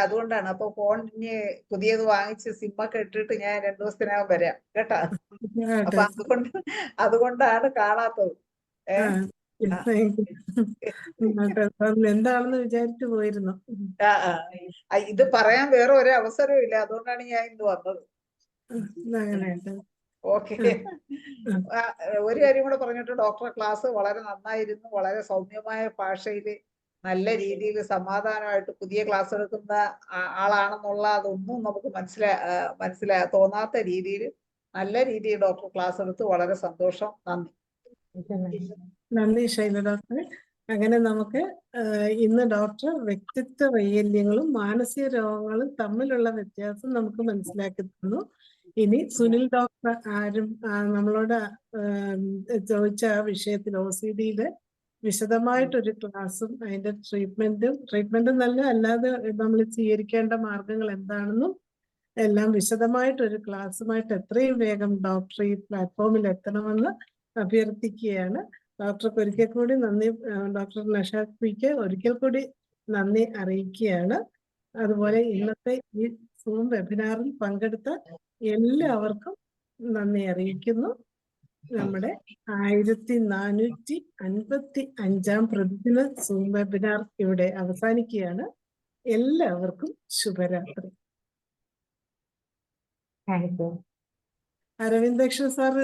അതുകൊണ്ടാണ്. അപ്പൊ ഫോൺ ഇനി പുതിയത് വാങ്ങിച്ച് സിമ്മൊക്കെ ഇട്ടിട്ട് ഞാൻ 2 ദിവസത്തിനകം വരാം കേട്ടാ. അപ്പൊ അതുകൊണ്ടാണ് കാണാത്തത്. ആ, ആ, thank you. എന്താണെന്ന് വിചാരിച്ചു പോയിരുന്നു. ആ, ആ. ഇത് പറയാൻ വേറെ ഒരു അവസരവും ഇല്ല, അതുകൊണ്ടാണ് ഞാൻ ഇന്ന് വന്നത്. അങ്ങനെയുണ്ട്. ഓക്കെ. ഒരു കാര്യം കൂടെ പറഞ്ഞിട്ട്, ഡോക്ടറെ ക്ലാസ് വളരെ നന്നായിരുന്നു. വളരെ സൗമ്യമായ ഭാഷയിൽ നല്ല രീതിയിൽ സമാധാനമായിട്ട് പുതിയ ക്ലാസ് എടുക്കുന്ന ആളാണെന്നുള്ള അതൊന്നും നമുക്ക് തോന്നാത്ത രീതിയിൽ നല്ല രീതിയിൽ ഡോക്ടർ ക്ലാസ് എടുത്തു. വളരെ സന്തോഷം. നന്ദി. നന്ദി ശൈല ഡോക്ടർ. അങ്ങനെ നമുക്ക് ഇന്ന് ഡോക്ടർ വ്യക്തിത്വ വൈകല്യങ്ങളും മാനസിക രോഗങ്ങളും തമ്മിലുള്ള വ്യത്യാസം നമുക്ക് മനസ്സിലാക്കി തന്നു. ഇനി സുനിൽ ഡോക്ടർ നമ്മളോട് ചോദിച്ച ആ വിഷയത്തിൽ OCDയുടെ വിശദമായിട്ടൊരു ക്ലാസ്സും അതിന്റെ ട്രീറ്റ്മെന്റും നല്ല അല്ലാതെ നമ്മൾ സ്വീകരിക്കേണ്ട മാർഗങ്ങൾ എന്താണെന്നും എല്ലാം വിശദമായിട്ടൊരു ക്ലാസ്സുമായിട്ട് എത്രയും വേഗം ഡോക്ടർ ഈ പ്ലാറ്റ്ഫോമിൽ എത്തണമെന്ന് അഭ്യർത്ഥിക്കുകയാണ്. ഡോക്ടർക്ക് ഒരിക്കൽ കൂടി നന്ദി, ഡോക്ടർ നഷാദ് പിക്ക് ഒരിക്കൽ കൂടി നന്ദി അറിയിക്കുകയാണ്. അതുപോലെ ഇന്നത്തെ ഈ സൂം വെബിനാറിൽ പങ്കെടുത്ത എല്ലാവർക്കും നന്ദി അറിയിക്കുന്നു. നമ്മുടെ 1455 പ്രതിദിന സൂം വെബിനാർ ഇവിടെ അവസാനിക്കുകയാണ്. എല്ലാവർക്കും ശുഭരാത്രി. അരവിന്ദകൃഷ്ണൻ സാർ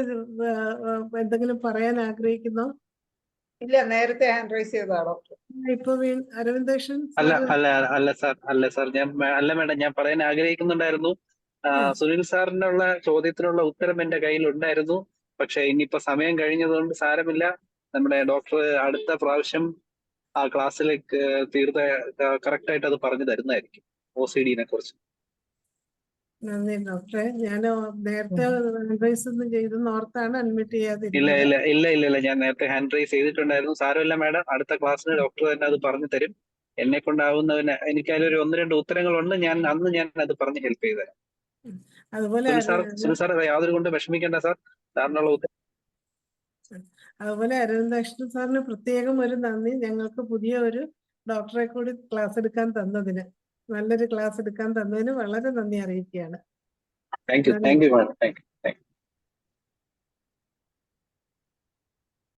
എന്തെങ്കിലും പറയാൻ ആഗ്രഹിക്കുന്നോ? ഇല്ല, നേരത്തെ ഹാൻഡ് റൈസ് ചെയ്തതാ ഡോക്ടർ. ഇപ്പൊ അരവിന്ദകൃഷ്ണൻ അല്ല സാർ മേഡം, ഞാൻ പറയാൻ ആഗ്രഹിക്കുന്നുണ്ടായിരുന്നു. സുനിൽ സാറിനുള്ള ചോദ്യത്തിനുള്ള ഉത്തരം എന്റെ കയ്യിൽ ഉണ്ടായിരുന്നു. പക്ഷെ ഇനിയിപ്പോ സമയം കഴിഞ്ഞതുകൊണ്ട് സാരമില്ല. നമ്മുടെ ഡോക്ടർ അടുത്ത പ്രാവശ്യം ആ ക്ലാസ്സിലേക്ക് കറക്റ്റ് ആയിട്ട് അത് പറഞ്ഞു തരുന്നതായിരിക്കും, OCDനെ കുറിച്ച്. നന്ദി ഡോക്ടറെ. ഞാൻ നേരത്തെ ഹാൻഡ് റൈസ് ഒന്നും ചെയ്തെന്ന് ഓർത്താണ് അഡ്മിറ്റ് ചെയ്യാതിരുന്നത്. ഇല്ല, ഞാൻ നേരത്തെ ഹാൻഡ് റൈസ് ചെയ്തിട്ടുണ്ടായിരുന്നു. സാരമില്ല മേഡം, അടുത്ത ക്ലാസ്സിന് ഡോക്ടർ തന്നെ അത് പറഞ്ഞു തരും. എന്നെ കൊണ്ടാവുന്നതിന് എനിക്ക് അതിലൊരു 1-2 ഉത്തരങ്ങളുണ്ട്. അന്ന് ഞാൻ അത് പറഞ്ഞ് ഹെൽപ്പ് ചെയ്തു തരാം. അതുപോലെ സുനിൽ സാർ യാതൊരു കൊണ്ട് വിഷമിക്കേണ്ട സാർ. സാറിനുള്ള ഉത്തരം. അതുപോലെ അരവിന്ദകൃഷ്ണൻ സാറിന് പ്രത്യേകം ഒരു നന്ദി. ഞങ്ങൾക്ക് പുതിയ ഒരു ഡോക്ടറെ കൂടി ക്ലാസ് എടുക്കാൻ തന്നതിന്, നല്ലൊരു ക്ലാസ് എടുക്കാൻ തന്നതിന് വളരെ നന്ദി അറിയിക്കുകയാണ്. Thank you madam. Thank you.